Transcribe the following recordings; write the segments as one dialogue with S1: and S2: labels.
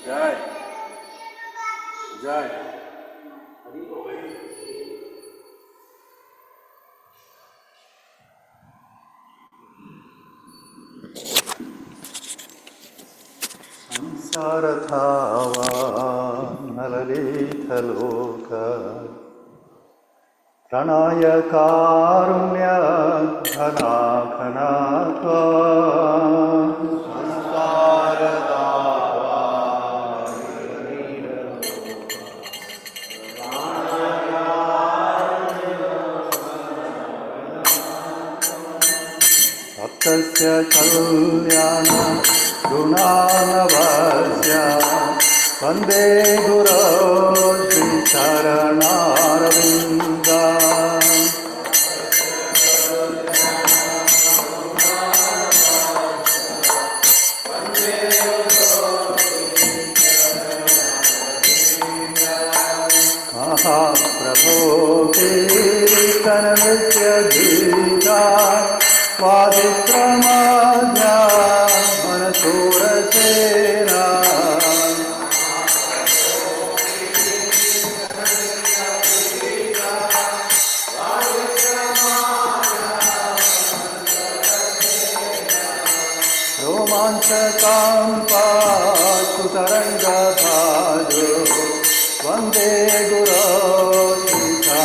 S1: जय जय संसार थावा नललितलोक प्रणय कारुण्य घना घनात्वा संसार थावा सप्तस्य कल्याण गुणानवस्य वन्दे गुरो श्रीचरणारविन्दा महाप्रभो कीर्तननित्यगीता स्वादित्रमाज्ञा मनसोरसेना रोमाञ्चकाम्पाशुतरङ्गभाजो वन्दे गुरो श्रीचरणारविन्दा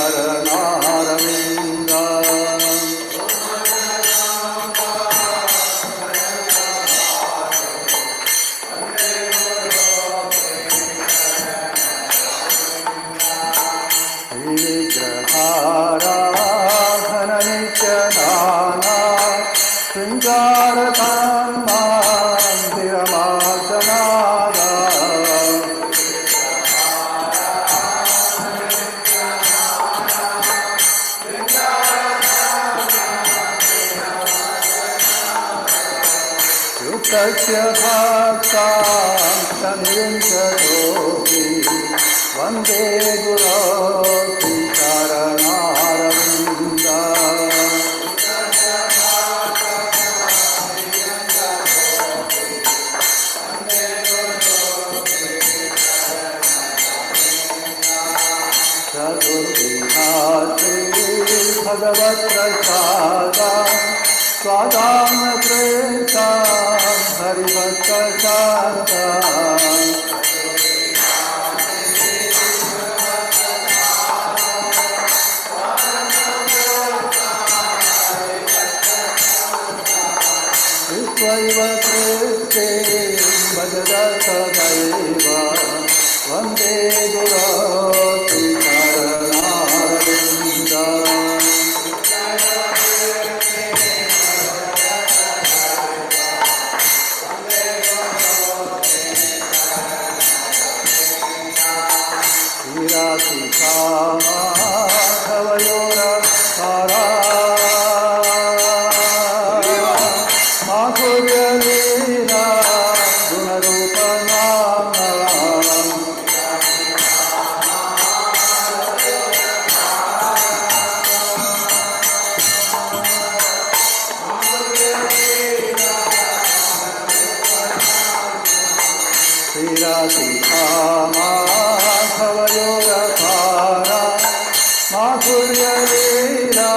S1: श्रीविग्रहाराधननित्यदाना शृङ्गारकान्मान्दिरमार्जनादा युक्तस्य भक्तान्तनिविञ्चतोऽपि वन्दे गुरो श्रीचरणारविन्दा चतुर्विधासे भगवत्प्रसादा स्वादान्नप्रेता हरिभक्तशान्ता विश्वैव कृते भजत सदैव वन्दे गुरो श्रीचरणारविन्दा माधवयोरकारा माधुर्यलीला गुणरूपनाम्ना श्रीराधिका माधवयोरकारा माधुर्यलीला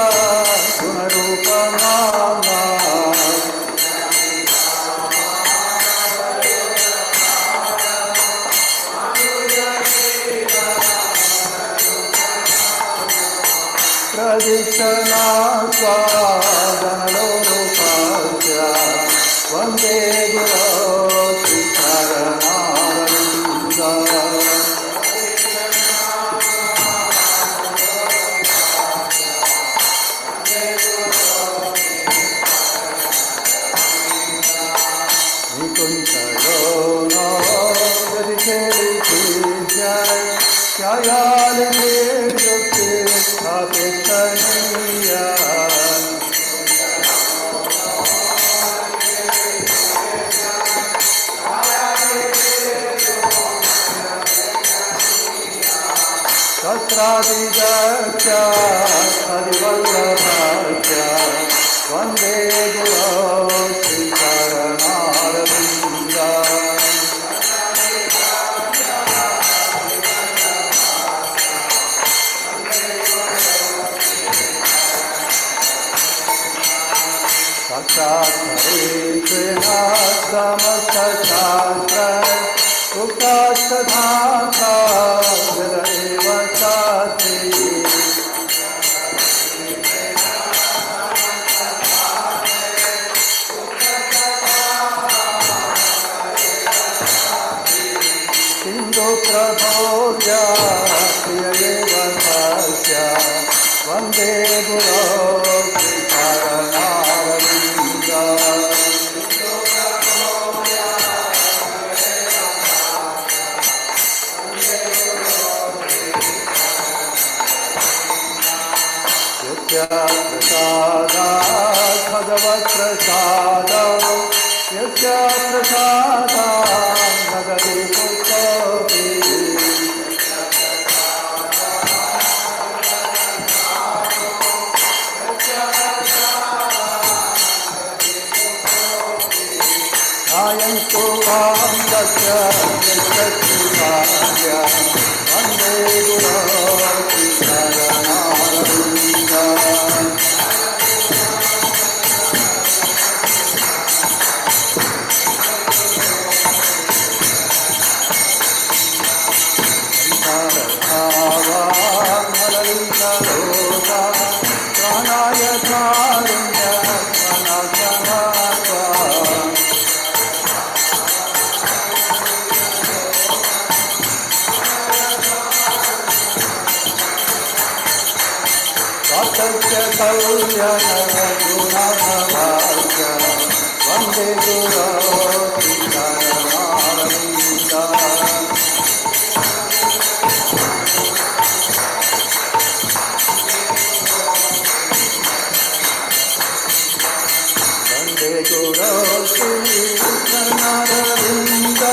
S1: गुणरूपनाम्ना प्रदीक्षणा स्वादनलोरुपास्य वन्दे गुरो श्रीचरणारविन्द Satradidacha Harivallabracha Vande Guru Sricharanaravinda Sakshat Harishena Samasta Shastra Ukastadhata Vedaiva Sati Sindhu Prabhodya Priyayeva Sasya Vande Guru Sricharanaravinda Prasada Bhagavat Prasada Yasya Prasada Nagadi Pustavi Ayantu Amdasya Yasya Vande Guru Sricharanaravinda Vande Guru Sricharanaravinda Vande Guru Sricharanaravinda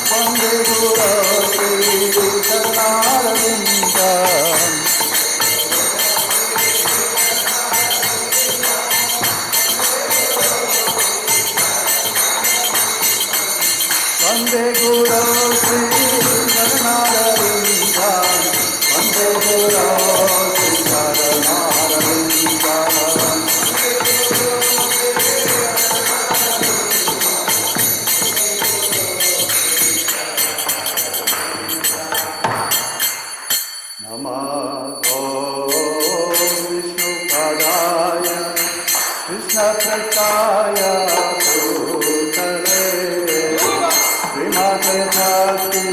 S1: Vande Guru Sricharanaravinda Vande Guru Sri Charanaravinda Vande Guru Sri Charanaravinda Namah Om Vishnu Padaya Krishna Prasthaya Bhutale Srimate Bhakti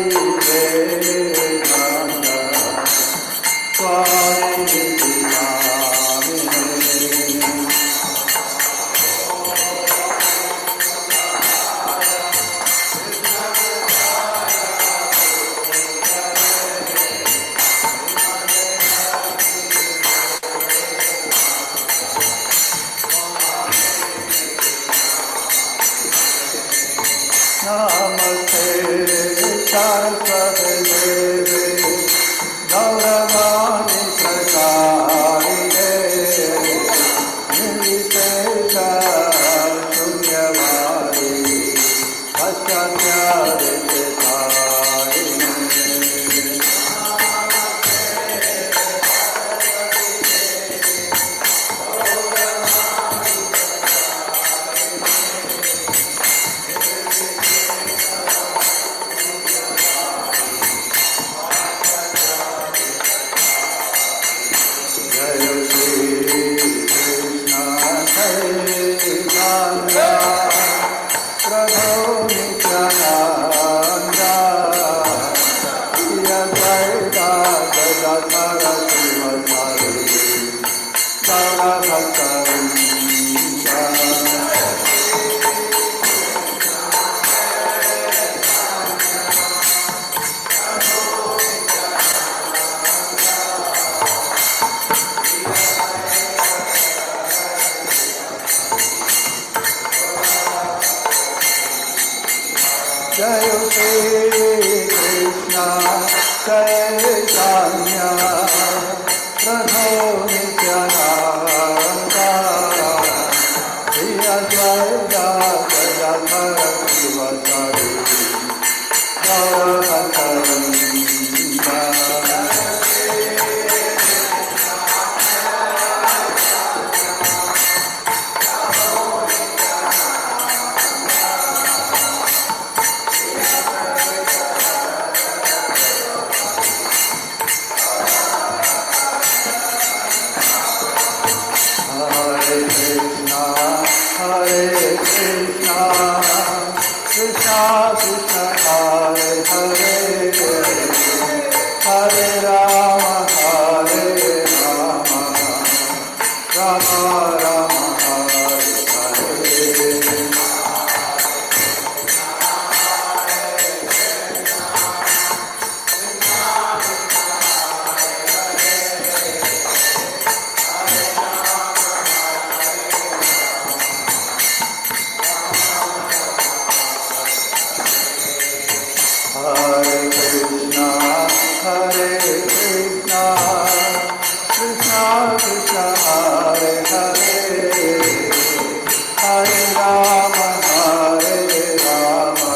S1: Vedanta Swami Namine Jai Shri Krishna Chaitanya Prabhu Nityananda Shri Advaita Gadadhara Srivasari Gaurasarinda Hare Krishna, Krishna Krishna Hare Hare, Hare Rama, Hare Rama, Rama Rama, Hare Hare. Hare Krishna, Hare Krishna, Krishna Krishna Hare Hare, Hare Rama, Hare Rama,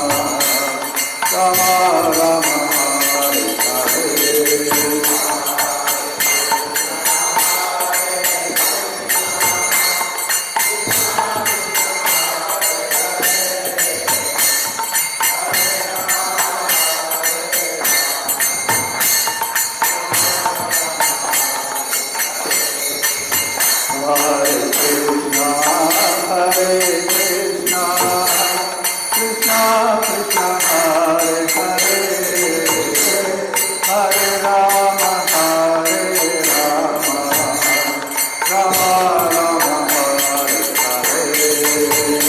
S1: Rama Rama, Hare Hare. Hare Krishna, Hare Krishna, Krishna Krishna Hare Hare, Hare Rama, Hare Rama, Rama Rama, Hare Hare.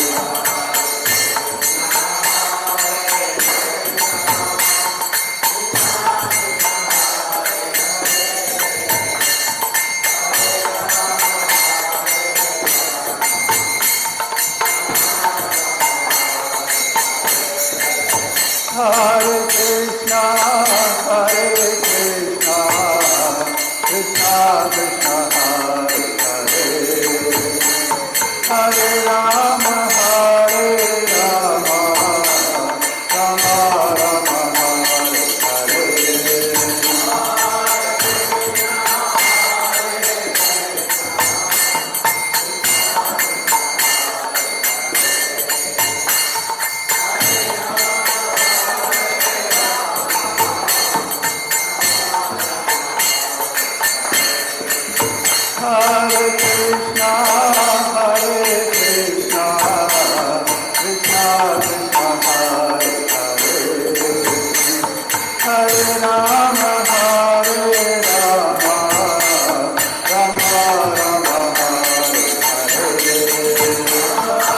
S1: Hare Krishna, Hare Krishna, Krishna Krishna Hare Hare, Hare Rama, Hare Rama, Rama Rama, Hare Hare. Hare Krishna, Hare Krishna, Krishna Krishna Hare Hare, Hare Rama, Hare Rama, Rama Rama, Hare Hare.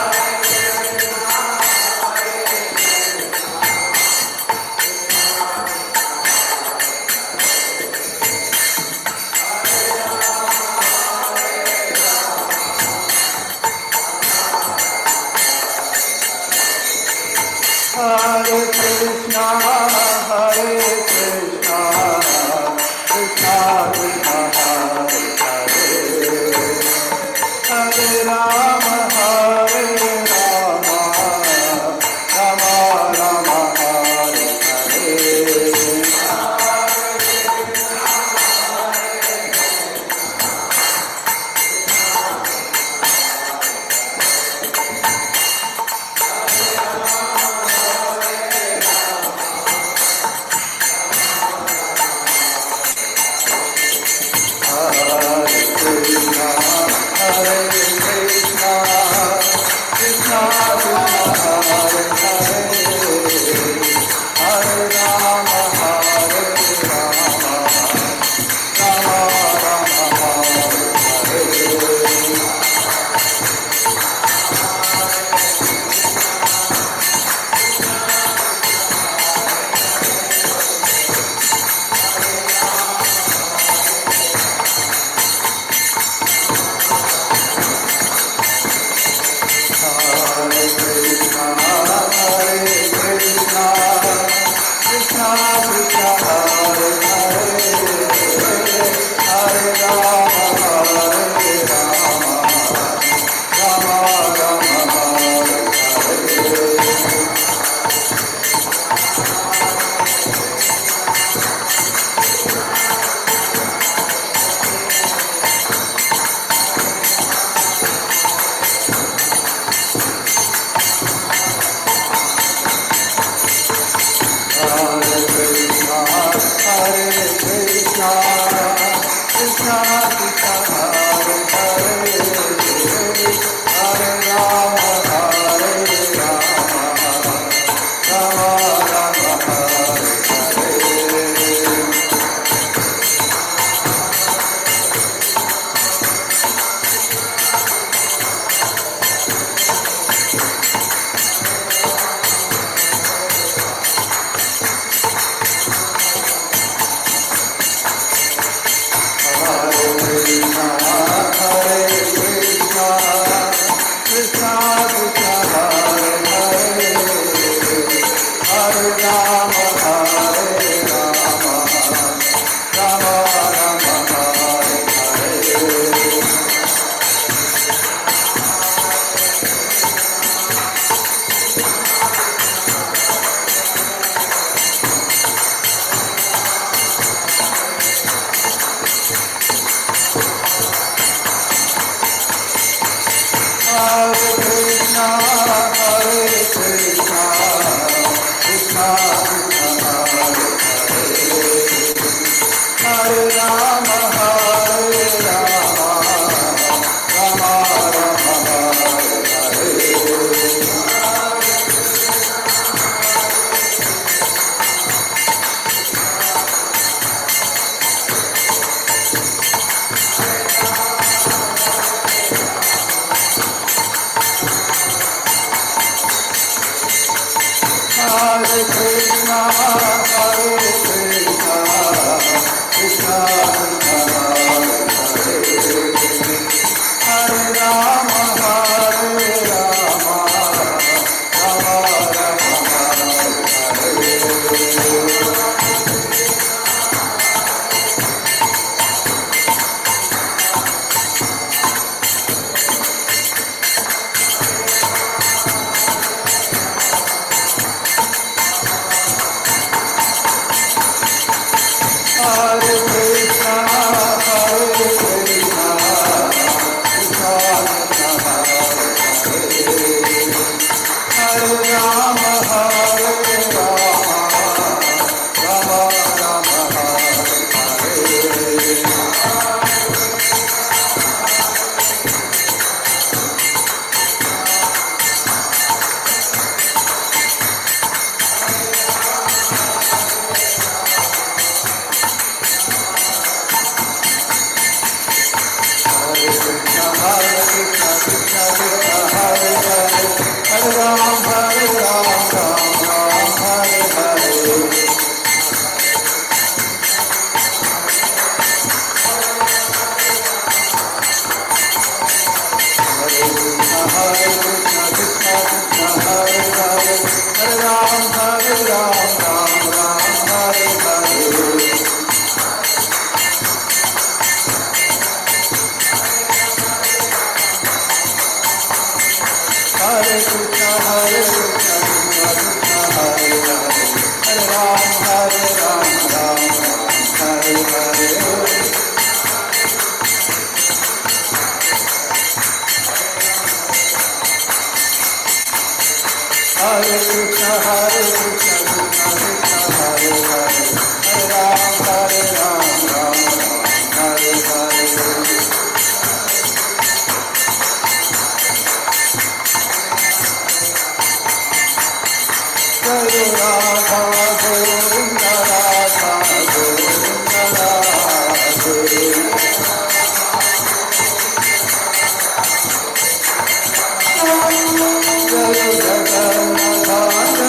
S1: Jai Jagannatha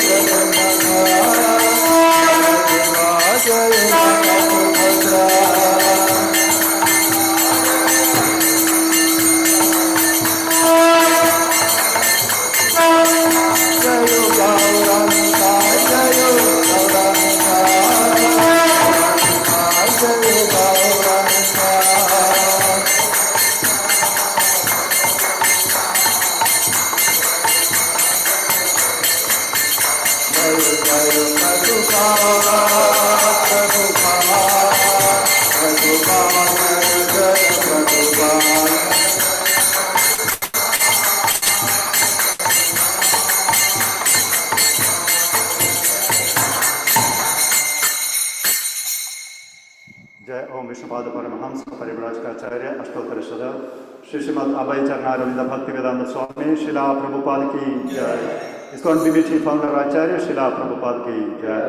S1: Jai
S2: Vishnupad Paramhans परिव्राजकाचार्य अष्टोत्तर शतक श्री श्रीमद अभय चरणारविंद भक्ति वेदांत स्वामी शिला प्रभुपाद की जय। ISKCON BBC founder आचार्य शिला प्रभुपाद की जय।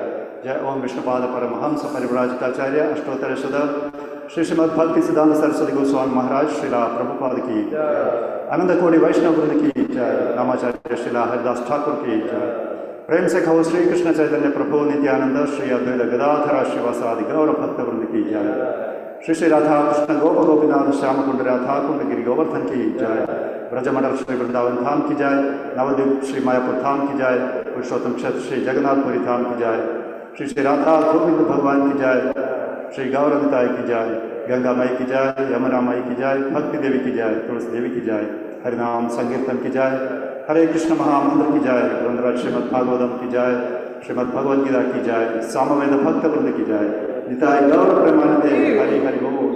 S2: जय ओम विष्णुपाद परमहंस परिव्राजकाचार्य अष्टोत्तर शतक श्री श्रीमद भक्ति सिद्धांत सरस्वती गोस्वामी महाराज शिला प्रभुपाद की जय। आनंद कोटि वैष्णव वृंद की जय। रामाचार्य शिला हरिदास ठाकुर की जय। प्रेम से कहो श्री कृष्ण चैतन्य प्रभु नित्यानंद श्री अद्वैत गदाधर श्रीवासादि गौर भक्त वृंद की जय। श्री श्री राधा कृष्ण गोप गोपीनाथ श्याम कुंड राधा कुंड गिरि गोवर्धन की जय। ब्रजमंडल श्री वृंदावन धाम की जय। नवद्वीप श्री मायापुर धाम की जय। पुरुषोत्तम क्षेत्र श्री जगन्नाथपुरी धाम की जय। श्री श्री राधा गोविंद भगवान की जय। श्री गौरविताई की जय। गंगा माई की जय। यमुना माई की जय। भक्ति देवी की जय। तुलसी देवी की जय। हरिनाम संकीर्तन की जय। हरे कृष्ण महामंत्र की जय। ग्रंथराज श्रीमद् भागवतम की जय। श्रीमद् भगवद गीता की जय। सामवेद भक्त वृंद की जय। निताय गौर प्रेमानंदे हरि हरि बोल।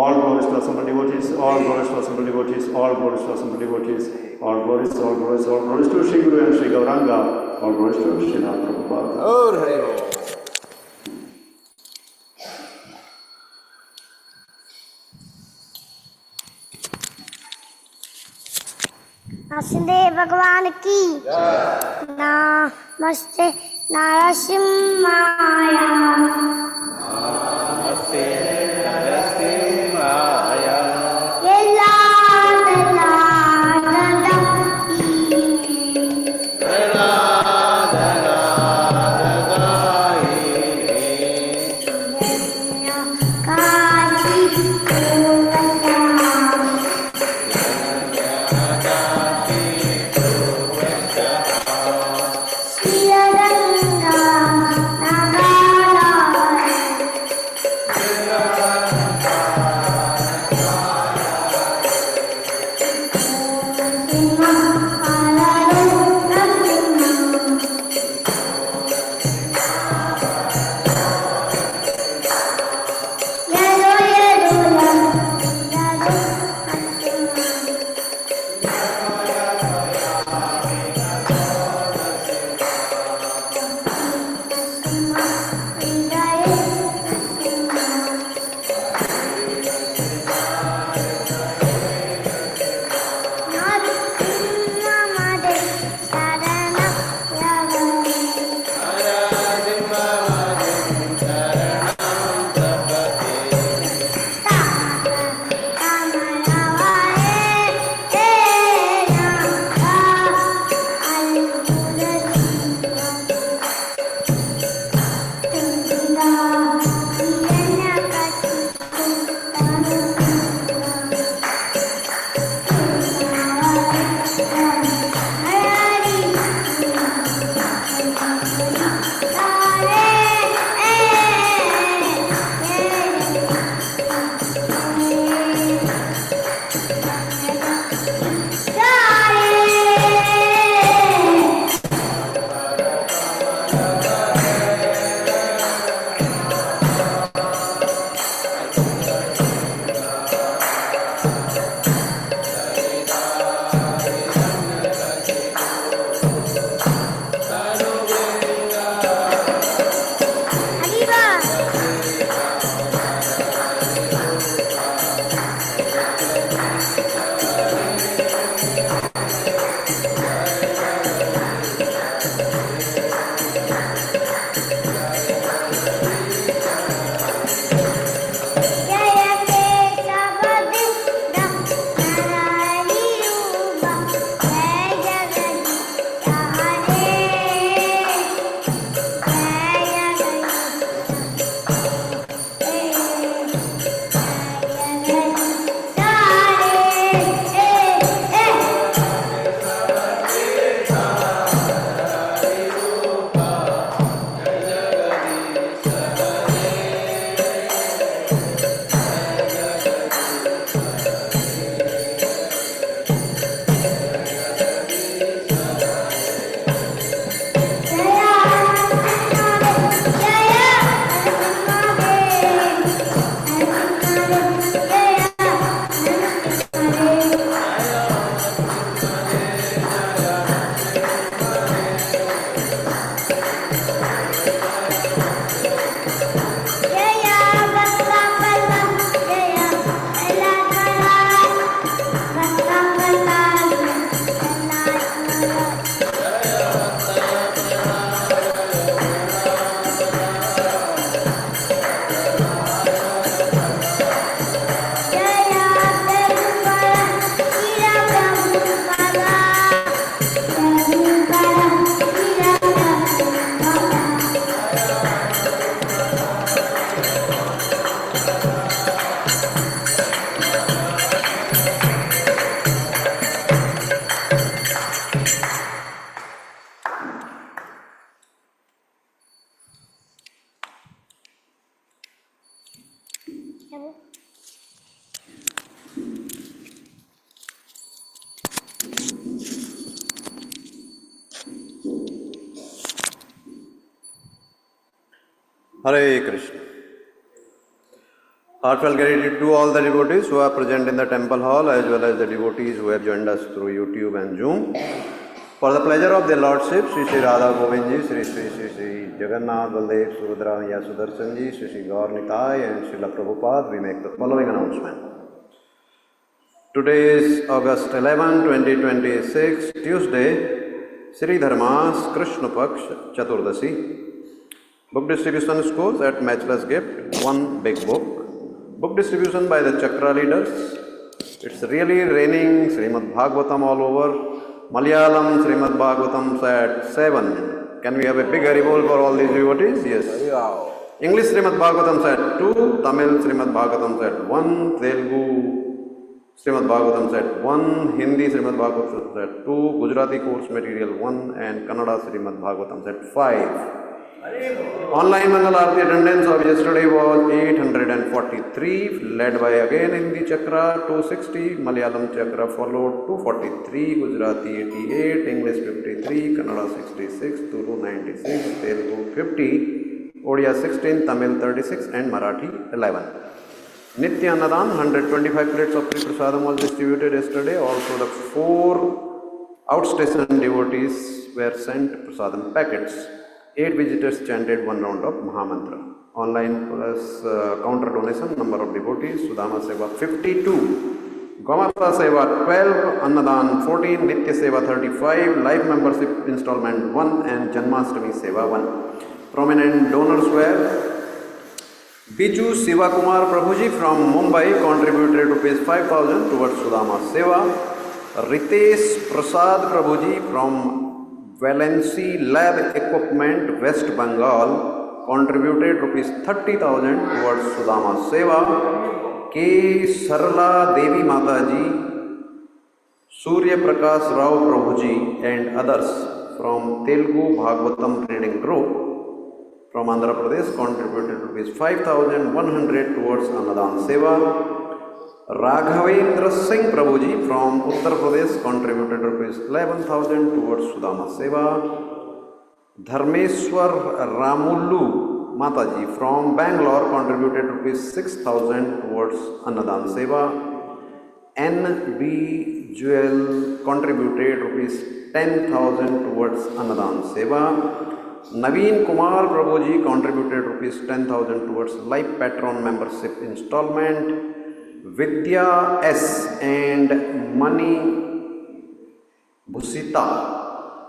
S2: All glories to assembled devotees, all glories to assembled devotees, all glories to assembled devotees, all glories, all glories, all glories to Shri Guru and Shri Gauranga, all glories to Srila Prabhupada.
S1: और हरि बोल।
S3: नरसिंह भगवान की नमस्ते नरसिम्हाय।
S1: नमस्ते नरसिम्हाय।
S3: Jai Hare Krishna. Heartfelt gratitude to all the devotees who are present in the temple hall as well as the devotees who have joined us through YouTube and Zoom. For the pleasure of their Lordship, Sri Sri Radha Govind Ji, Sri Jagannath, Baldev, Subhadra, Yasudarshan Ji, Sri Gaur Nitai and Srila Prabhupada, we make the following announcement. Today is August 11, 2026, Tuesday, Sri Dharmas Krishna Paksh Chaturdasi. Book distribution goes at Matchless Gift, one big book. Book distribution by the Chakra leaders. It's really raining Srimad Bhagavatam all over. Malayalam Srimad Bhagavatam at 7. Can we have a big Haribol for all these devotees? Yes. English Srimad Bhagavatam at 2. Tamil Srimad Bhagavatam at 1. Telugu Srimad Bhagavatam at 1. Hindi Srimad Bhagavatam at 2. Gujarati course material 1. And Kannada Srimad Bhagavatam at 5. Online Mangal Aarti attendance of yesterday was 843, led by again Hindi Chakra 260, Malayalam Chakra followed 243, Gujarati 88, English 53, Kannada 66, Tulu 96, Telugu 50, Odia 16, Tamil 36 and Marathi 11. Nitya Annadan 125 plates of free prasadam was distributed yesterday. Also the 4 outstation devotees were sent prasadam packets. 8 visitors chanted 1 round of Mahamantra. Online plus counter donation, number of devotees, Sudama Seva 52, Gomata Seva 12, Annadan 14, Nitya Seva 35, Life Membership Installment 1 and Janmashtami Seva 1. Prominent donors were Biju Sivakumar Prabhuji from Mumbai contributed rupees 5,000 towards Sudama Seva. Ritesh Prasad Prabhuji from Valency Lab Equipment, West Bengal, contributed rupees 30,000 towards Sudama Seva. K. Sarla Devi Mataji, Surya Prakash Rao Prabhuji and others from Telugu Bhagavatam Reading Group from Andhra Pradesh contributed rupees 5,100 towards Annadan Seva. Raghavendra Singh Prabhuji from Uttar Pradesh contributed rupees 11,000 towards Sudama Seva. Dharmeshwar Ramullu Mataji from Bangalore contributed rupees 6,000 towards Annadan Seva. N.B. Jewel contributed rupees 10,000 towards Annadan Seva. Naveen Kumar Prabhuji contributed rupees 10,000 towards Life Patron Membership Installment. Vidya S and Mani Bhusita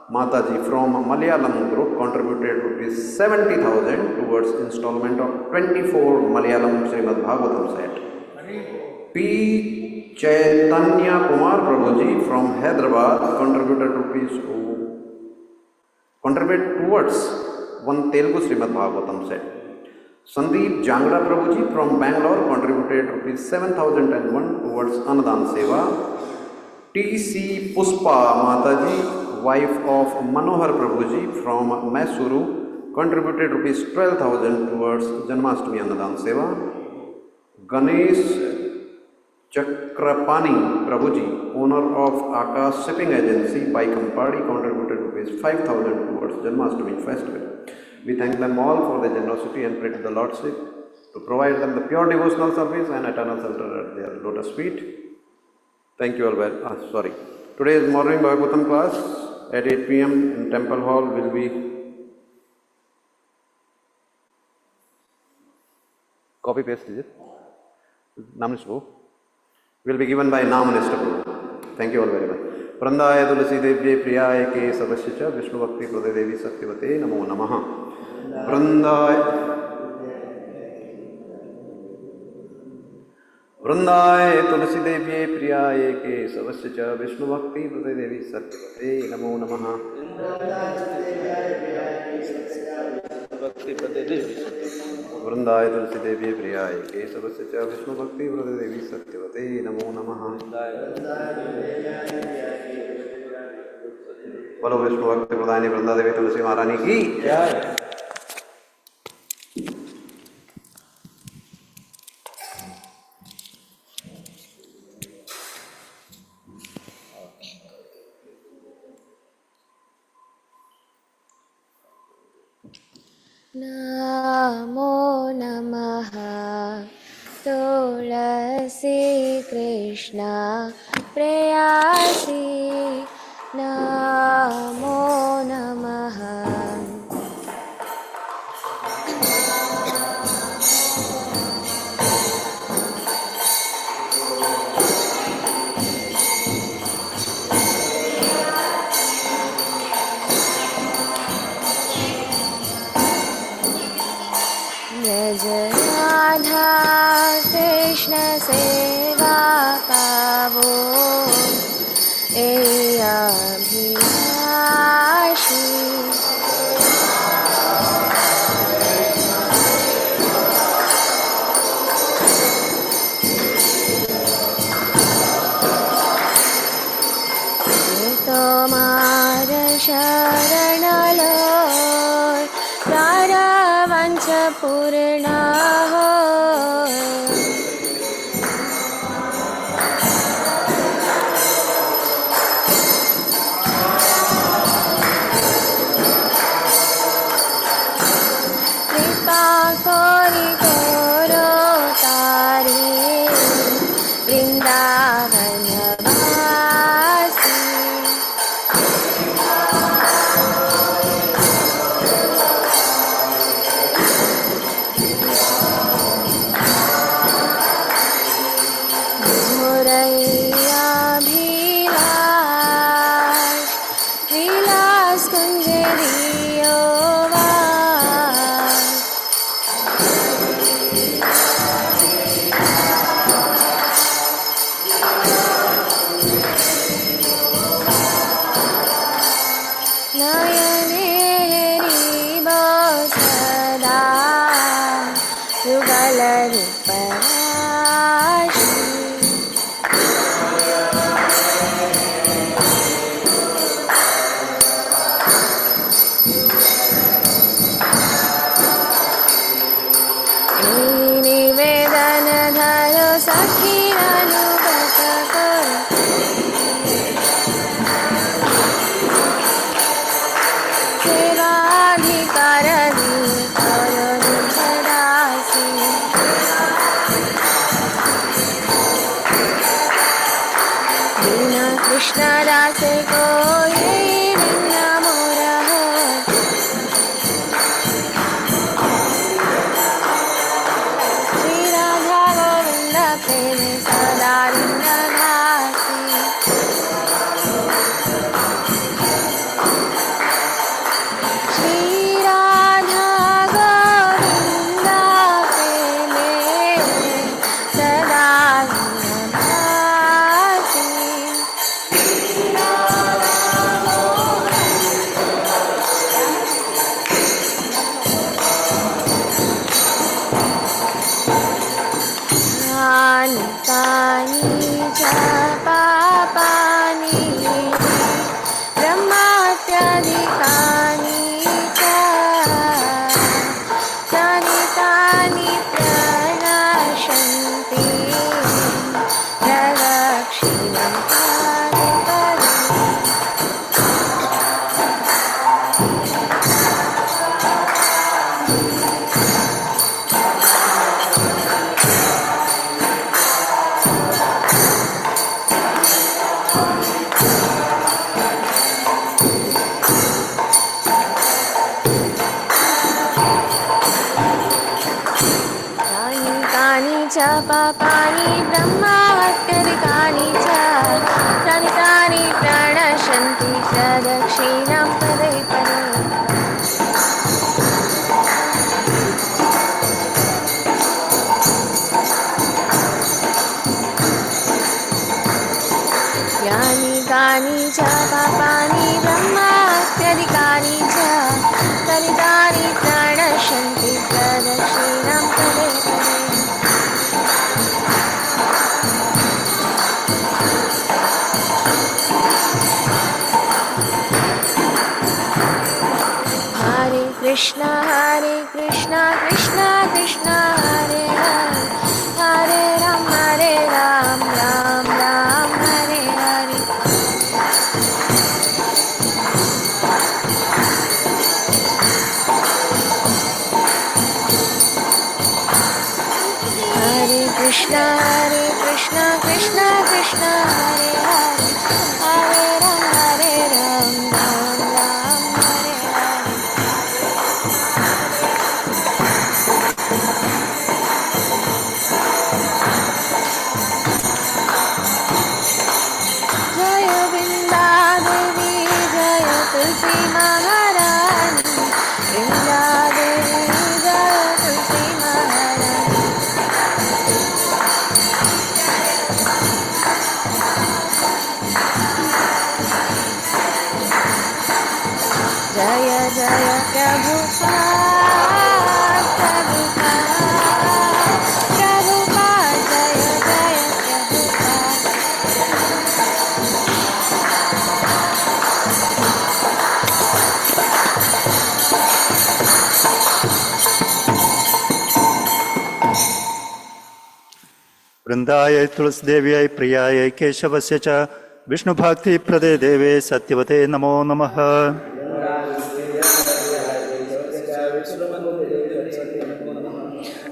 S3: Mataji from Malayalam group contributed rupees 70,000 towards installment of 24 Malayalam Srimad Bhagavatam set. P. Chaitanya Kumar Prabhuji from Hyderabad contributed towards 1 Telugu Srimad Bhagavatam set. Sandeep Jangra Prabhuji from Bangalore contributed rupees 7,001 towards Annadan Seva. T.C. Puspa Mataji, wife of Manohar Prabhuji from Mysuru, contributed rupees 12,000 towards Janmashtami Annadan Seva. Ganesh Chakrapani Prabhuji, owner of Akash Shipping Agency by Kampadi, contributed rupees 5,000 towards Janmashtami festival. We thank them all for their generosity and pray to the Lordship to provide them the pure devotional service and eternal shelter at their lotus feet. Thank you all very Today's morning Bhagavatam class at 8 p.m. in Temple Hall will be copy paste, is it? Namanishta will be given by Namanishta. Thank you all very much. Vrandaya Tulasi Devye Priyaye Ke Savasya Vishnu Bhakti Prade Devi Satyavate Namo Namaha. Vrandaya Tulasi Devye Priyaye Ke Savasya Vishnu Bhakti Prade Devi Satyavate Namo Namaha. Vrandaya Tulasi Devye Priyaye Ke Savasya Vishnu Bhakti Prade Devi Satyavate Namo Namaha. बोलो विष्णु भक्ति प्रदायिनी वृंदा देवी तुलसी महारानी की जय।
S4: La नमो नमः तुलसी कृष्ण प्रेयसी नमो नमः। जय जय राधा कृष्ण सेवा पावो ए अभिलाषी। तोमार शरण लो प्रारवंच पूर्ण हो। कृपा कोरी तोरो तारी वृंदावन वासी। मुरैयाभिलाष विलास कुंज दियो वास। नयने हरिबो सदा युगल रूपराशि। निवेदन धरो सखी अनुगत करो। सेवाधिकार दिए करो निजदासी। बिना कृष्ण दास को ये बिना मोर हो। श्री राधा गोविंद प्रेम सदा दासी। श्री राधा गोविंद प्रेम सदा दासी। कानि कानि च पापानि ब्रह्मात्यधिकानि च तानि तानि प्रणश्यन्ति प्रदक्षिणं पदे पदे। कानि कानि च पापानि ब्रह्मात्यधिकानि च तानि तानि प्रणश्यन्ति प्रदक्षिणं पदे पदे। यानि कानि च पापानि ब्रह्मात्यधिकानि च तानि तानि प्रणश्यन्ति प्रदक्षिणं पदे पदे। हरे कृष्ण कृष्ण कृष्ण हरे हरे हरे राम राम राम हरे हरे। Krishna Hare Hare Hare Ram Ram Ram Hare Hare Jaya Vrinda Devi Jaya Tulsi Maharani Vrinda Devi Jaya Tulsi Maharani Jaya Jaya Prabhupada Prabhupada Prabhupada Jaya Jaya Prabhupada
S2: वृंदाय तुलसीदेव्यै प्रियायै केशवस्य च विष्णुभक्तिप्रदे देवे सत्यवते नमो नमः।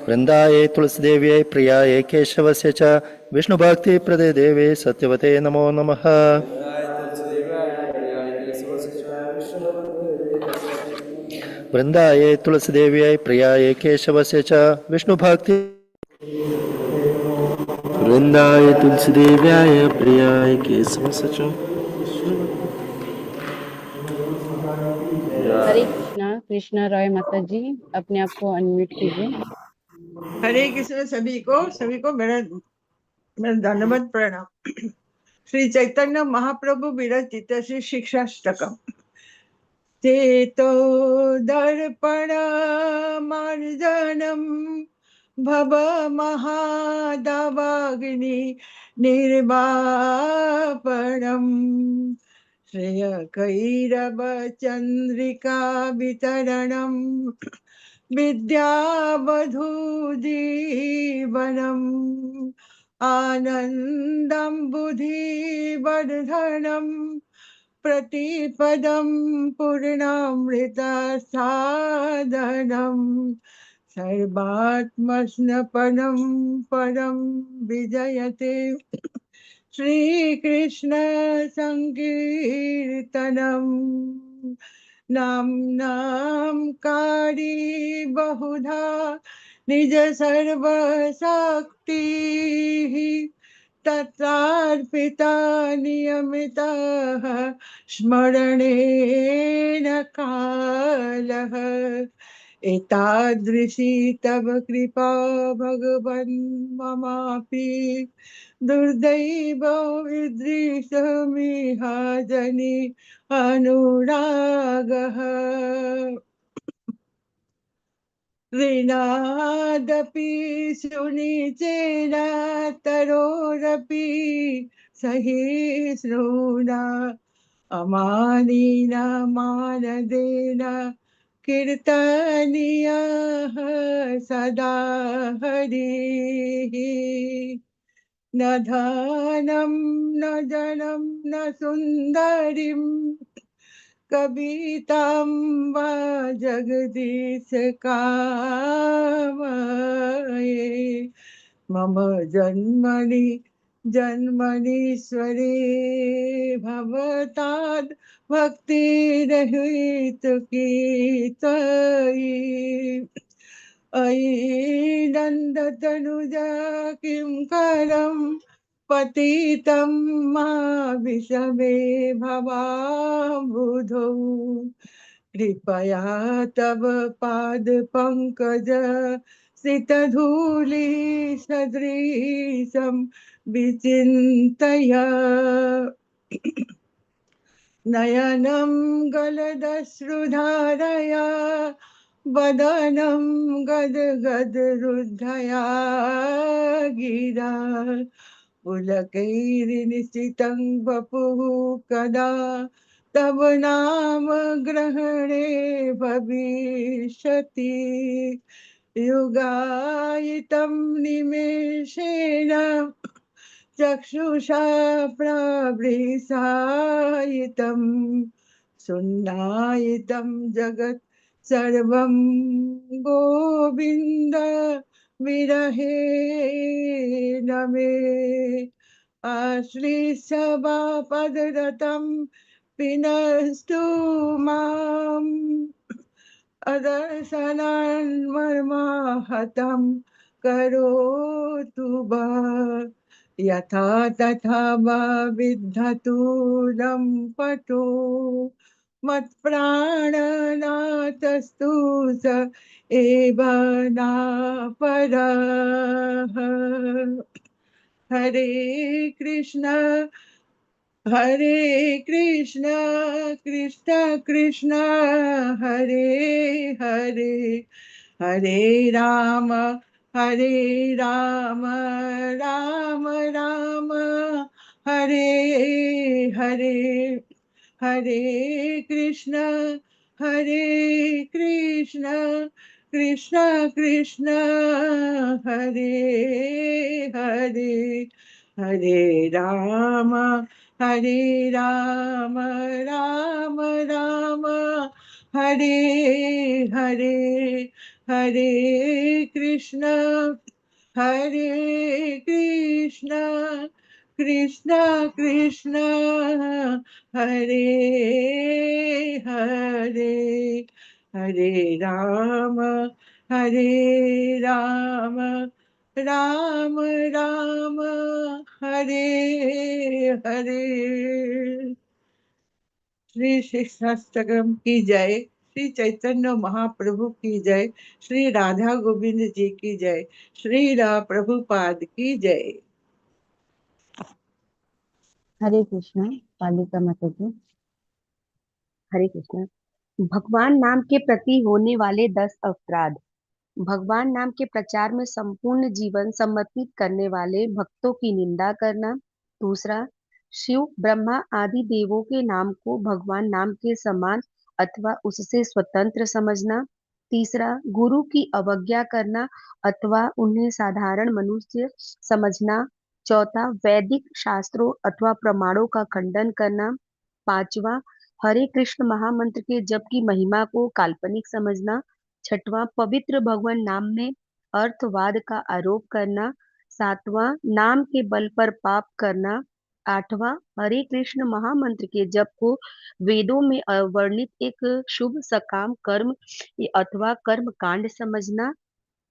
S2: वृंदाय तुलसीदेव्यै प्रियायै केशवस्य च विष्णुभक्तिप्रदे देवे सत्यवते नमो नमः। वृंदाय तुलसीदेव्यै प्रियायै केशवस्य च विष्णुभक्ति
S5: वृंदाय तुलसीदेव्याय प्रियाय केशवस्य च
S6: हरे कृष्णा। कृष्णा रॉय माता जी अपने आप को अनम्यूट कीजिए।
S7: हरे कृष्ण। सभी को मेरा धन्यवाद प्रणाम। श्री चैतन्य महाप्रभु विरचित श्री शिक्षाष्टकम। चेतो दर्पण मार्जनम भव महादावाग्नि निर्वापणम श्रेय कैरव चंद्रिका वितरणम विद्यावधूजीवनम् आनन्दं बुद्धिवर्धनम् प्रतिपदं पूर्णामृतसाधनम् सर्वात्मस्नपनं परं विजयते श्रीकृष्ण संकीर्तनम् नाम कारी बहुधा निज सर्व शक्ति तत्रार्पिता नियमितः स्मरणेन कालः एतादृशी तव कृपा भगवन् ममापि दुर्दैव विदृशमिहाजनि अनुरागः ऋणादपि सुनिचेन तरोरपि सहिष्णुना अमानिना मानदेन कीर्तनीयः सदा हरिः न धनं न जनं न सुन्दरीं कवितां वा जगदीश कामये मम जन्मनीश्वरे भवताद् भक्तिरहितुकी त्वयि अयि नन्दतनुजा किं करं पतितं मा विषमे भवाम्बुधौ कृपया तव पादपङ्कज सितधूलि सदृशं विचिन्तय नयनं गलदश्रुधारया वदनं गदगदरुद्धया गिरा पुलकैर्निशितं वपुः कदा तव नाम ग्रहणे भविष्यति युगायितं निमेषेण चक्षुषा प्रवृषायितं सुन्नायितं जगत् सर्वं गोविन्द विरहे न मे आश्रिसभापदरतं विनस्तु माम् अदर्शनान्मर्माहतं करोतु यथा तथा वा विद्धतूलं पटो मत्प्राणनाथस्तु स एव नापरः। हरे कृष्ण कृष्ण कृष्ण हरे हरे हरे राम राम राम हरे हरे हरे कृष्ण कृष्ण कृष्ण हरे हरे हरे राम राम राम हरे हरे हरे कृष्ण कृष्ण कृष्ण हरे हरे हरे राम राम राम राम हरे हरे। श्री कृष्णाष्टकम की जय, श्री चैतन्य महाप्रभु की जय, श्री राधा गोविंद जी की जय, श्री प्रभुपाद की जय।
S6: हरे कृष्णा। पालिका माता जी।
S8: हरे कृष्ण। भगवान नाम के प्रति होने वाले 10 अपराध। भगवान नाम के प्रचार में संपूर्ण जीवन समर्पित करने वाले भक्तों की निंदा करना। दूसरा, शिव ब्रह्मा आदि देवों के नाम को भगवान नाम के समान अथवा उससे स्वतंत्र समझना। तीसरा, गुरु की अवज्ञा करना अथवा उन्हें साधारण मनुष्य समझना। चौथा, वैदिक शास्त्रों अथवा प्रमाणों का खंडन करना। पांचवा, हरे कृष्ण महामंत्र के जप की महिमा को काल्पनिक समझना। छठवां, पवित्र भगवान नाम में अर्थवाद का आरोप करना। सातवां, नाम के बल पर पाप करना। आठवां, हरे कृष्ण महामंत्र के जप को वेदों में वर्णित एक शुभ सकाम कर्म अथवा कर्म कांड समझना।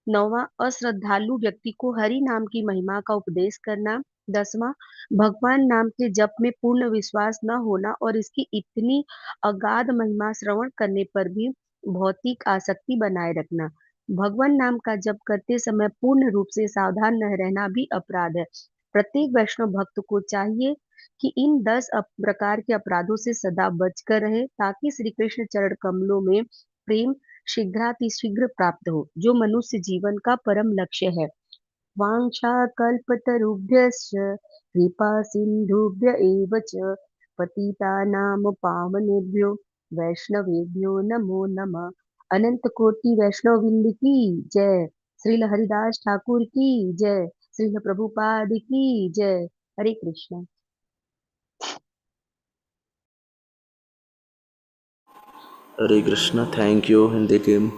S8: नौवां, अश्रद्धालु व्यक्ति को हरि नाम की महिमा का उपदेश करना। 10वां, भगवान नाम के जप में पूर्ण विश्वास न होना और इसकी इतनी अगाध महिमा श्रवण करने पर भी भौतिक आसक्ति बनाए रखना। भगवान नाम का जप करते समय पूर्ण रूप से सावधान न रहना भी अपराध है। प्रत्येक वैष्णव भक्त को चाहिए कि इन 10 प्रकार के अपराधों से सदा बचकर रहे ताकि श्री कृष्ण चरण कमलों में प्रेम शीघ्रातिशीघ्र प्राप्त हो, जो मनुष्य जीवन का परम लक्ष्य है। वाञ्छाकल्पतरुभ्यश्च कृपा सिन्धुभ्य एव च पतितानां पावनेभ्यो वैष्णवेभ्यो नमो नमः। अनंत कोटि वैष्णव वृंद की जय। श्रील हरिदास ठाकुर की जय। श्रील प्रभुपाद की जय। Hare Krishna.
S5: Hare Krishna. Thank you Hindi team.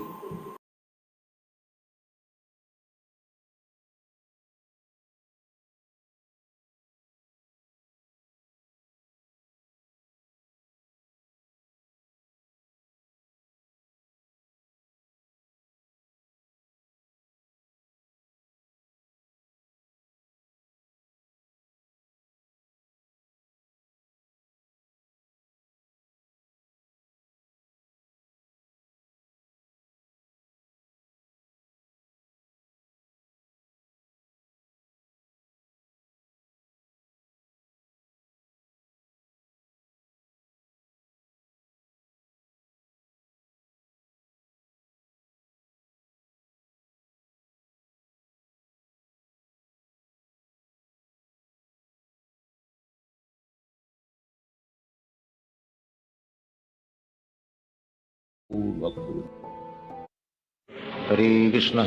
S9: Hare Krishna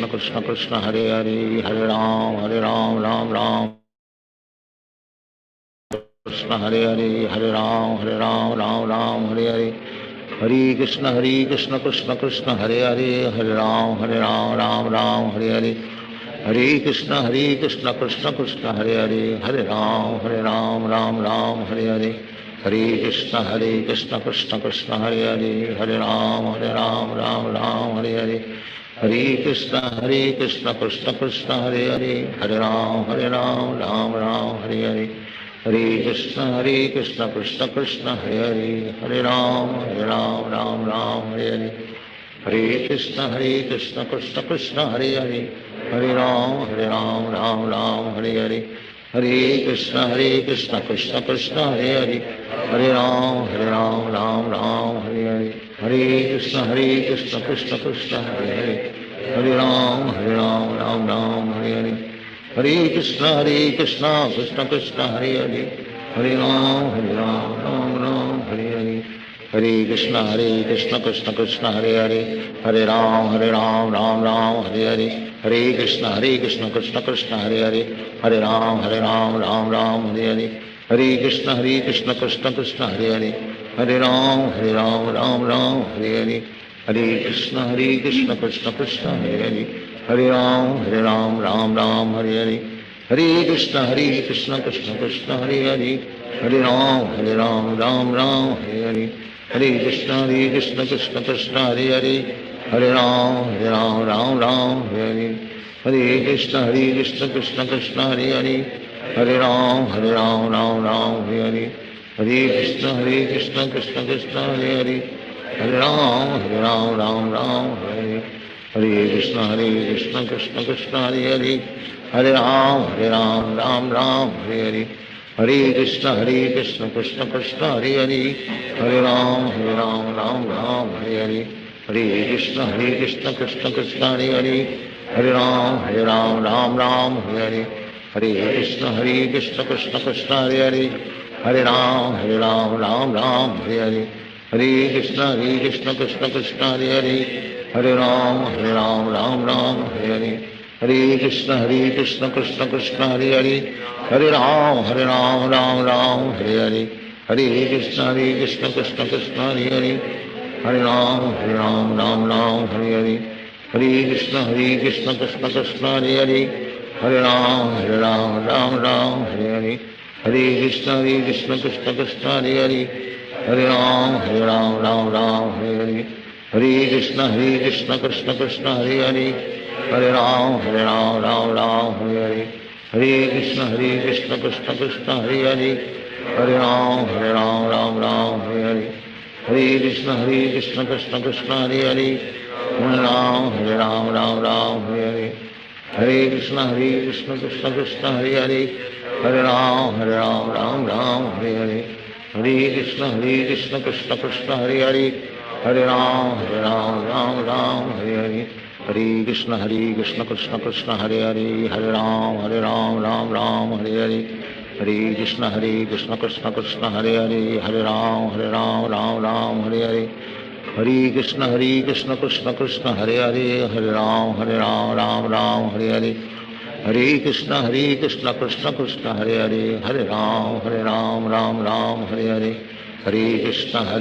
S9: Krishna Krishna Hare Hare, Hare Ram Ram Ram Krishna Hare Hare, Hare Ram Ram Hare Hare. Hare Krishna Krishna Krishna Hare Hare, Hare Ram Ram Ram Hare Hare. Hare Krishna Krishna Krishna Hare Hare, Hare Ram Ram Ram Hare Hare, Hare Krishna Krishna Krishna Hare Hare, Hare Ram Ram Ram Hare Hare, Hare Krishna Krishna Krishna Hare Hare, Hare Ram Ram Ram Hare Hare, Hare Krishna Krishna Krishna Hare Hare, Hare Ram Ram Ram Hare Hare, Hare Krishna Krishna Krishna Hare Hare, Hare Ram Ram Ram Hare Hare, Hare Krishna Krishna Krishna Hare Hare, Hare Ram Ram Ram Hare Hare, Hare Krishna Krishna Krishna Hare Hare, Hare Ram Ram Ram Hare Hare, Hare Krishna Krishna Krishna Hare Hare, Hare Ram Ram Ram Hare Hare, Hare Krishna Krishna Krishna Hare Hare, Hare Ram Ram Ram Hare Hare, Hare Krishna Krishna Krishna Hare Hare, Hare Ram Ram Ram Hare Hare, Hare Krishna Krishna Krishna Hare Hare, Hare Ram Ram Ram Hare Hare, Hare Krishna Krishna Krishna Hare Hare, Hare Ram Ram Hare Hare, Hare Krishna Krishna Krishna Hare Hare, Hare Ram Ram Hare Hare, Hare Krishna Krishna Krishna Hare Hare, Hare Ram Ram Hare Hare, Hare Krishna Krishna Krishna Hare Hare, Hare Ram Ram Hare Hare, Hare Krishna Krishna Krishna Hare Hare, Hare Ram Ram Hare Hare, Hare Krishna Krishna Krishna Hare Hare, Hare Ram Ram Hare Hare, Hare Krishna Krishna Krishna Hare Hare, Hare Ram Ram Hare Hare, Hare Krishna Krishna Krishna Hare Hare, Hare Ram Ram Hare Hare, Hare Krishna Krishna Krishna Hare Hare, Hare Ram Ram Hare Hare, Hare Krishna Krishna Krishna Hare Hare, Hare Ram Ram Hare Hare, Hare Krishna Krishna Krishna Hare Hare, Hare Ram Ram Hare Hare, Hare Krishna Krishna Krishna Hare Hare, Hare Ram Ram Hare Hare, Hare Krishna Krishna Krishna Hare Hare, Hare Ram Ram Hare Hare, Hare Krishna Krishna Krishna Hare Hare, Hare Ram Ram Hare Hare, Hare Krishna Krishna Krishna Hare Hare, Hare Ram Ram Hare Hare, Hare Krishna Krishna Krishna Hare Hare, Hare Ram Ram Hare Hare, Hare Krishna Krishna Krishna Hare Hare, Hare Ram Ram Hare Hare, Hare Krishna Krishna Krishna Hare Hare, Hare Ram Ram Hare Hare, Hare Krishna Krishna Krishna Hare Hare, Hare Ram Ram Hare Hare, Hare Krishna Krishna Krishna Hare Hare, Hare Ram Ram Hare Hare, Hare Krishna Krishna Krishna Hare Hare, Hare Ram Ram Hare Hare, Hare Krishna Krishna Krishna Hare Hare, Hare Ram Ram Hare Hare, Hare Krishna Krishna Krishna Hare Hare, Hare Ram Ram Hare Hare, Hare Krishna Krishna Krishna Hare Hare, Hare Ram Ram Hare Hare, Hare Krishna Krishna Krishna Hare Hare, Hare Ram Ram Hare Hare, Hare Krishna Krishna Krishna Hare Hare, Hare Ram Ram Hare Hare, Hare Krishna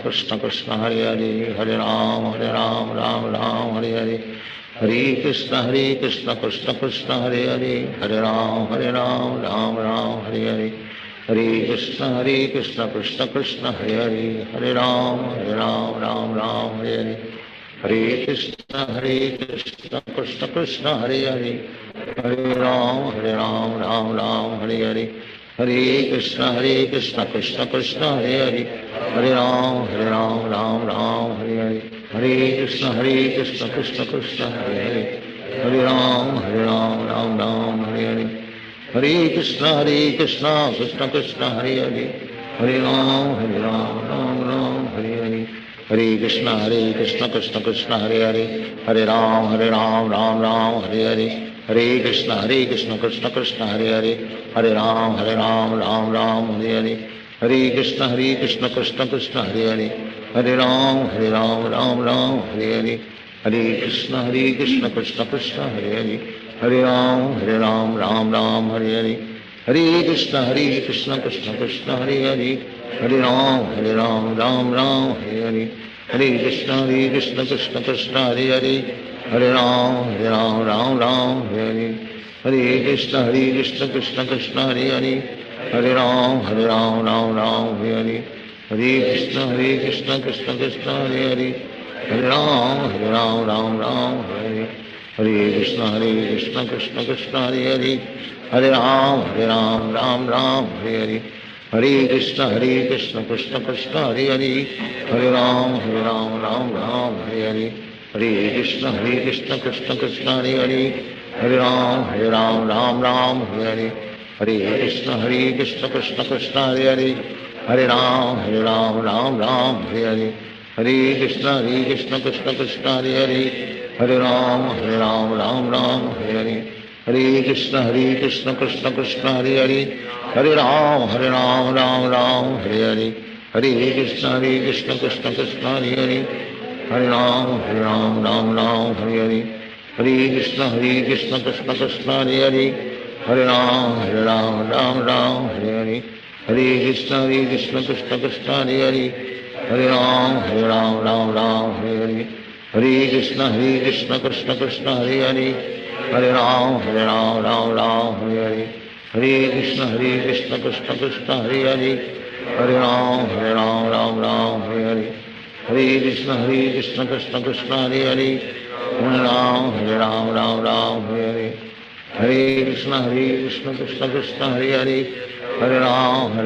S9: Krishna Krishna Hare Hare, Hare Ram Ram Hare Hare, Hare Krishna Krishna Krishna Hare Hare, Hare Ram Ram Hare Hare, Hare Krishna Krishna Krishna Hare Hare, Hare Ram Ram Hare Hare, Hare Krishna Krishna Krishna Hare Hare, Hare Ram Ram Hare Hare, Hare Krishna Krishna Krishna Hare Hare, Hare Ram Ram Hare Hare, Hare Krishna Krishna Krishna Hare Hare, Hare Ram Ram Hare Hare, Hare Krishna Krishna Krishna Hare Hare, Hare Ram Ram Hare Hare, Hare Krishna Krishna Krishna Hare Hare, Hare Ram Ram Hare Hare, Hare Krishna Krishna Krishna Hare Hare, Hare Ram Ram Hare Hare, Hare Krishna Krishna Krishna Hare Hare, Hare Ram Ram Ram Hare Hare Krishna Krishna Krishna Hare Hare Hare Ram Ram Ram Hare Hare Krishna Krishna Krishna Hare Hare Hare Ram Ram Hare Hare Krishna Krishna Krishna Hare Hare Hare Ram Ram Hare Hare Hare Krishna Krishna Krishna Hare Hare Hare Ram Ram Hare Hare Hare Krishna Krishna Krishna Hare Hare Hare Ram Ram Hare Hare Hare Krishna Krishna Krishna Hare Hare Hare Ram Ram Hare Hare Hare Krishna Krishna Krishna Hare Hare Hare Ram Ram Hare Hare Hare Krishna Krishna Krishna Hare Hare Hare Ram Ram Hare Hare Hare Krishna Krishna Krishna Hare Hare Hare Ram Ram Hare Hare Hare Krishna Krishna Krishna Hare Hare Hare Ram Ram Hare Hare Hare Krishna Krishna Krishna Hare Hare Hare Ram Ram Hare Hare Hare Krishna Krishna Krishna Hare Hare Hare Ram Ram Hare Hare Hare Krishna Krishna Krishna Hare Hare Hare Ram Ram Hare Hare Hare Krishna Krishna Krishna Hare Hare Hare Ram Ram Hare Hare Hare Krishna Krishna Krishna Hare Hare Hare Ram Ram Hare Hare Hare Krishna Krishna Krishna Hare Hare Hare Ram Ram Hare Hare Hare Krishna Krishna Krishna Hare Hare Hare Ram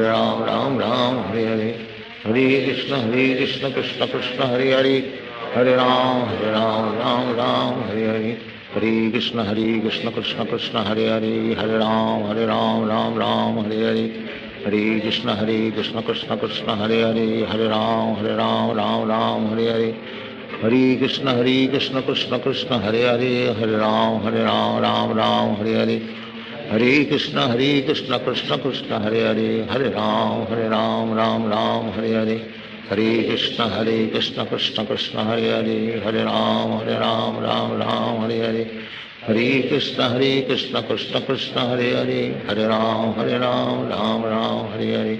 S9: Ram Hare Hare Hare Krishna Krishna Krishna Hare Hare Hare Ram Ram Hare Hare Hare Krishna Krishna Krishna Hare Hare Hare Ram Ram Hare Hare Hare Krishna Krishna Krishna Hare Hare Hare Ram Ram Hare Hare Hare Krishna Krishna Krishna Hare Hare Hare Ram Ram Hare Hare Hare Krishna Krishna Krishna Hare Hare Hare Ram Ram Hare Hare Hare Krishna Krishna Krishna Hare Hare Hare Ram Ram Hare Hare Hare Krishna Krishna Krishna Hare Hare Hare Ram Ram Hare Hare Hare Krishna Krishna Krishna Hare Hare Hare Ram Ram Hare Hare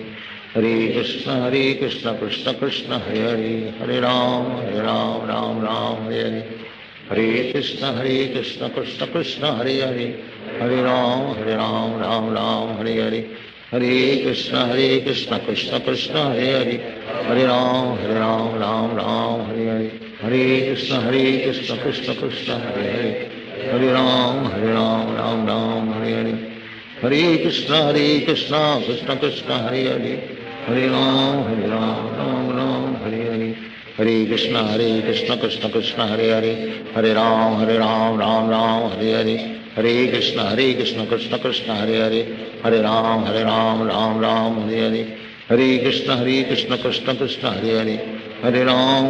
S9: Hare Krishna Krishna Krishna Hare Hare Hare Ram Ram Hare Hare Hare Krishna Krishna Krishna Hare Hare Hare Ram Hare Hare Hare Krishna Krishna Krishna Hare Hare Hare Ram Ram Hare Hare Hare Krishna Krishna Krishna Hare Hare Hare Ram Ram Hare Hare Hare Krishna Krishna Krishna Hare Hare Hare Ram Hare Hare Hare Krishna Krishna Krishna Hare Hare Hare Ram Ram Hare Hare Hare Krishna Krishna Krishna Hare Hare Hare Ram Ram Hare Hare Hare Krishna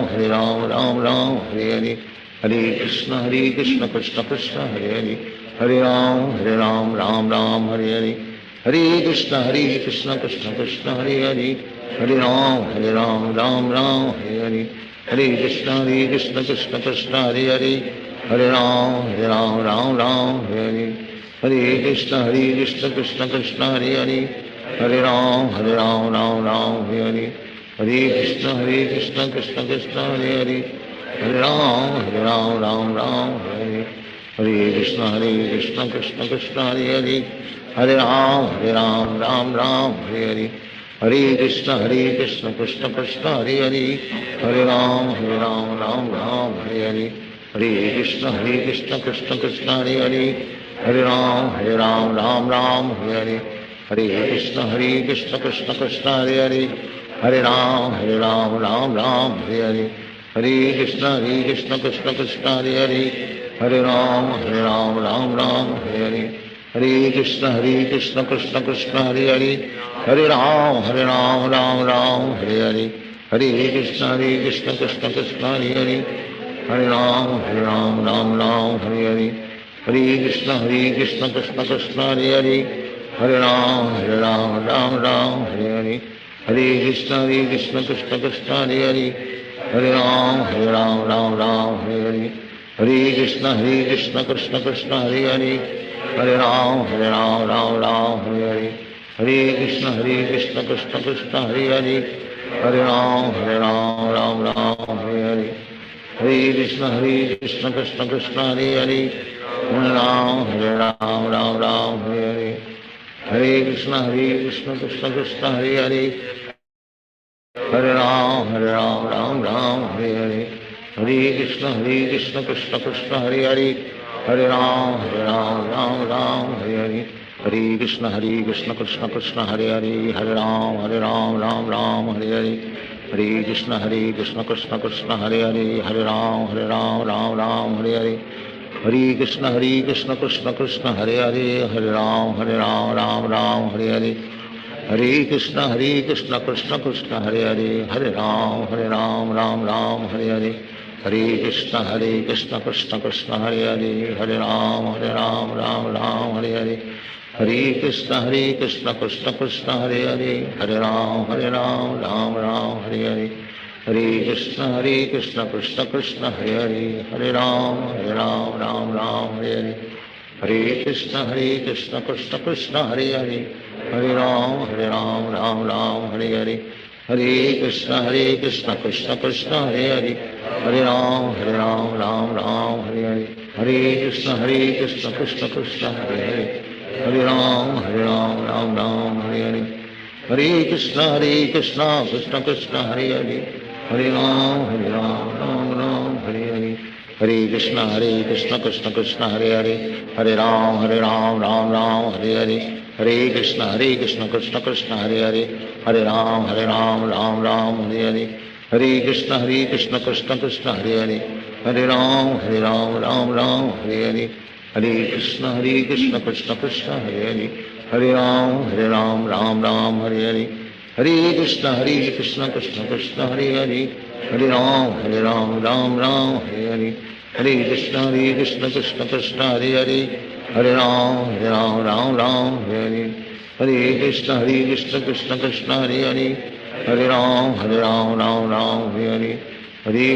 S9: Krishna Krishna Hare Hare Hare Ram Ram Hare Hare Hare Krishna Krishna Krishna Hare Hare Hare Ram Ram Hare Hare Hare Krishna Krishna Krishna Hare Hare Hare Ram Ram Hare Hare Hare Krishna Krishna Krishna Hare Hare Hare Ram Ram Hare Hare Hare Krishna Krishna Krishna Hare Hare Hare Ram Ram Hare Hare Hare Krishna Krishna Krishna Hare Hare Hare Ram Ram Hare Hare Hare Krishna Krishna Krishna Hare Hare Hare Ram Ram Hare Hare Hare Krishna Krishna Krishna Hare Hare Hare Ram Ram Hare Hare Hare Krishna Krishna Krishna Hare Hare Hare Ram Hare Hare Hare Krishna Krishna Krishna Hare Hare Hare Ram Hare Hare Hare Krishna Krishna Krishna Hare Hare Hare Ram Hare Hare Hare Krishna Krishna Krishna Hare Hare Hare Ram Hare Hare Hare Krishna Krishna Krishna Hare Hare Hare Ram Hare Hare Hare Krishna Krishna Krishna Hare Hare Hare Ram Hare Hare Hare Krishna Krishna Krishna Hare Hare Hare Ram Ram Hare Hare Hare Krishna Krishna Krishna Hare Hare Hare Ram Ram Hare Hare Hare Krishna Krishna Krishna Hare Hare Hare Ram Ram Hare Hare Hare Krishna Krishna Krishna Hare Hare Hare Ram Ram Hare Hare Hare Krishna Krishna Krishna Hare Hare Hare Ram Ram Hare Hare Hare Krishna Krishna Krishna Hare Hare Hare Ram Ram Hare Hare Hare Krishna Krishna Krishna Hare Hare Hare Ram Ram Hare Hare Hare Krishna Krishna Krishna Hare Hare Hare Ram Ram Hare Hare Hare Krishna Krishna Krishna Hare Hare Hare Ram Ram Hare Hare Hare Krishna Krishna Krishna Hare Hare Hare Ram Ram Hare Hare Hare Krishna Krishna Krishna Hare Hare Hare Ram Ram Hare Hare Hare Krishna Krishna Krishna Hare Hare Hare Ram Ram Hare Hare Hare Krishna Krishna Krishna Hare Hare Hare Ram Ram Hare Hare Hare Krishna Krishna Krishna Hare Hare Hare Ram Ram Hare Hare Hare Krishna Krishna Krishna Hare Hare Hare Ram Ram Hare Hare Hare Krishna Krishna Krishna Hare Hare Hare Ram Ram Hare Hare Hare Krishna Krishna Krishna Hare Hare Hare Ram Ram Hare Hare Hare Krishna Krishna Krishna Hare Hare Hare Ram Ram Hare Hare Hare Krishna Krishna Krishna Hare Hare Hare Ram Ram Hare Hare Hare Krishna Krishna Krishna Hare Hare Hare Ram Ram Hare Hare Hare Krishna Krishna Krishna Hare Hare Hare Ram Ram Hare Hare Hare Krishna Krishna Krishna Hare Hare Hare Ram Ram Hare Hare Hare Krishna Krishna Krishna Hare Hare Hare Ram Ram Hare Hare Hare Krishna Krishna Krishna Hare Hare Hare Ram Ram Hare Hare Hare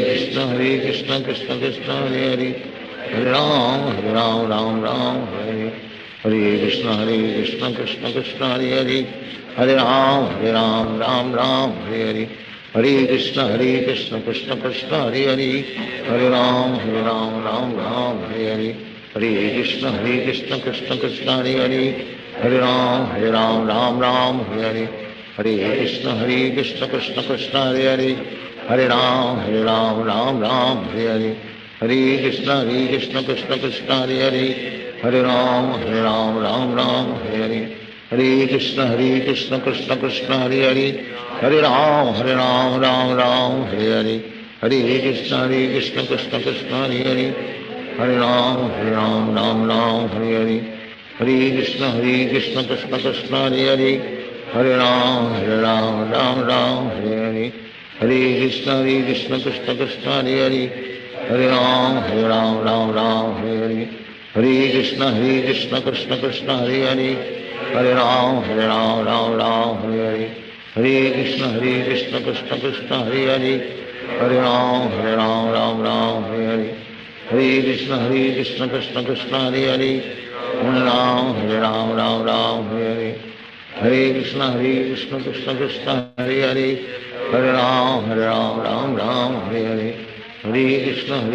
S9: Krishna Krishna Krishna Hare Hare Hare Ram Ram Hare Hare Hare Krishna Krishna Krishna Hare Hare Hare Ram Ram Hare Hare Hare Krishna Krishna Krishna Hare Hare Hare Ram Ram Hare Hare Hare Krishna Krishna Krishna Hare Hare Hare Ram Ram Hare Hare Hare Krishna Krishna Krishna Hare Hare Hare Ram Ram Hare Hare Hare Krishna Krishna Krishna Hare Hare Hare Ram Ram Hare Hare Hare Krishna Krishna Krishna Hare Hare Hare Ram Ram Hare Hare Hare Krishna Krishna Krishna Hare Hare Hare Ram Ram Hare Hare Hare Krishna Krishna Krishna Hare Hare Hare Ram Ram Hare Hare Hare Krishna Krishna Krishna Hare Hare Hare Ram Ram Hare Hare Hare Krishna Krishna Krishna Hare Hare Hare Ram Ram Hare Hare Hare Krishna Krishna Krishna Hare Hare Hare Ram Ram Hare Hare Hare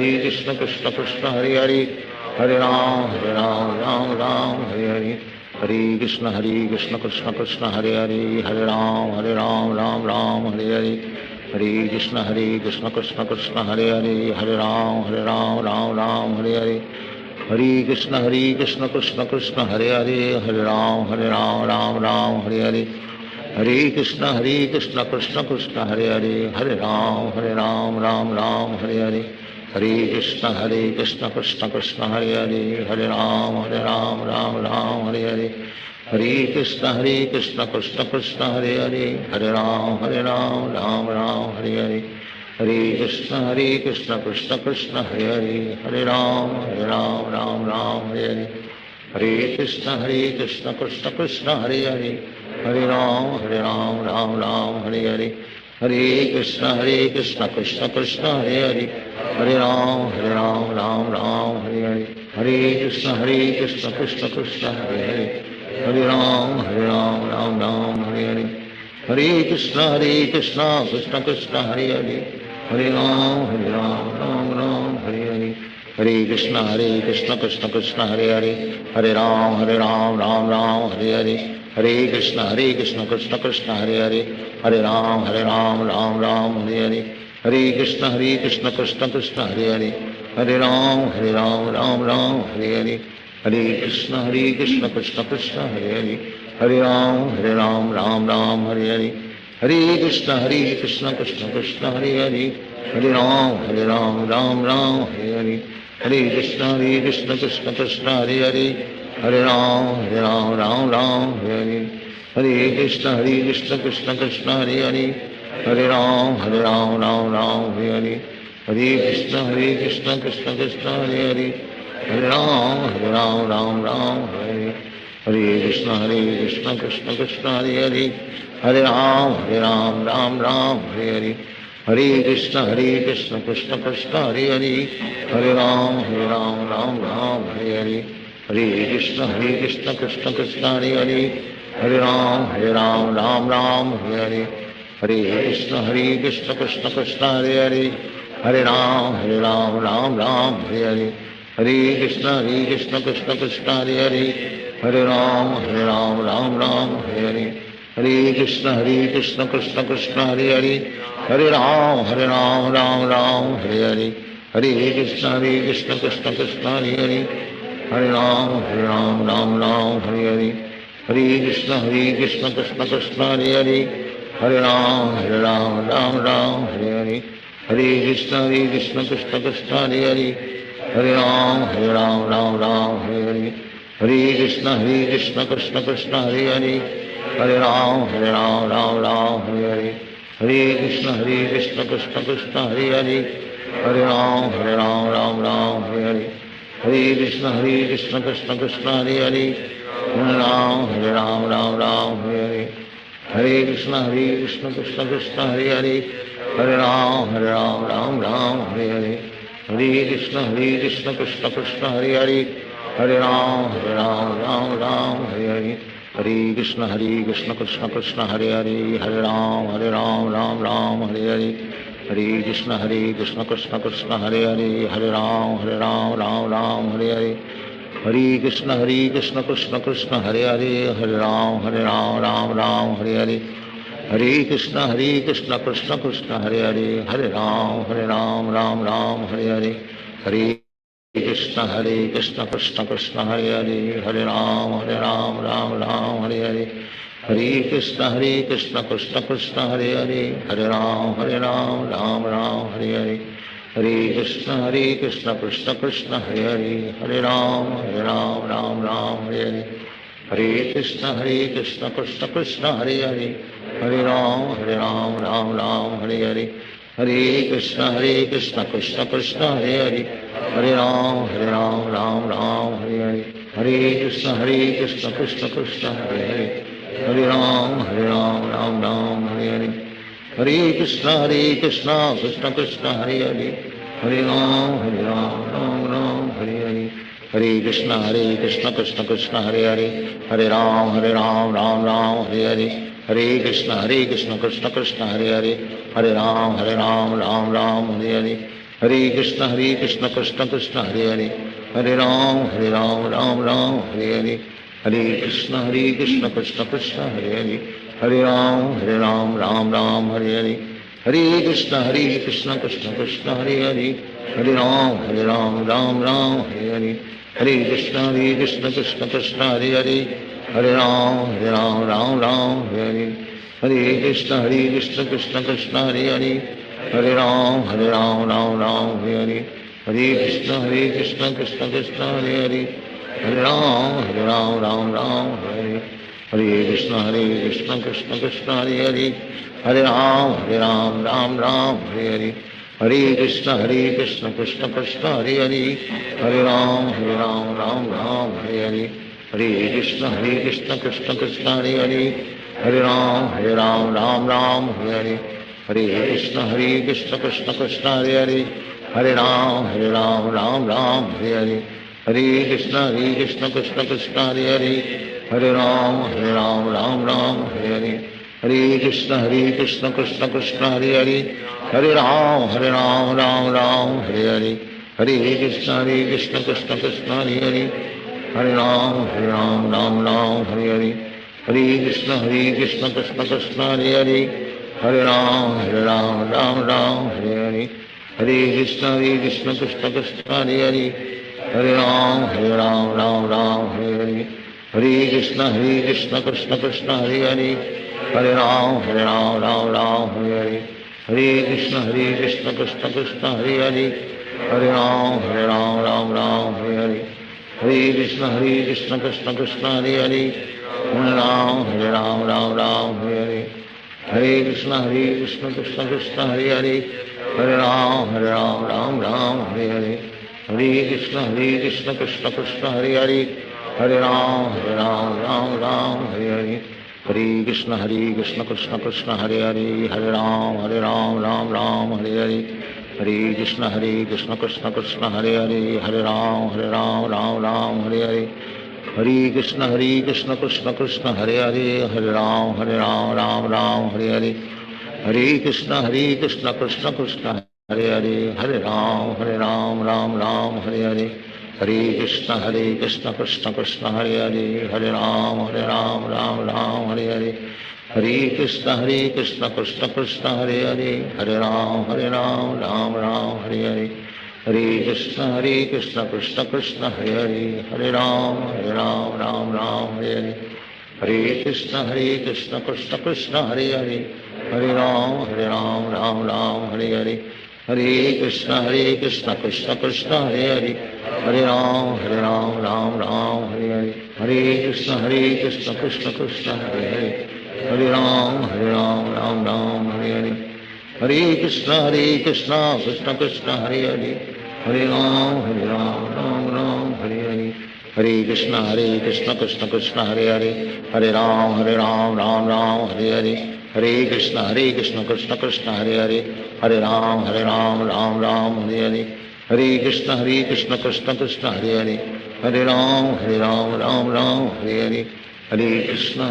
S9: Krishna Krishna Krishna Hare Hare Hare Ram Ram Hare Hare Hare Krishna Krishna Krishna Hare Hare Hare Ram Ram Hare Hare Hare Krishna Krishna Krishna Hare Hare Hare Ram Ram Hare Hare Hare Krishna Krishna Krishna Hare Hare Hare Ram Ram Hare Hare Hare Krishna Krishna Krishna Hare Hare Hare Ram Ram Hare Hare Hare Krishna Krishna Krishna Hare Hare Hare Ram Ram Hare Hare Hare Krishna Krishna Krishna Hare Hare Hare Ram Ram Hare Hare Hare Krishna Krishna Krishna Hare Hare Hare Ram Ram Hare Hare Hare Krishna Krishna Krishna Hare Hare Hare Ram Ram Hare Hare Hare Krishna Krishna Krishna Hare Hare Hare Ram Ram Hare Hare Hare Krishna Krishna Krishna Hare Hare Hare Ram Ram Hare Hare Hare Krishna Krishna Krishna Hare Hare Hare Ram Ram Ram Hare Hare Hare Krishna Krishna Krishna Hare Hare Hare Ram Ram Ram Hare Hare Hare Krishna Krishna Krishna Hare Hare Hare Ram Ram Ram Hare Hare Hare Krishna Krishna Krishna Hare Hare Hare Ram Ram Hare Hare Hare Krishna Krishna Krishna Hare Hare Hare Ram Ram Hare Hare Hare Krishna Krishna Krishna Hare Hare Hare Ram Ram Hare Hare Hare Krishna Krishna Krishna Hare Hare Hare Ram Ram Hare Hare Hare Krishna Krishna Krishna Hare Hare Hare Ram Ram Hare Hare Hare Krishna Krishna Krishna Hare Hare Hare Ram Ram Hare Hare Hare Krishna Krishna Krishna Hare Hare Hare Ram Ram Hare Hare Hare Krishna Krishna Krishna Hare Hare Hare Ram Ram Hare Hare Hare Krishna Krishna Krishna Hare Hare Hare Ram Ram Hare Hare Hare Krishna Krishna Krishna Hare Hare Hare Ram Ram Hare Hare Hare Krishna Krishna Krishna Hare Hare Hare Ram Ram Hare Hare Hare Krishna Krishna Krishna Hare Hare Hare Ram Ram Hare Hare Hare Krishna Krishna Krishna Hare Hare Hare Ram Ram Hare Hare Hare Krishna Krishna Krishna Hare Hare Hare Ram Ram Hare Hare Hare Krishna Krishna Krishna Hare Hare Hare Ram Hare Hare Hare Krishna Krishna Krishna Hare Hare Hare Ram Hare Hare Hare Krishna Krishna Krishna Hare Hare Hare Ram Hare Hare Hare Krishna Krishna Krishna Hare Hare Hare Ram Hare Hare Hare Krishna Krishna Krishna Hare Hare Hare Ram Hare Hare Hare Krishna Krishna Krishna Hare Hare Hare Ram Hare Hare Hare Krishna Krishna Krishna Hare Hare Hare Ram Hare Hare Hare Krishna Krishna Krishna Hare Hare Hare Ram Hare Hare Hare Krishna Krishna Krishna Hare Hare Hare Ram Hare Hare Hare Krishna Krishna Krishna Hare Hare Hare Ram Ram Hare Hare Hare Krishna Krishna Krishna Hare Hare Hare Ram Ram Hare Hare Hare Krishna Krishna Krishna Hare Hare Hare Ram Ram Hare Hare Hare Krishna Krishna Krishna Hare Hare Hare Ram Ram Hare Hare Hare Krishna Krishna Krishna Hare Hare Hare Ram Ram Hare Hare Hare Krishna Krishna Krishna Hare Hare Hare Ram Ram Hare Hare Hare Krishna Krishna Krishna Hare Hare Hare Ram Ram Hare Hare Hare Krishna Krishna Krishna Hare Hare Hare Ram Ram Hare Hare Hare Krishna Krishna Krishna Hare Hare Hare Ram Ram Hare Hare Hare Krishna Krishna Krishna Hare Hare Hare Ram Ram Hare Hare Hare Krishna Krishna Krishna Hare Hare Hare Ram Ram Hare Hare Hare Krishna Krishna Krishna Hare Hare Hare Ram Ram Hare Hare Hare Krishna Krishna Krishna Hare Hare Hare Ram Ram Hare Hare Hare Krishna Krishna Krishna Hare Hare Hare Ram Ram Hare Hare Hare Krishna Krishna Krishna Hare Hare Hare Ram Ram Hare Hare Hare Krishna Krishna Krishna Hare Hare Hare Ram Ram Hare Hare Hare Krishna Krishna Krishna Hare Hare Hare Ram Ram Hare Hare Hare Krishna Krishna Krishna Hare Hare Hare Ram Ram Hare Hare Hare Krishna Krishna Krishna Hare Hare Hare Ram Ram Hare Hare Hare Krishna Krishna Krishna Hare Hare Hare Ram Ram Hare Hare Hare Krishna Krishna Krishna Hare Hare Hare Ram Ram Ram Hare Hare Hare Krishna Krishna Krishna Hare Hare Hare Ram Ram Ram Hare Hare Hare Krishna Krishna Krishna Hare Hare Hare Ram Ram Hare Hare Hare Krishna Krishna Krishna Hare Hare Hare Ram Ram Hare Hare Hare Krishna Krishna Krishna Hare Hare Hare Ram Ram Hare Hare Hare Krishna Krishna Krishna Hare Hare Hare Ram Ram Hare Hare Hare Krishna Krishna Krishna Hare Hare Hare Ram Ram Hare Hare Hare Krishna Krishna Krishna Hare Hare Hare Ram Ram Hare Hare Hare Krishna Krishna Krishna Hare Hare Hare Ram Ram Hare Hare Hare Krishna Krishna Krishna Hare Hare Hare Ram Ram Hare Hare Hare Krishna Krishna Krishna Hare Hare Hare Ram Ram Hare Hare Hare Krishna Krishna Krishna Hare Hare Hare Ram Ram Hare Hare Hare Krishna Krishna Krishna Hare Hare Hare Ram Ram Hare Hare Hare Krishna Krishna Krishna Hare Hare Hare Ram Ram Hare Hare Hare Krishna Krishna Krishna Hare Hare Hare Ram Ram Hare Hare Hare Krishna Krishna Krishna Hare Hare Hare Ram Ram Hare Hare Hare Krishna Krishna Krishna Hare Hare Hare Ram Ram Hare Hare Hare Krishna Krishna Krishna Hare Hare Hare Ram Ram Hare Hare Hare Krishna Krishna Krishna Hare Hare Hare Ram Ram Hare Hare Hare Krishna Krishna Krishna Hare Hare Hare Ram Ram Hare Hare Hare Krishna Krishna Krishna Hare Hare Hare Ram Ram Hare Hare Hare Krishna Krishna Krishna Hare Hare Hare Ram Ram Hare Hare Hare Krishna Krishna Krishna Hare Hare Hare Ram Ram Hare Hare Hare Krishna Krishna Krishna Hare Hare Hare Ram Ram Hare Hare Hare Krishna Krishna Krishna Hare Hare Hare Ram Ram Hare Hare Hare Krishna Krishna Krishna Hare Hare Hare Ram Hare Hare Hare Krishna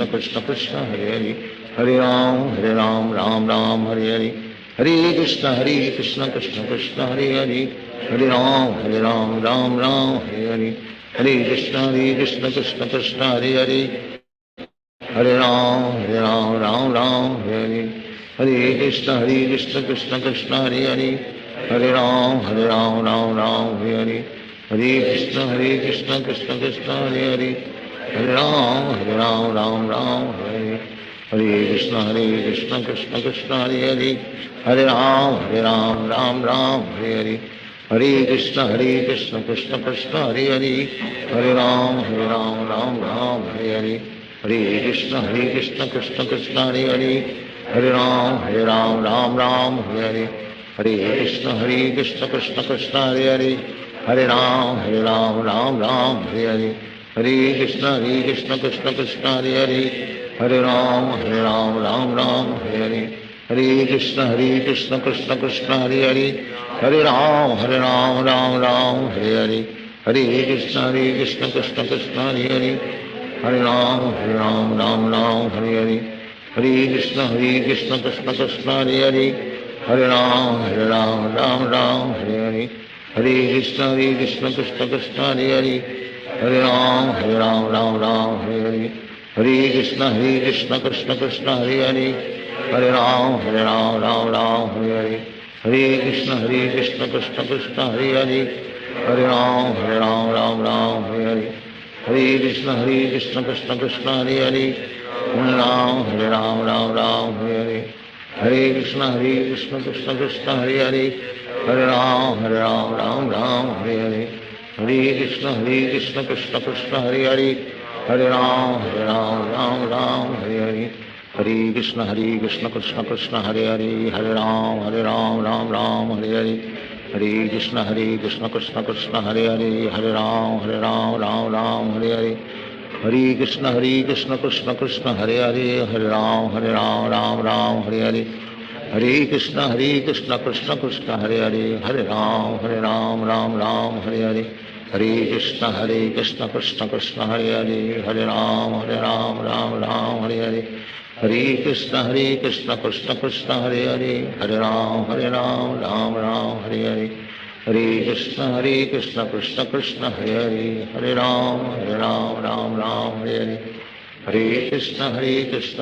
S9: Krishna Krishna Hare Hare Hare Ram Ram Hare Hare Hare Krishna Krishna Krishna Hare Hare Hare Ram Ram Hare Hare Hare Krishna Krishna Krishna Hare Hare Hare Ram Ram Hare Hare Hare Krishna Krishna Krishna Hare Hare Hare Ram Ram Hare Hare Hare Krishna Krishna Krishna Hare Hare Hare Ram Ram Hare Hare Hare Krishna Krishna Krishna Hare Hare Hare Ram Ram Hare Hare Hare Krishna Krishna Krishna Hare Hare Hare Ram Ram Hare Hare Hare Krishna Krishna Krishna Hare Hare Hare Ram Ram Hare Hare Hare Krishna Krishna Krishna Hare Hare Hare Ram Ram Hare Hare Hare Krishna Krishna Krishna Hare Hare Hare Ram Hare Hare Hare Krishna Krishna Krishna Hare Hare Hare Ram Hare Hare Hare Krishna Krishna Krishna Hare Hare Hare Ram Hare Hare Hare Krishna Krishna Krishna Hare Hare Hare Ram Hare Hare Hare Krishna Krishna Krishna Hare Hare Hare Ram Hare Hare Hare Krishna Krishna Krishna Hare Hare Hare Ram Hare Hare Hare Krishna Krishna Krishna Hare Hare Hare Ram Hare Hare Hare Krishna Krishna Krishna Hare Hare Hare Ram Hare Hare Hare Krishna Krishna Krishna Hare Hare Hare Ram Hare Hare Hare Krishna Krishna Krishna Hare Hare Hare Ram Hare Hare Hare Krishna Krishna Krishna Hare Hare Hare Ram Ram Hare Hare Hare Krishna Krishna Krishna Hare Hare Hare Ram Ram Hare Hare Hare Krishna Krishna Krishna Hare Hare, Hare Ram Ram Ram Hare Hare, Hare Krishna Krishna Krishna Hare Hare, Hare Ram Ram Ram Hare Hare, Hare Krishna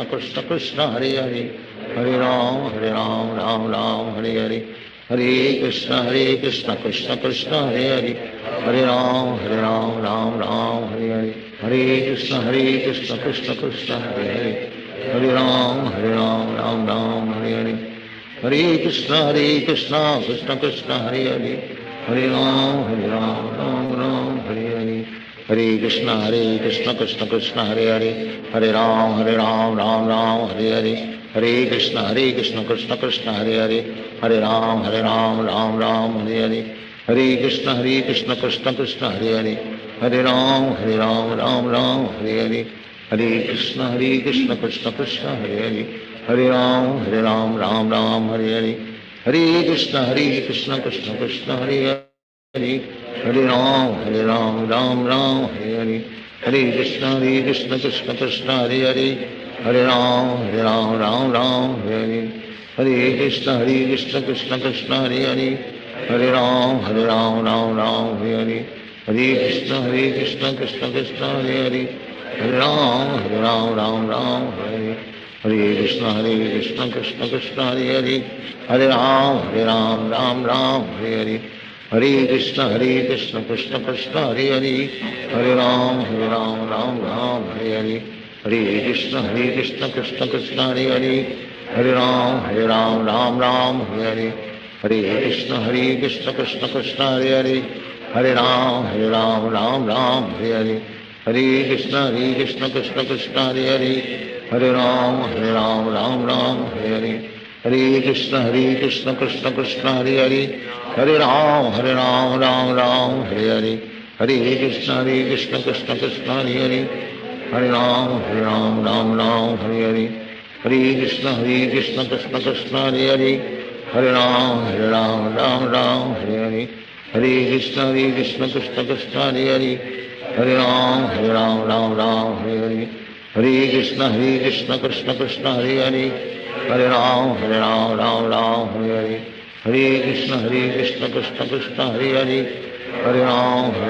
S9: Krishna Krishna Hare Hare, Hare Ram Ram Ram Hare Hare, Hare Krishna Krishna Krishna Hare Hare, Hare Ram Ram Ram Hare Hare, Hare Krishna Krishna Krishna Hare Hare, Hare Ram Ram Ram Hare Hare, Hare Krishna Krishna Krishna Hare Hare, Hare Ram Ram Ram Hare Hare, Hare Krishna Krishna Krishna Hare Hare, Hare Ram Ram Ram Hare Hare, Hare Krishna Krishna Krishna Hare Hare, Hare Ram Ram Ram Hare Hare, Hare Krishna Krishna Krishna Hare Hare, Hare Ram Ram Ram Hare Hare, Hare Krishna Krishna Krishna Hare Hare, Hare Ram Ram Hare Hare, Hare Krishna Krishna Krishna Hare Hare, Hare Ram Ram Hare Hare, Hare Krishna Krishna Krishna Hare Hare, Hare Ram Ram Hare Hare, Hare Krishna Krishna Krishna Hare Hare, Hare Ram Ram Hare Hare, Hare Krishna Krishna Krishna Hare Hare, Hare Ram Ram Hare Hare, Hare Krishna Krishna Krishna Hare Hare, Hare Ram Ram Hare Hare, Hare Krishna Krishna Krishna Hare Hare, Hare Ram Ram Ram Hare Hare, Hare Krishna Krishna Krishna Hare Hare, Hare Ram Ram Hare Hare, Hare Krishna Krishna Krishna Hare Hare, Hare Ram Ram Hare Hare, Hare Krishna Krishna Krishna Hare Hare, Hare Ram Ram Hare Hare, Hare Krishna Krishna Krishna Hare Hare, Hare Ram Ram Hare Hare, Hare Krishna Krishna Krishna Hare Hare, Hare Ram Ram Hare Hare, Hare Krishna Krishna Krishna Hare Hare, Hare Ram Ram Hare Hare, Hare Krishna Krishna Krishna Hare Hare, Hare Ram Ram Hare Hare, Hare Krishna Krishna Krishna Hare Hare, Hare Ram Ram Hare Hare, Hare Krishna Krishna Krishna Hare Hare, Hare Ram Ram Hare Hare, Hare Krishna Krishna Krishna Hare Hare, Hare Ram Ram Hare Hare, Hare Krishna Krishna Krishna Hare Hare, Hare Ram Ram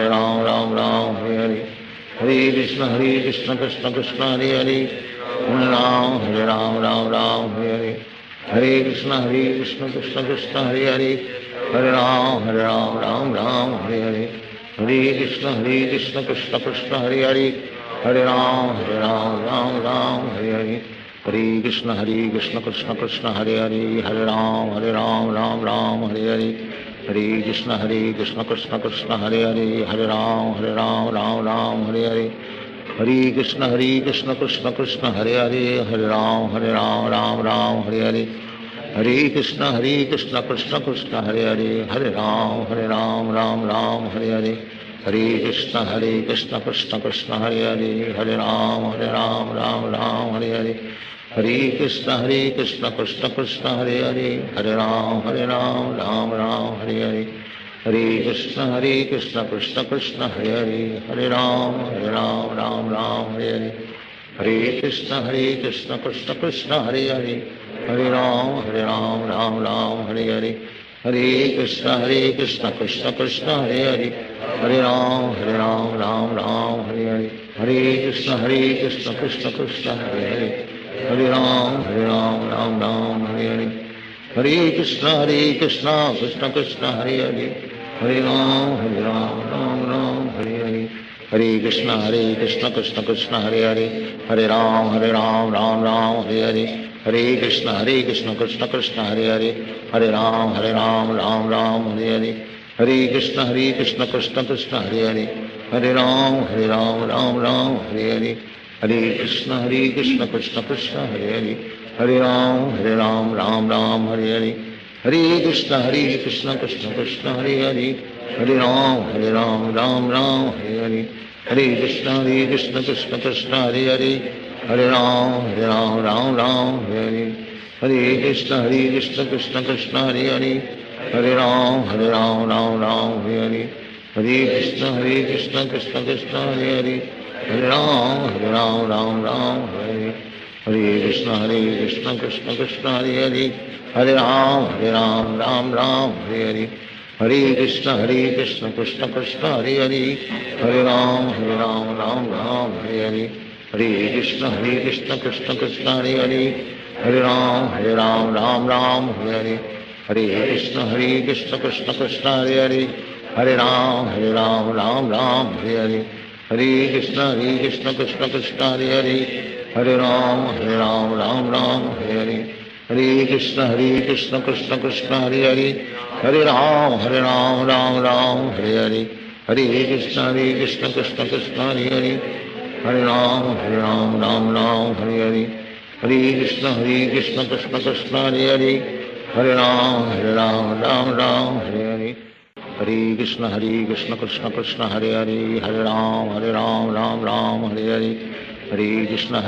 S9: Hare Hare, Hare Krishna Krishna Krishna Hare Hare, Hare Ram Ram Hare Hare, Hare Krishna Krishna Krishna Hare Hare, Hare Ram Ram Hare Hare, Hare Krishna Krishna Krishna Hare Hare, Hare Ram Ram Hare Hare, Hare Krishna Krishna Krishna Hare Hare, Hare Ram Ram Hare Hare, Hare Krishna Krishna Krishna Hare Hare, Hare Ram Ram Hare Hare, Hare Krishna Krishna Krishna Hare Hare, Hare Ram Ram Hare Hare, Hare Krishna Krishna Krishna Hare Hare, Hare Ram Ram Hare Hare, Hare Krishna Krishna Krishna Hare Hare, Hare Ram Ram Hare Hare, Hare Krishna Krishna Krishna Hare Hare, Hare Ram Ram Hare Hare, Hare Krishna Krishna Krishna Hare Hare, Hare Ram Ram Hare Hare, Hare Krishna Krishna Krishna Hare Hare, Hare Ram Ram Hare Hare, Hare Krishna Krishna Krishna Hare Hare, Hare Ram Ram Hare Hare, Hare Krishna Krishna Krishna Hare Hare, Hare Ram Ram Hare Hare, Hare Krishna Krishna Krishna Hare Hare, Hare Ram Ram Hare Hare, Hare Krishna Krishna Krishna Hare Hare, Hare Ram Ram Hare Hare, Hare Krishna Krishna Krishna Hare Hare, Hare Ram Ram Hare Hare, Hare Krishna Krishna Krishna Hare Hare, Hare Ram Ram Hare Hare, Hare Krishna Krishna Krishna Hare Hare, Hare Ram Ram Hare Hare, Hare Krishna Krishna Krishna Hare Hare, Hare Ram Ram Hare Hare, Hare Krishna Krishna Krishna Hare Hare, Hare Ram Ram Hare Hare, Hare Krishna Krishna Krishna Hare Hare Hare Ram Ram Ram Hare Hare Hare Krishna Krishna Krishna Hare Hare Hare Ram Ram Ram Hare Hare Hare Krishna Krishna Krishna Hare Hare Hare Ram Ram Hare Hare Hare Krishna Krishna Krishna Hare Hare Hare Ram Ram Hare Hare Hare Krishna Krishna Krishna Hare Hare Hare Ram Ram Hare Hare Hare Krishna Krishna Krishna Hare Hare Hare Ram Ram Hare Hare Hare Krishna Krishna Krishna Hare Hare Hare Ram Ram Hare Hare Hare Krishna Krishna Krishna Hare Hare Hare Ram Ram Hare Hare Hare Krishna Krishna Krishna Hare Hare Hare Ram Ram Hare Hare Hare Krishna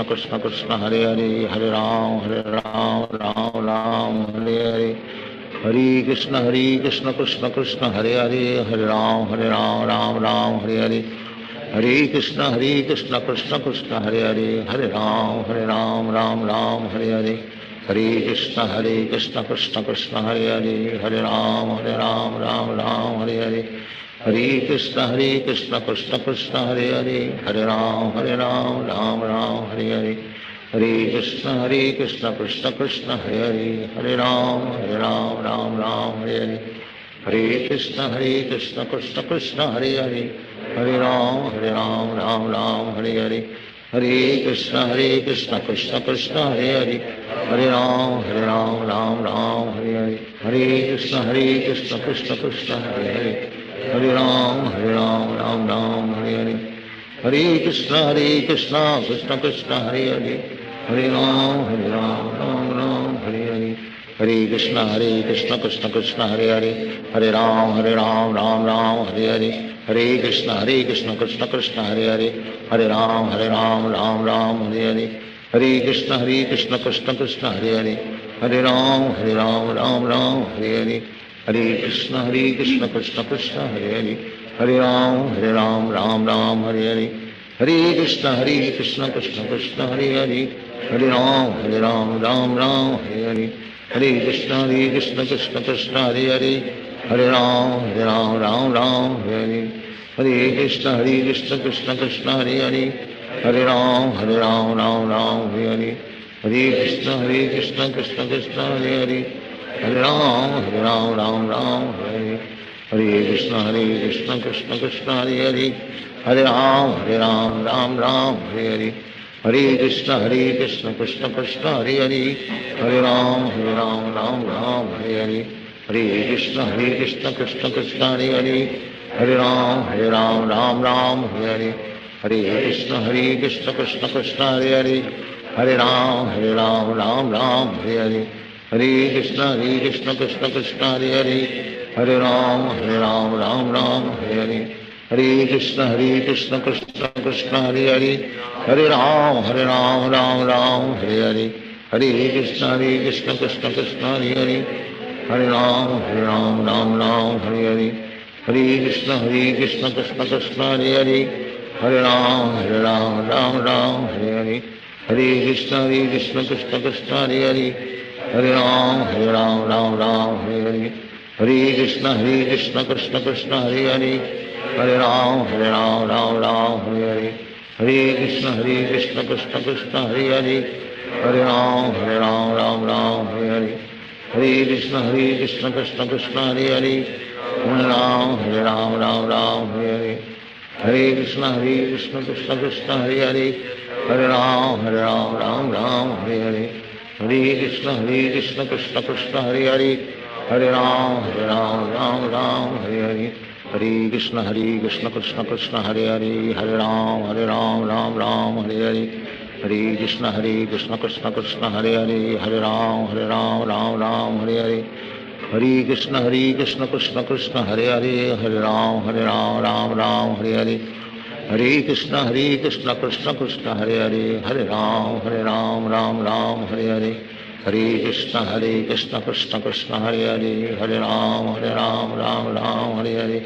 S9: Krishna Krishna Hare Hare Hare Ram Ram Hare Hare Hare Krishna Krishna Krishna Hare Hare Hare Ram Ram Hare Hare Hare Krishna Krishna Krishna Hare Hare Hare Ram Ram Hare Hare Hare Krishna Krishna Krishna Hare Hare Hare Ram Ram Hare Hare Hare Krishna Krishna Krishna Hare Hare Hare Ram Ram Hare Hare Hare Krishna Krishna Krishna Hare Hare Hare Ram Ram Hare Hare Hare Krishna Krishna Krishna Hare Hare Hare Ram Ram Hare Hare Hare Krishna Krishna Krishna Hare Hare Hare Ram Ram Hare Hare Hare Krishna Krishna Krishna Hare Hare Hare Ram Ram Hare Hare Hare Krishna Krishna Krishna Hare Hare Hare Ram Ram Hare Hare Hare Krishna Krishna Krishna Hare Hare Hare Ram Ram Hare Hare Hare Krishna Krishna Krishna Hare Hare Hare Ram Ram Hare Hare Hare Krishna Krishna Krishna Hare Hare Hare Ram Ram Hare Hare Hare Krishna Krishna Krishna Hare Hare Hare Ram Ram Hare Hare Hare Krishna Krishna Krishna Hare Hare Hare Ram Ram Hare Hare Hare Krishna Krishna Krishna Hare Hare Hare Ram Ram Hare Hare Hare Krishna Krishna Krishna Hare Hare Hare Ram Ram Hare Hare Hare Krishna Krishna Krishna Hare Hare Hare Ram Ram Hare Hare Hare Krishna Krishna Krishna Hare Hare Hare Ram Ram Hare Hare Hare Krishna Krishna Krishna Hare Hare Hare Ram Ram Hare Hare Hare Krishna Krishna Krishna Hare Hare Hare Ram Ram Hare Hare Hare Krishna Krishna Krishna Hare Hare Hare Ram Ram Hare Hare Hare Krishna Krishna Krishna Hare Hare Hare Ram Ram Hare Hare Hare Krishna Krishna Krishna Hare Hare Hare Ram Ram Hare Hare Hare Krishna Krishna Krishna Hare Hare Hare Ram Ram Hare Hare Hare Krishna Krishna Krishna Hare Hare Hare Ram Ram Hare Hare Hare Krishna Krishna Krishna Hare Hare Hare Ram Ram Hare Hare Hare Krishna Krishna Krishna Hare Hare Hare Ram Ram Hare Hare Hare Krishna Krishna Krishna Hare Hare Hare Ram Ram Hare Hare Hare Krishna Krishna Krishna Hare Hare Hare Ram Hare Hare Hare Krishna Krishna Krishna Hare Hare Hare Ram Ram Hare Hare Hare Krishna Krishna Krishna Hare Hare Hare Ram Ram Hare Hare Hare Krishna Krishna Krishna Hare Hare Hare Ram Ram Hare Hare Hare Krishna Krishna Krishna Hare Hare Hare Ram Ram Hare Hare Hare Krishna Krishna Krishna Hare Hare Hare Ram Ram Hare Hare Hare Krishna Krishna Krishna Hare Hare Hare Ram Ram Hare Hare Hare Krishna Krishna Krishna Hare Hare Hare Ram Ram Hare Hare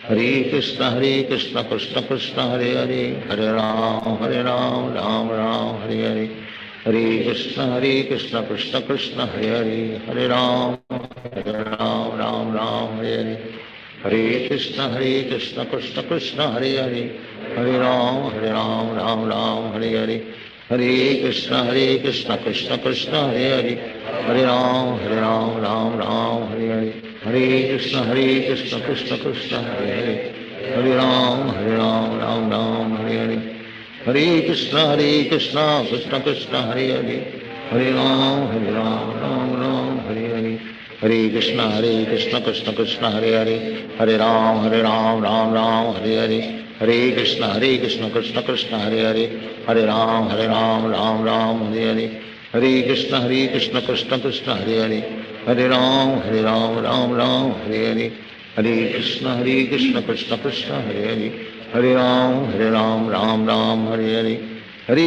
S9: Hare Krishna Krishna Krishna Hare Hare Hare Ram Ram Hare Hare Hare Krishna Krishna Krishna Hare Hare Hare Ram Ram Ram Hare Hare Hare Krishna Krishna Krishna Hare Hare Hare Ram Ram Ram Hare Hare Hare Krishna Krishna Krishna Hare Hare Hare Ram Ram Ram Hare Hare Hare Krishna Krishna Krishna Hare Hare Hare Ram Ram Ram Hare Hare Hare Krishna Krishna Krishna Hare Hare Hare Ram Ram Ram Hare Hare Hare Krishna Krishna Krishna Hare Hare Hare Ram Ram Ram Hare Hare Hare Krishna Krishna Krishna Hare Hare Hare Ram Ram Ram Hare Hare Hare Krishna Krishna Krishna Hare Hare Hare Ram Ram Ram Hare Hare Hare Krishna Krishna Krishna Hare Hare Hare Ram Ram Hare Hare Hare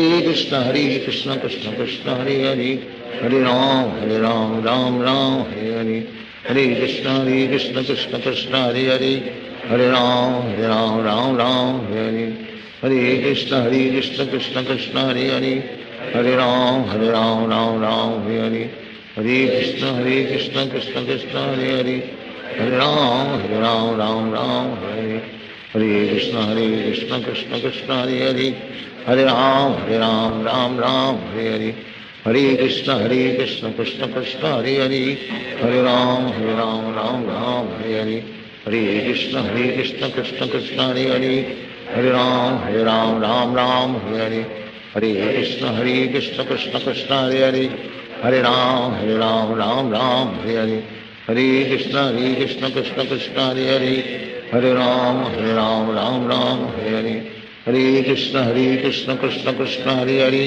S9: Krishna Krishna Krishna Hare Hare Hare Ram Ram Hare Hare Hare Krishna Krishna Krishna Hare Hare Hare Ram Ram Hare Hare Hare Krishna Krishna Krishna Hare Hare Hare Ram Ram Hare Hare Hare Krishna Krishna Krishna Hare Hare Hare Ram Ram Hare Hare Hare Krishna Krishna Krishna Hare Hare Hare Ram Ram Hare Hare Hare Krishna Krishna Krishna Hare Hare Hare Ram Ram Hare Hare Hare Krishna Krishna Krishna Hare Hare Hare Ram Ram Hare Hare Hare Krishna Krishna Krishna Hare Hare Hare Ram Ram Hare Hare Hare Krishna Krishna Krishna Hare Hare Hare Ram Ram Hare Hare Hare Krishna Krishna Krishna Hare Hare Hare Ram Ram Hare Hare Hare Krishna Krishna Krishna Hare Hare Hare Ram Ram Hare Hare Hare Krishna Krishna Krishna Hare Hare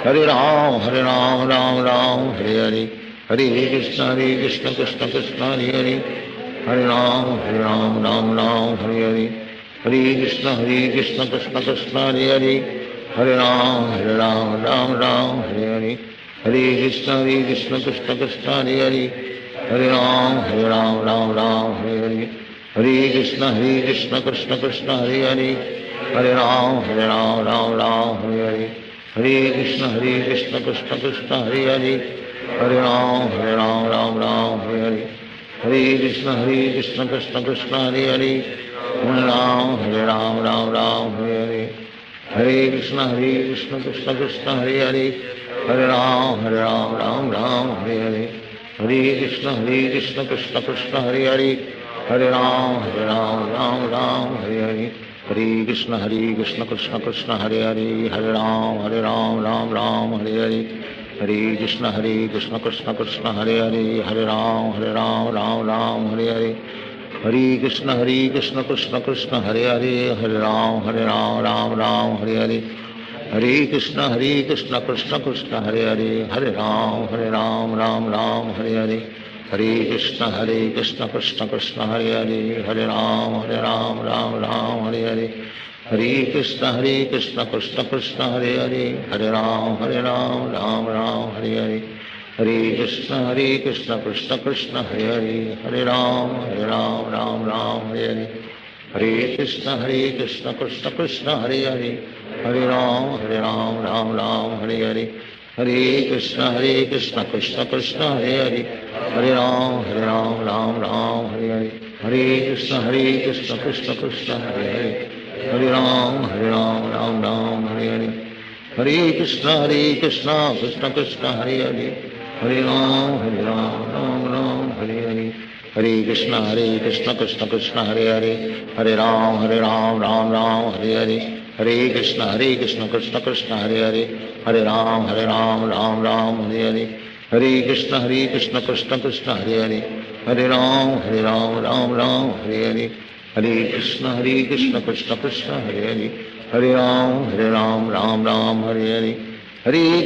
S9: Hare Ram Ram Hare Hare Hare Krishna Krishna Krishna Hare Hare Hare Ram Ram Hare Hare Hare Krishna Krishna Krishna Hare Hare Hare Ram Ram Hare Hare Hare Krishna Krishna Krishna Hare Hare Hare Ram Ram Hare Hare Hare Krishna Krishna Krishna Hare Hare Hare Ram Ram Hare Hare Hare Krishna Krishna Krishna Hare Hare Hare Ram Ram Hare Hare Hare Krishna Krishna Krishna Hare Hare Hare Ram Ram Hare Hare Hare Krishna Krishna Krishna Hare Hare Hare Ram Ram Hare Hare Hare Krishna Krishna Krishna Hare Hare Hare Ram Ram Hare Hare Hare Krishna Krishna Krishna Hare Hare Hare Ram Ram Hare Hare Hare Krishna Krishna Krishna Hare Hare Hare Ram Ram Hare Hare Hare Krishna Krishna Krishna Hare Hare Hare Ram Ram Hare Hare Hare Krishna Krishna Krishna Hare Hare Hare Ram Ram Hare Hare Hare Krishna Krishna Krishna Hare Hare Hare Ram Ram Hare Hare Hare Krishna Krishna Krishna Hare Hare Hare Ram Ram Hare Hare Hare Krishna Krishna Krishna Hare Hare Hare Ram Ram Hare Hare Hare Krishna Krishna Krishna Hare Hare Hare Ram Ram Hare Hare Hare Krishna Krishna Krishna Hare Hare Hare Ram Ram Hare Hare Hare Krishna Krishna Krishna Hare Hare Hare Ram Ram Hare Hare Hare Krishna Krishna Krishna Hare Hare Hare Ram Ram Hare Hare Hare Krishna Krishna Krishna Hare Hare Hare Ram Ram Hare Hare Hare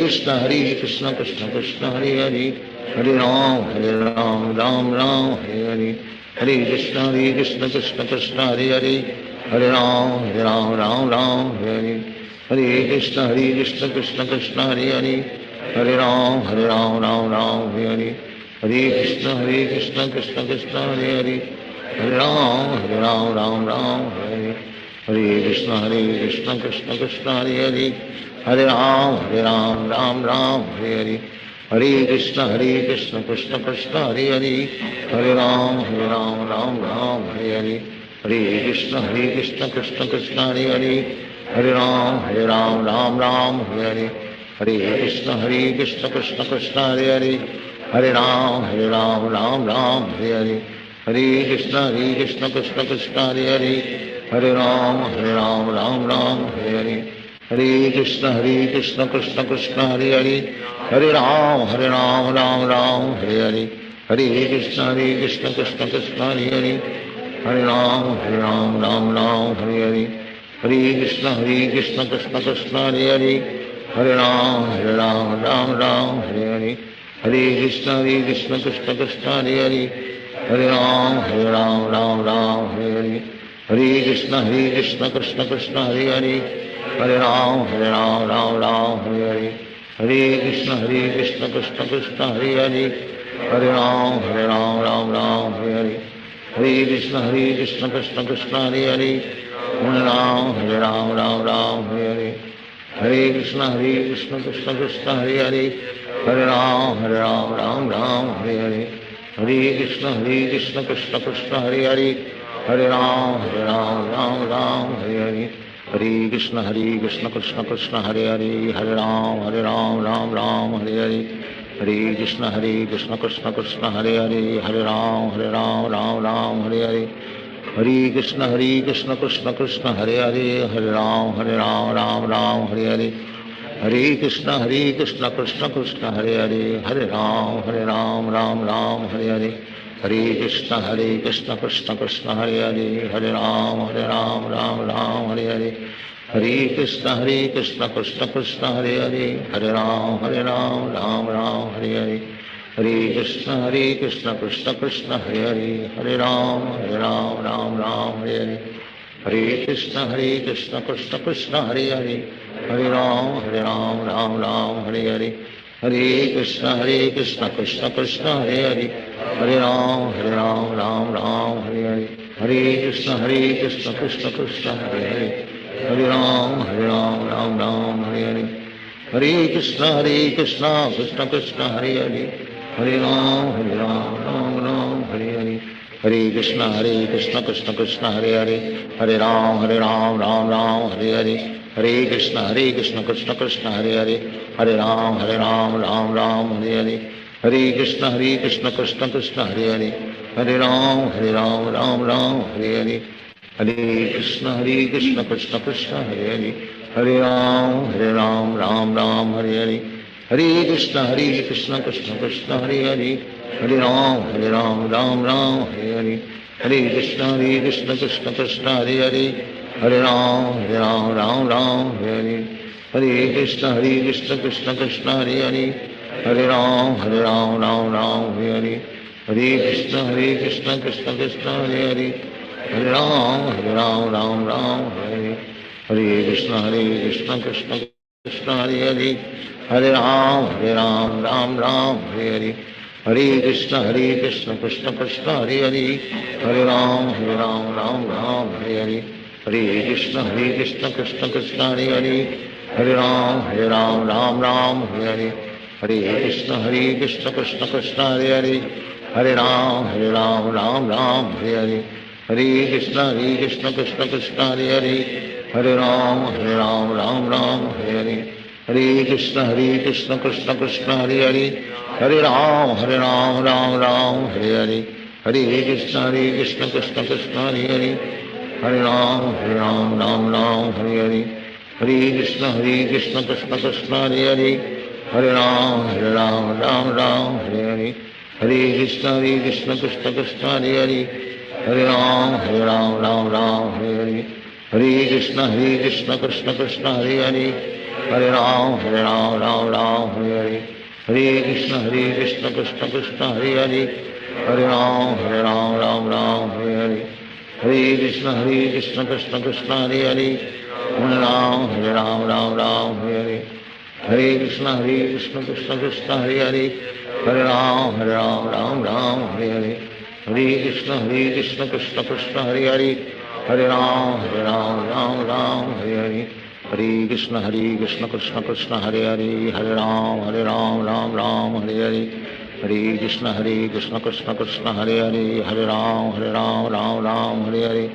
S9: Krishna Krishna Krishna Hare Hare Hare Ram Ram Hare Hare Hare Krishna Krishna Krishna Hare Hare Hare Ram Ram Hare Hare Hare Krishna Krishna Krishna Hare Hare Hare Ram Ram Hare Hare Hare Krishna Krishna Krishna Hare Hare Hare Ram Ram Hare Hare Hare Krishna Krishna Krishna Hare Hare Hare Ram Ram Hare Hare Hare Krishna Krishna Krishna Hare Hare Hare Ram Ram Ram Hare Hare Hare Krishna Krishna Krishna Hare Hare Hare Ram Ram Ram Hare Hare Hare Krishna Krishna Krishna Hare Hare Hare Ram Ram Hare Hare Hare Krishna Krishna Krishna Hare Hare Hare Ram Ram Hare Hare Hare Krishna Krishna Krishna Hare Hare Hare Ram Ram Hare Hare Hare Krishna Krishna Krishna Hare Hare Hare Ram Ram Hare Hare Hare Krishna Krishna Krishna Hare Hare Hare Ram Ram Hare Hare Hare Krishna Krishna Krishna Hare Hare Hare Ram Ram Hare Hare Hare Krishna Krishna Krishna Hare Hare Hare Ram Ram Hare Hare Hare Krishna Krishna Krishna Hare Hare Hare Ram Ram Hare Hare Hare Krishna Krishna Krishna Hare Hare Hare Ram Ram Hare Hare Hare Krishna Krishna Krishna Hare Hare Hare Ram Hare Hare Hare Krishna Krishna Krishna Hare Hare Hare Ram Ram Hare Hare Hare Krishna Krishna Krishna Hare Hare Hare Ram Ram Hare Hare Hare Krishna Krishna Krishna Hare Hare Hare Ram Ram Hare Hare Hare Krishna Krishna Krishna Hare Hare Hare Ram Ram Hare Hare Hare Krishna Krishna Krishna Hare Hare Hare Ram Ram Hare Hare Hare Krishna Krishna Krishna Hare Hare Hare Ram Ram Hare Hare Hare Krishna Krishna Krishna Hare Hare Hare Ram Ram Hare Hare Hare Krishna Krishna Krishna Hare Hare Hare Ram Ram Hare Hare Hare Krishna Krishna Krishna Hare Hare Hare Ram Ram Hare Hare Hare Krishna Krishna Krishna Hare Hare Hare Ram Ram Hare Hare Hare Krishna Krishna Krishna Hare Hare Hare Ram Ram Hare Hare Hare Krishna Krishna Krishna Hare Hare Hare Ram Ram Hare Hare Hare Krishna Krishna Krishna Hare Hare Hare Ram Ram Hare Hare Hare Krishna Krishna Krishna Hare Hare Hare Ram Ram Hare Hare Hare Krishna Krishna Krishna Hare Hare Hare Ram Ram Hare Hare Hare Krishna Krishna Krishna Hare Hare Hare Ram Ram Hare Hare Hare Krishna Krishna Krishna Hare Hare Hare Ram Ram Hare Hare Hare Krishna Krishna Krishna Hare Hare Hare Ram Ram Hare Hare Hare Krishna Krishna Krishna Hare Hare Hare Ram Ram Hare Hare Hare Krishna Krishna Krishna Hare Hare Hare Ram Ram Hare Hare Hare Krishna Krishna Krishna Hare Hare Hare Ram Ram Hare Hare Hare Krishna Krishna Krishna Hare Hare Hare Ram Ram Hare Hare Hare Krishna Krishna Krishna Hare Hare Hare Ram Ram Hare Hare Hare Krishna Krishna Krishna Hare Hare Hare Ram Ram Hare Hare Hare Krishna Krishna Krishna Hare Hare Hare Ram Ram Hare Hare Hare Krishna Krishna Krishna Hare Hare Hare Ram Ram Hare Hare Hare Krishna Krishna Krishna Hare Hare Hare Ram Ram Hare Hare Hare Krishna Krishna Krishna Hare Hare Hare Ram Ram Hare Hare Hare Krishna Krishna Krishna Hare Hare Hare Ram Ram Hare Hare Hare Krishna Krishna Krishna Hare Hare Hare Ram Ram Hare Hare Hare Krishna Krishna Krishna Hare Hare Hare Ram Hare Hare Hare Krishna Krishna Krishna Hare Hare Hare Ram Hare Hare Hare Krishna Krishna Krishna Hare Hare Hare Ram Hare Hare Hare Krishna Krishna Krishna Hare Hare Hare Ram Hare Hare Hare Krishna Krishna Krishna Hare Hare Hare Ram Ram Hare Hare Hare Krishna Krishna Krishna Hare Hare, Hare Ram Ram Ram Hare Hare, Hare Krishna Krishna Krishna Hare Hare, Hare Ram Ram Ram Hare Hare,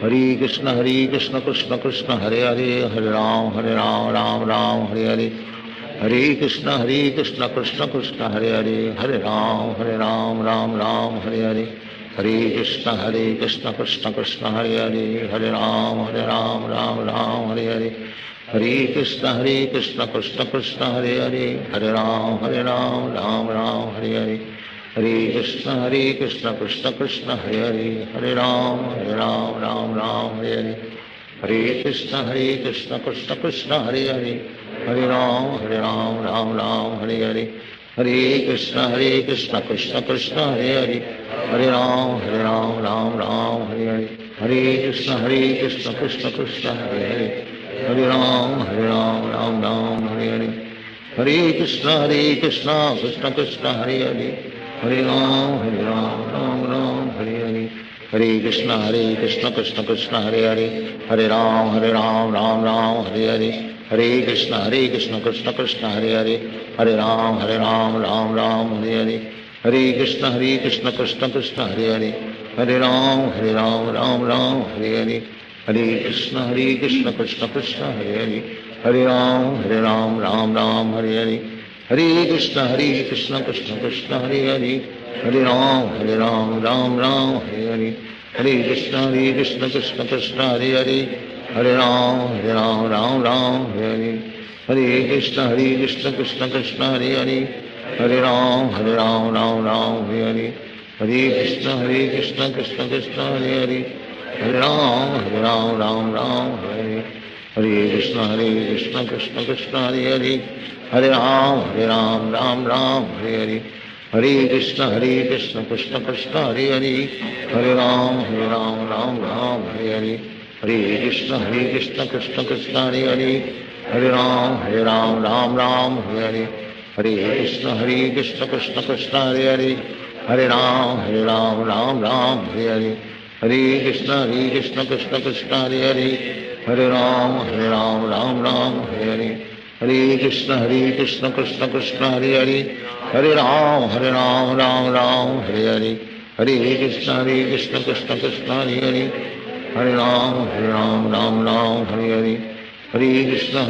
S9: Hare Krishna Krishna Krishna Hare Hare, Hare Ram Ram Ram Hare Hare, Hare Krishna Krishna Krishna Hare Hare, Hare Ram Ram Ram Hare Hare, Hare Krishna Krishna Krishna Hare Hare, Hare Ram Ram Ram Hare Hare, Hare Krishna Krishna Krishna Hare Hare, Hare Ram Ram Ram Hare Hare, Hare Krishna Krishna Krishna Hare Hare, Hare Ram Ram Ram Hare Hare, Hare Krishna Krishna Krishna Hare Hare, Hare Ram Ram Hare Hare, Hare Krishna Krishna Krishna Hare Hare, Hare Ram Ram Hare Hare, Hare Krishna Krishna Krishna Hare Hare, Hare Ram Ram Ram Hare Hare, Hare Krishna Krishna Krishna Hare Hare, Hare Ram Ram Hare Hare, Hare Krishna Krishna Krishna Hare Hare, Hare Ram Ram Ram Hare Hare, Hare Krishna Krishna Krishna Hare Hare, Hare Ram Ram Ram Hare Hare, Hare Krishna Krishna Krishna Hare Hare, Hare Ram Ram Ram Hare Hare, Hare Krishna Krishna Krishna Hare Hare, Hare Ram Ram Hare Hare, Hare Krishna Krishna Krishna Hare Hare, Hare Ram Ram Hare Hare, Hare Krishna Krishna Krishna Hare Hare, Hare Ram Ram Hare Hare, Hare Krishna Krishna Krishna Hare Hare, Hare Ram Ram Hare Hare, Hare Krishna Krishna Krishna Hare Hare, Hare Ram Ram Hare Hare, Hare Krishna Krishna Krishna Hare Hare, Hare Ram Ram Hare Hare, Hare Krishna Krishna Krishna Hare Hare, Hare Ram Ram Hare Hare, Hare Krishna Krishna Krishna Hare Hare, Hare Ram Ram Hare Hare, Hare Krishna Krishna Krishna Hare Hare, Hare Ram Ram Hare Hare, Hare Krishna Krishna Krishna Hare Hare, Hare Ram Ram Hare Hare, Hare Krishna Krishna Krishna Hare Hare, Hare Ram Ram Hare Hare, Hare Krishna Krishna Krishna Hare Hare, Hare Ram Ram Hare Hare, Hare Krishna Krishna Krishna Hare Hare, Hare Ram Ram Hare Hare, Hare Krishna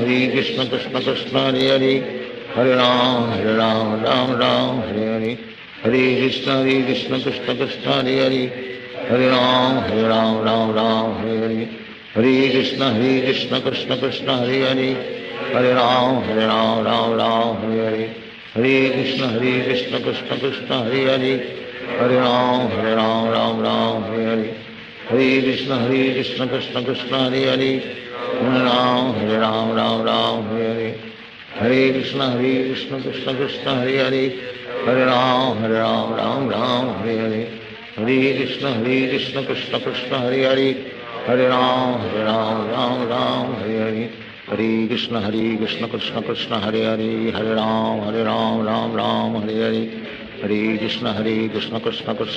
S9: Krishna Krishna Hare Hare, Hare Ram Ram Hare Hare, Hare Krishna Krishna Krishna Hare Hare, Hare Ram Ram Hare Hare, Hare Krishna Krishna Krishna Hare Hare, Hare Ram Ram Hare Hare, Hare Krishna Krishna Krishna Hare Hare, Hare Ram Ram Hare Hare, Hare Krishna Krishna Krishna Hare Hare, Hare Ram Ram Hare Hare, Hare Krishna Krishna Krishna Hare Hare, Hare Ram Ram Hare Hare, Hare Krishna Krishna Krishna Hare Hare, Hare Ram Ram Hare Hare, Hare Krishna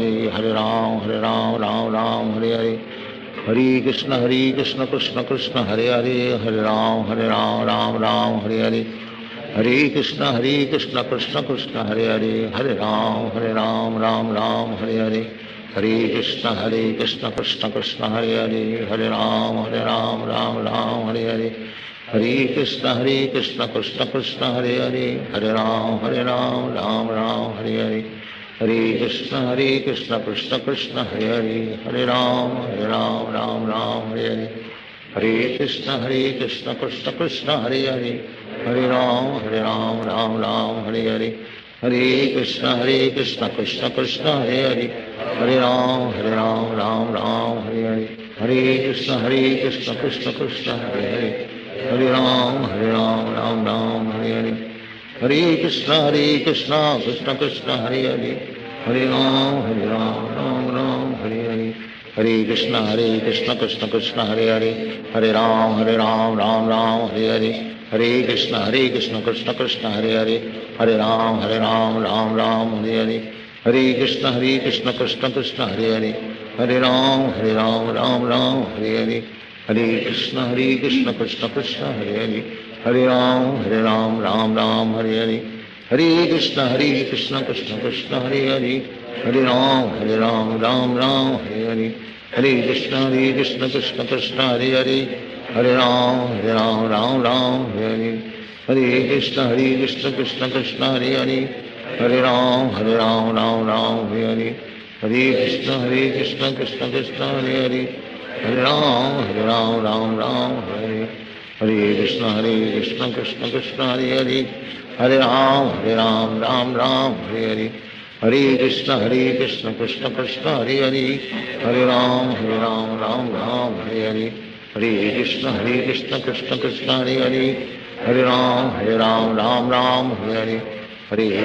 S9: Krishna Krishna Hare Hare, Hare Ram Ram Hare Hare, Hare Krishna Krishna Krishna Hare Hare, Hare Ram Ram Hare Hare, Hare Krishna Krishna Krishna Hare Hare, Hare Ram Ram Hare Hare, Hare Krishna Krishna Krishna Hare Hare, Hare Ram Ram Hare Hare, Hare Krishna Krishna Krishna Hare Hare, Hare Ram Ram Hare Hare, Hare Krishna Krishna Krishna Hare Hare, Hare Ram Ram Hare Hare, Hare Krishna Krishna Krishna Hare Hare, Hare Ram Ram Hare Hare, Hare Krishna Krishna Krishna Hare Hare, Hare Ram Ram Hare Hare, Hare Krishna Krishna Krishna Hare Hare, Hare Ram Ram Hare Hare, Hare Krishna Krishna Krishna Hare Hare, Hare Ram Ram Hare Hare, Hare Krishna Krishna Krishna Hare Hare, Hare Ram Ram Hare Hare, Hare Krishna Krishna Krishna Hare Hare, Hare Ram Ram Hare Hare, Hare Krishna Krishna Krishna Hare Hare, Hare Ram Ram Hare Hare, Hare Krishna Krishna Krishna Hare Hare, Hare Ram Ram Ram Hare Hare, Hare Krishna Krishna Krishna Hare Hare, Hare Ram Ram Ram Hare Hare, Hare Krishna Krishna Krishna Hare Hare, Hare Ram Ram Ram Hare Hare, Hare Krishna Krishna Krishna Hare Hare, Hare Ram Ram Ram Hare Hare, Hare Krishna Krishna Krishna Hare Hare, Hare Ram Ram Ram Hare, Hare Krishna Krishna Krishna Hare Hare, Hare Ram Ram Ram Hare Hare, Hare Krishna Krishna Krishna Hare Hare, Hare Ram Ram Ram Hare Hare, Hare Krishna Krishna Krishna Hare Hare, Hare Ram Ram Ram Hare Hare, Hare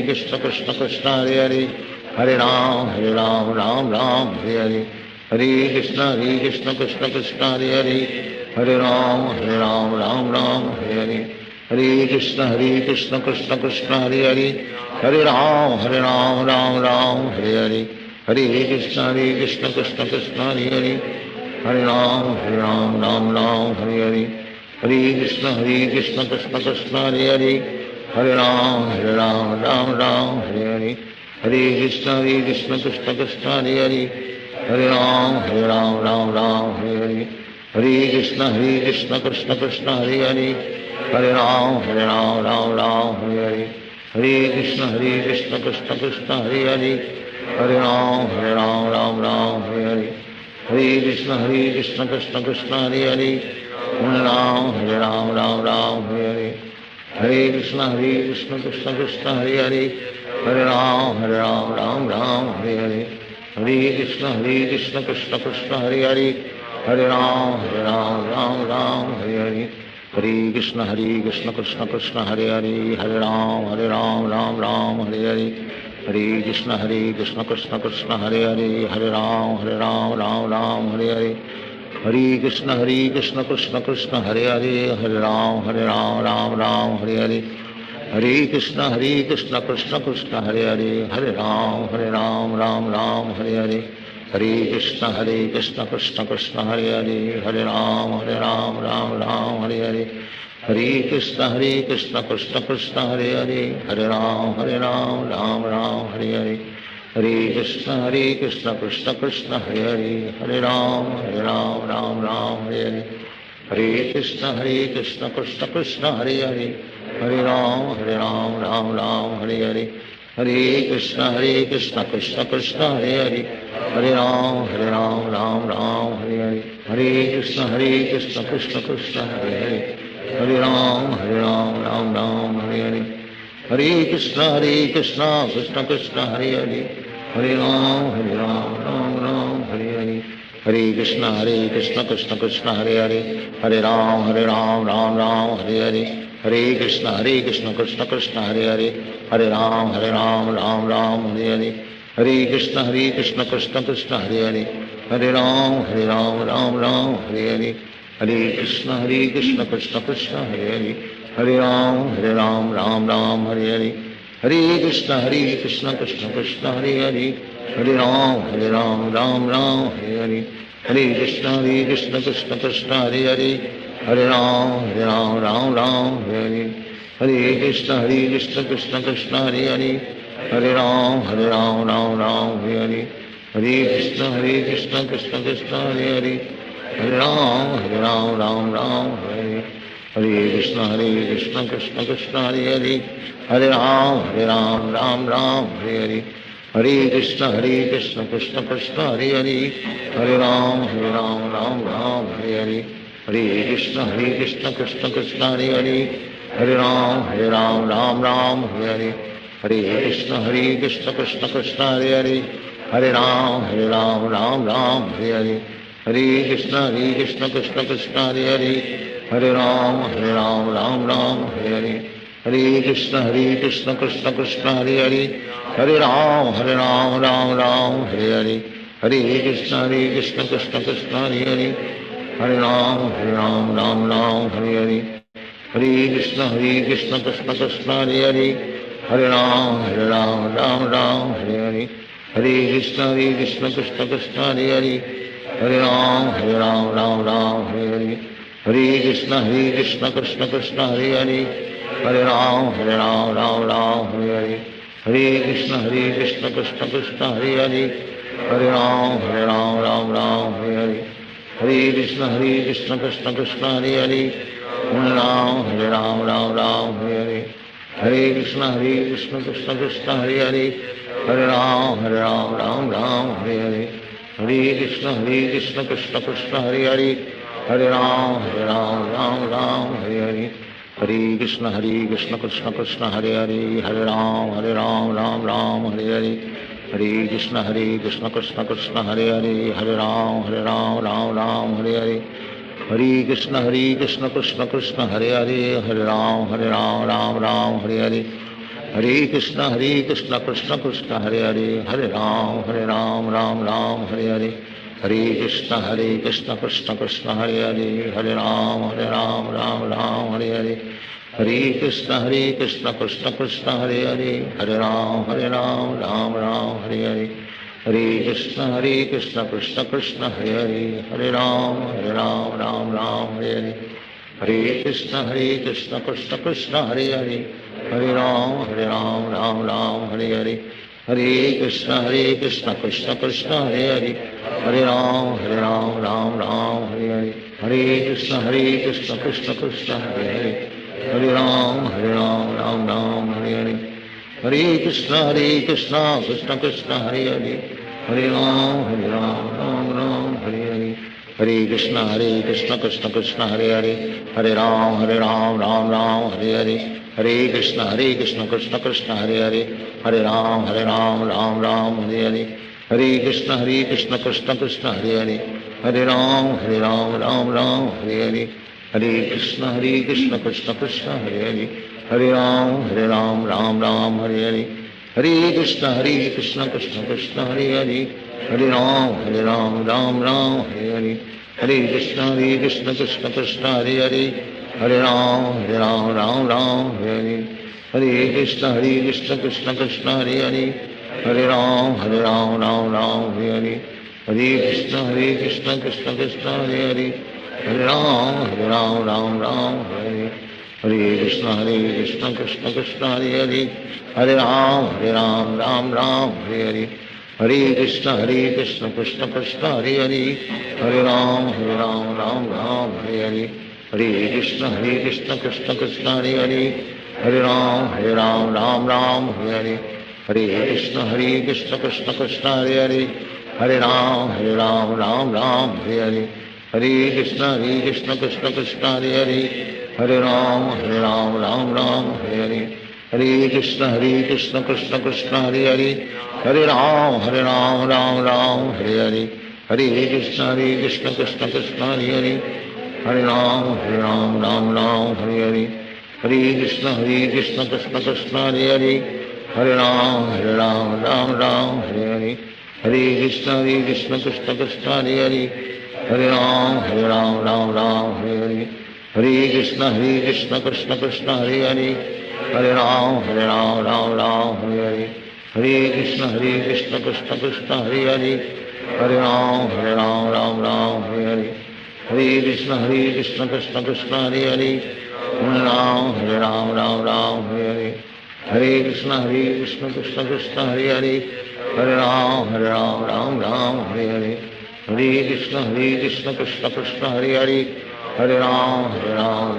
S9: Krishna Krishna Krishna Hare Hare, Hare Ram Ram Ram Hare Hare, Hare Krishna Krishna Krishna Hare Hare, Hare Ram Ram Ram Hare Hare, Hare Krishna Krishna Krishna Hare Hare, Hare Ram Ram Ram Hare Hare, Hare Krishna Krishna Krishna Hare Hare, Hare Ram Ram Ram Hare Hare, Hare Krishna Krishna Krishna Hare Hare, Hare Ram Ram Ram Hare Hare, Hare Krishna Krishna Krishna Hare Hare, Hare Ram Ram Ram Hare Hare, Hare Krishna Krishna Krishna Hare Hare, Hare Ram Ram Ram Hare Hare, Hare Krishna Krishna Krishna Hare Hare, Hare Ram Ram Ram Hare Hare, Hare Krishna Krishna Krishna Hare Hare, Hare Ram Ram Ram Hare Hare, Hare Krishna Krishna Krishna Hare Hare, Hare Ram Ram Ram Hare Hare, Hare Krishna Krishna Krishna Hare Hare, Hare Ram Ram Ram Hare Hare, Hare Krishna Krishna Krishna Hare Hare, Hare Ram Ram Ram Hare Hare, Hare Krishna Krishna Krishna Hare Hare, Hare Ram Ram Ram Hare Hare, Hare Krishna Krishna Krishna Hare Hare, Hare Ram Ram Ram Hare Hare, Hare Krishna Krishna Krishna Hare Hare, Hare Ram Ram Ram Hare Hare, Hare Krishna Krishna Krishna Hare Hare, Hare Ram Ram Ram Hare Hare, Hare Krishna Krishna Krishna Hare Hare, Hare Ram Ram Ram Hare Hare, Hare Krishna Krishna Krishna Hare Hare, Hare Ram Ram Ram Hare Hare, Hare Krishna Krishna Krishna Hare Hare, Hare Ram Ram Ram Hare Hare, Hare Krishna Krishna Krishna Hare Hare, Hare Ram Ram Ram Hare Hare, Hare Krishna Krishna Krishna Hare Hare, Hare Ram Ram Ram Hare Hare, Hare Krishna Krishna Krishna Hare Hare, Hare Ram Ram Ram Hare Hare, Hare Krishna Krishna Krishna Hare Hare, Hare Ram Ram Ram Hare Hare, Hare Krishna Krishna Krishna Hare Hare, Hare Ram Ram Ram Hare Hare, Hare Krishna Krishna Krishna Hare Hare, Hare Ram Ram Ram Hare Hare, Hare Krishna Krishna Krishna Hare Hare, Hare Ram Ram Ram Hare Hare, Hare Krishna Krishna Krishna Hare Hare, Hare Ram Ram Ram Hare Hare, Hare Krishna Krishna Krishna Hare Hare, Hare Ram Ram Ram Hare Hare, Hare Krishna Krishna Krishna Hare Hare, Hare Ram Ram Ram Hare Hare, Hare Krishna Krishna Krishna Hare Hare, Hare Ram Ram Ram Hare Hare, Hare Krishna Krishna Krishna Hare Hare, Hare Ram Ram Ram Hare Hare, Hare Krishna Krishna Krishna Hare Hare, Hare Ram Ram Ram Hare Hare, Hare Krishna Krishna Krishna Hare Hare, Hare Ram Ram Ram Hare Hare, Hare Krishna Krishna Krishna Hare Hare, Hare Ram Ram Ram Hare Hare, Hare Krishna Krishna Krishna Hare Hare, Hare Ram Ram Ram Hare Hare, Hare Krishna Krishna Krishna Hare Hare, Hare Ram Ram Ram Hare Hare, Hare Krishna Krishna Krishna Hare Hare, Hare Ram Ram Ram Hare Hare, Hare Krishna Krishna Krishna Hare Hare, Hare Ram Ram Ram Hare Hare, Hare Krishna Krishna Krishna Hare Hare, Hare Ram Ram Ram Hare Hare Hare Krishna Krishna Krishna Hare Hare Hare Ram Ram Ram Hare Hare Hare Krishna Krishna Krishna Hare Hare Hare Ram Ram Ram Hare Hare Hare Krishna Krishna Krishna Hare Hare Hare Ram Ram Hare Hare Hare Krishna Krishna Krishna Hare Hare Hare Ram Ram Hare Hare Hare Krishna Krishna Krishna Hare Hare Hare Ram Ram Hare Hare Hare Krishna Krishna Krishna Hare Hare Hare Ram Ram Hare Hare Hare Krishna Krishna Krishna Hare Hare Hare Ram Ram Hare Hare Hare Krishna Krishna Krishna Hare Hare Hare Ram Ram Hare Hare Hare Krishna Krishna Krishna Hare Hare Hare Ram Ram Hare Hare Hare Krishna Krishna Krishna Hare Hare Hare Ram Ram Hare Hare Hare Krishna Krishna Krishna Hare Hare Hare Ram Ram Hare Hare Hare Krishna Krishna Krishna Hare Hare Hare Ram Ram Hare Hare Hare Krishna Krishna Krishna Hare Hare Hare Ram Ram Hare Hare Hare Krishna Krishna Krishna Hare Hare Hare Ram Ram Hare Hare Hare Krishna Krishna Krishna Hare Hare Hare Ram Ram Hare Hare Hare Krishna Krishna Krishna Hare Hare Hare Ram Hare Hare Hare Krishna Krishna Krishna Hare Hare Hare Ram Ram Hare Hare Hare Krishna Krishna Krishna Hare Hare Hare Ram Ram Hare Hare Hare Krishna Krishna Krishna Hare Hare Hare Ram Hare Hare Hare Krishna Krishna Krishna Hare Hare Hare Ram Ram Hare Hare Hare Krishna Krishna Krishna Hare Hare Hare Ram Ram Hare Hare Hare Krishna Krishna Krishna Hare Hare Hare Ram Ram Hare Hare Hare Krishna Krishna Krishna Hare Hare Hare Ram Ram Hare Hare Hare Krishna Krishna Krishna Hare Hare Hare Ram Ram Hare Hare Hare Krishna Krishna Krishna Hare Hare Hare Ram Ram Hare Hare Hare Krishna Krishna Krishna Hare Hare Hare Ram Ram Hare Hare Hare Krishna Krishna Krishna Hare Hare Hare Ram Ram Hare Hare Hare Krishna Krishna Krishna Hare Hare Hare Ram Ram Hare Hare Hare Krishna Krishna Krishna Hare Hare Hare Ram Ram Hare Hare Hare Krishna Krishna Krishna Hare Hare Hare Ram Ram Hare Hare Hare Krishna Krishna Krishna Hare Hare Hare Ram Ram Hare Hare Hare Krishna Krishna Krishna Hare Hare Hare Ram Hare Hare Hare Krishna Krishna Krishna Hare Hare Hare Ram Hare Hare Hare Krishna Krishna Krishna Hare Hare Hare Ram Hare Hare Hare Krishna Krishna Krishna Hare Hare Hare Ram Hare Hare Hare Krishna Krishna Krishna Hare Hare Hare Ram Hare Hare Hare Krishna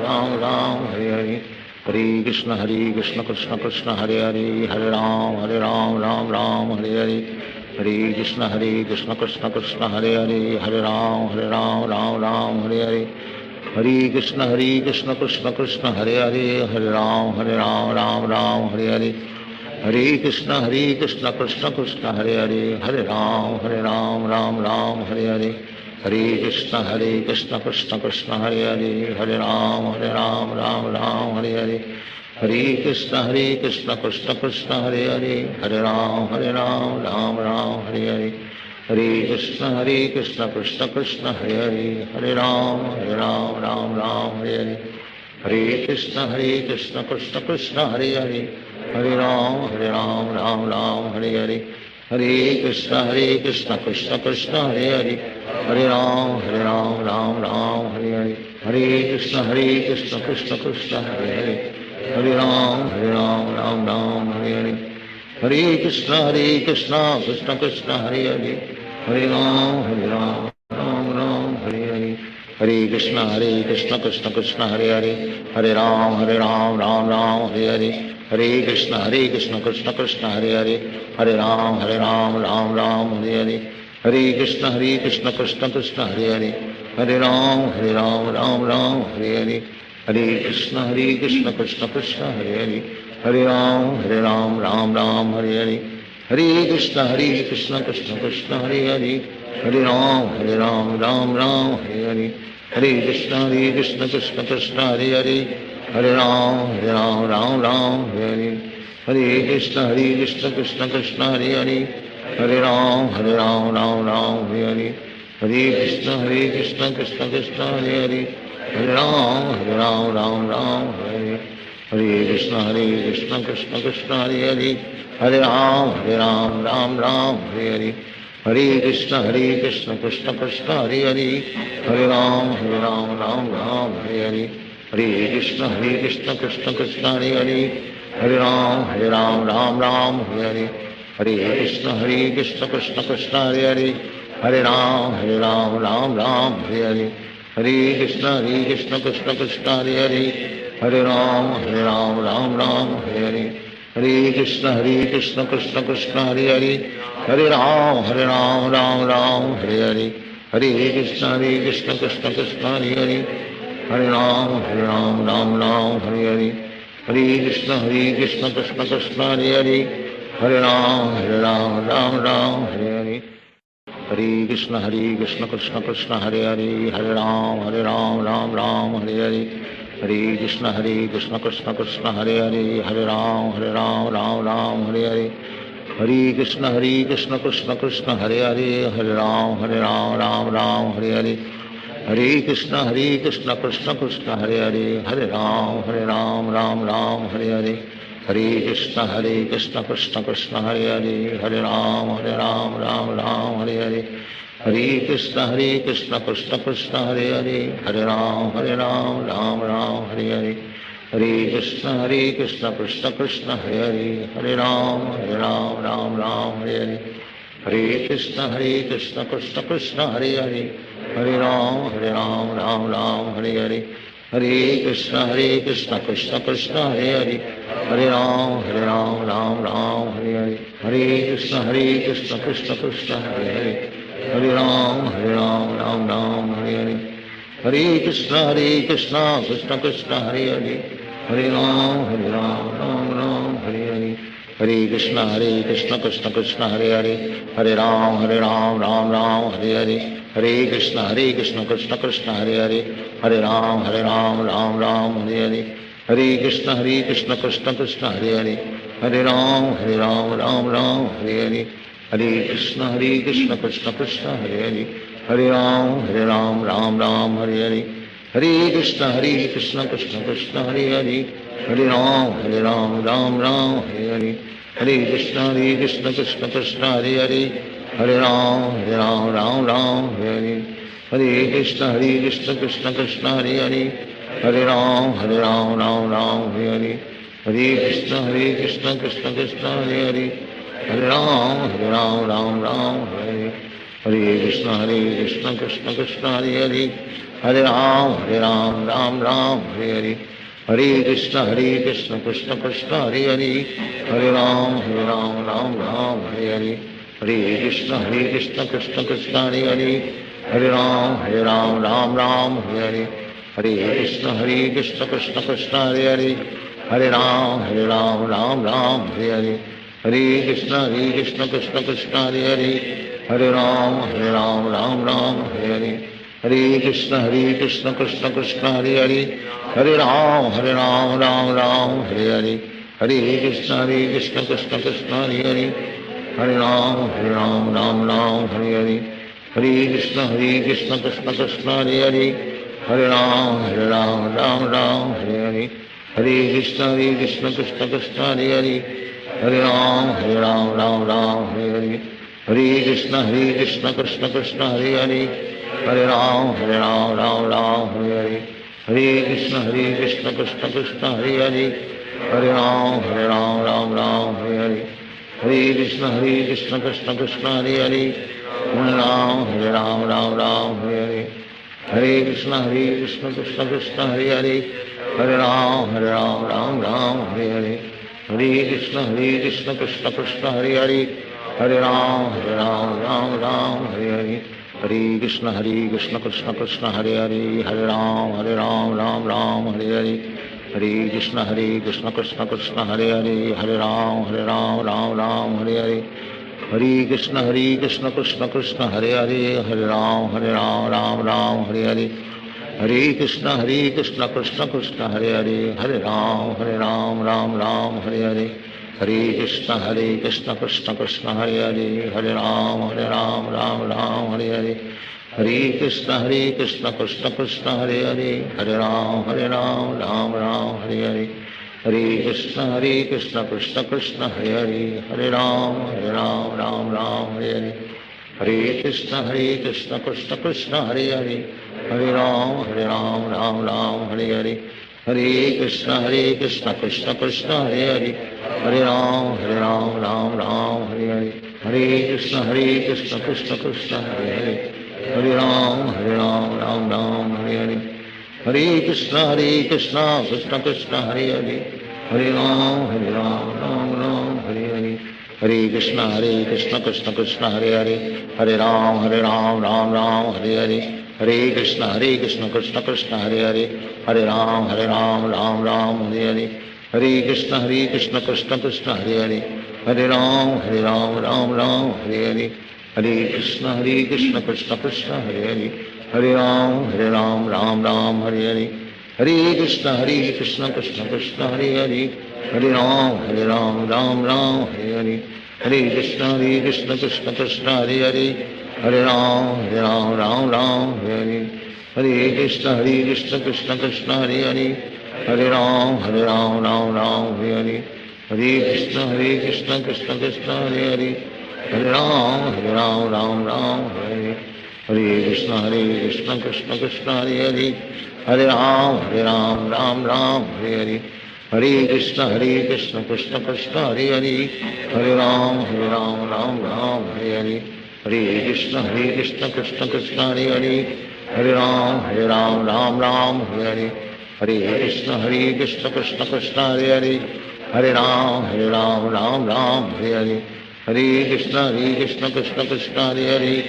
S9: Krishna Krishna Hare Hare Hare Ram Hare Hare Hare Krishna Krishna Krishna Hare Hare Hare Ram Hare Hare Hare Krishna Krishna Krishna Hare Hare Hare Ram Hare Hare Hare Krishna Krishna Krishna Hare Hare Hare Ram Hare Hare Hare Krishna Krishna Krishna Hare Hare Hare Ram Hare Hare Hare Krishna Krishna Krishna Hare Hare Hare Ram Hare Hare Hare Krishna Krishna Krishna Hare Hare Hare Ram Ram Hare Hare Hare Krishna Krishna Krishna Hare Hare Hare Ram Ram Hare Hare Hare Krishna Krishna Krishna Hare Hare Hare Ram Ram Hare Hare Hare Krishna Krishna Krishna Hare Hare Hare Ram Ram Hare Hare Hare Krishna Krishna Krishna Hare Hare Hare Ram Ram Ram Hare Hare Hare Krishna Krishna Krishna Hare Hare Hare Ram Ram Ram Hare Hare Hare Krishna Krishna Krishna Hare Hare Hare Ram Ram Ram Hare Hare Hare Krishna Krishna Krishna Hare Hare Hare Ram Ram Ram Hare Hare Hare Krishna Krishna Krishna Hare Hare Hare Ram Ram Ram Hare Hare Hare Krishna Krishna Krishna Hare Hare Hare Ram Ram Ram Hare Hare Hare Krishna Krishna Krishna Hare Hare Hare Ram Ram Hare Hare Hare Krishna Krishna Krishna Hare Hare Hare Ram Ram Hare Hare Hare Krishna Krishna Krishna Hare Hare Hare Ram Ram Hare Hare Hare Krishna Krishna Krishna Hare Hare Hare Ram Ram Hare Hare Hare Krishna Krishna Krishna Hare Hare Hare Ram Ram Hare Hare Hare Krishna Krishna Krishna Hare Hare Hare Ram Ram Hare Hare Hare Krishna Krishna Krishna Hare Hare Hare Ram Ram Hare Hare Hare Krishna Krishna Krishna Hare Hare Hare Ram Ram Hare Hare Hare Krishna Krishna Krishna Hare Hare Hare Ram Ram Hare Hare Hare Krishna Krishna Krishna Hare Hare Hare Ram Ram Hare Hare Hare Krishna Krishna Krishna Hare Hare Hare Ram Ram Hare Hare Hare Krishna Krishna Krishna Hare Hare Hare Ram Ram Hare Hare Hare Krishna Krishna Krishna Hare Hare Hare Ram Ram Hare Hare Hare Krishna Krishna Krishna Hare Hare Hare Ram Ram Hare Hare Hare Krishna Krishna Krishna Hare Hare Hare Ram Ram Hare Hare Hare Krishna Krishna Krishna Hare Hare Hare Ram Ram Hare Hare Hare Krishna Krishna Krishna Hare Hare Hare Ram Ram Hare Hare Hare Krishna Krishna Krishna Hare Hare Hare Ram Ram Hare Hare Hare Krishna Krishna Krishna Hare Hare Hare Ram Ram Hare Hare Hare Krishna Krishna Krishna Hare Hare Hare Ram Ram Hare Hare Hare Krishna Krishna Krishna Hare Hare Hare Ram Ram Hare Hare Hare Krishna Krishna Krishna Hare Hare Hare Ram Ram Hare Hare Hare Krishna Krishna Krishna Hare Hare Hare Ram Ram Hare Hare Hare Krishna Krishna Krishna Hare Hare Hare Ram Hare Hare Hare Krishna Krishna Krishna Hare Hare Hare Ram Ram Hare Hare Hare Krishna Krishna Krishna Hare Hare Hare Ram Ram Hare Hare Hare Krishna Krishna Krishna Hare Hare Hare Ram Ram Hare Hare Hare Krishna Krishna Krishna Hare Hare Hare Ram Ram Hare Hare Hare Krishna Krishna Krishna Hare Hare Hare Ram Ram Hare Hare Hare Krishna Krishna Krishna Hare Hare Hare Ram Ram Hare Hare Hare Krishna Krishna Krishna Hare Hare Hare Ram Ram Hare Hare Hare Krishna Krishna Krishna Hare Hare Hare Ram Ram Hare Hare Hare Krishna Krishna Krishna Hare Hare Hare Ram Hare Hare Hare Krishna Krishna Krishna Hare Hare Hare Ram Ram Hare Hare Hare Krishna Krishna Krishna Hare Hare Hare Ram Ram Hare Hare Hare Krishna Krishna Krishna Hare Hare Hare Ram Ram Hare Hare Hare Krishna Krishna Krishna Hare Hare Hare Ram Ram Hare Hare Hare Krishna Krishna Krishna Hare Hare Hare Ram Ram Hare Hare Hare Krishna Krishna Krishna Hare Hare Hare Ram Ram Hare Hare Hare Krishna Krishna Krishna Hare Hare Hare Ram Ram Hare Hare Hare Krishna Krishna Krishna Hare Hare Hare Ram Ram Ram Hare Hare Hare Krishna Krishna Krishna Hare Hare Hare Ram Ram Ram Hare Hare Hare Krishna Krishna Krishna Hare Hare Hare Ram Ram Hare Hare Hare Krishna Krishna Krishna Hare Hare Hare Ram Ram Hare Hare Hare Krishna Krishna Krishna Hare Hare Hare Ram Ram Hare Hare Hare Krishna Krishna Krishna Hare Hare Hare Ram Ram Hare Hare Hare Krishna Krishna Krishna Hare Hare Hare Ram Ram Hare Hare Hare Krishna Krishna Krishna Hare Hare Hare Ram Ram Hare Hare Hare Krishna Krishna Krishna Hare Hare Hare Ram Ram Hare Hare Hare Krishna Krishna Krishna Hare Hare Hare Ram Ram Hare Hare Hare Krishna Krishna Krishna Hare Hare Hare Ram Ram Hare Hare Hare Krishna Krishna Krishna Hare Hare Hare Ram Ram Hare Hare Hare Krishna Krishna Krishna Hare Hare Hare Ram Ram Hare Hare Hare Krishna Krishna Krishna Hare Hare Hare Ram Ram Hare Hare Hare Krishna Krishna Krishna Hare Hare Hare Ram Ram Hare Hare Hare Krishna Krishna Krishna Hare Hare Hare Ram Ram Hare Hare Hare Krishna Krishna Krishna Hare Hare Hare Ram Hare Hare Hare Krishna Krishna Krishna Hare Hare Hare Ram Ram Hare Hare Hare Krishna Krishna Krishna Hare Hare Hare Ram Ram Hare Hare Hare Krishna Krishna Krishna Hare Hare Hare Ram Ram Hare Hare Hare Krishna Krishna Krishna Hare Hare Hare Ram Ram Hare Hare Hare Krishna Krishna Krishna Hare Hare Hare Ram Ram Hare Hare Hare Krishna Krishna Krishna Hare Hare Hare Ram Ram Hare Hare Hare Krishna Krishna Krishna Hare Hare Hare Ram Ram Hare Hare Hare Krishna Krishna Krishna Hare Hare Hare Ram Ram Hare Hare Hare Krishna Krishna Krishna Hare Hare Hare Ram Ram Hare Hare Hare Krishna Krishna Krishna Hare Hare Hare Ram Ram Hare Hare Hare Krishna Krishna Krishna Hare Hare Hare Ram Ram Hare Hare Hare Krishna Krishna Krishna Hare Hare Hare Ram Ram Hare Hare Hare Krishna Krishna Krishna Hare Hare Hare Ram Ram Hare Hare Hare Krishna Krishna Krishna Hare Hare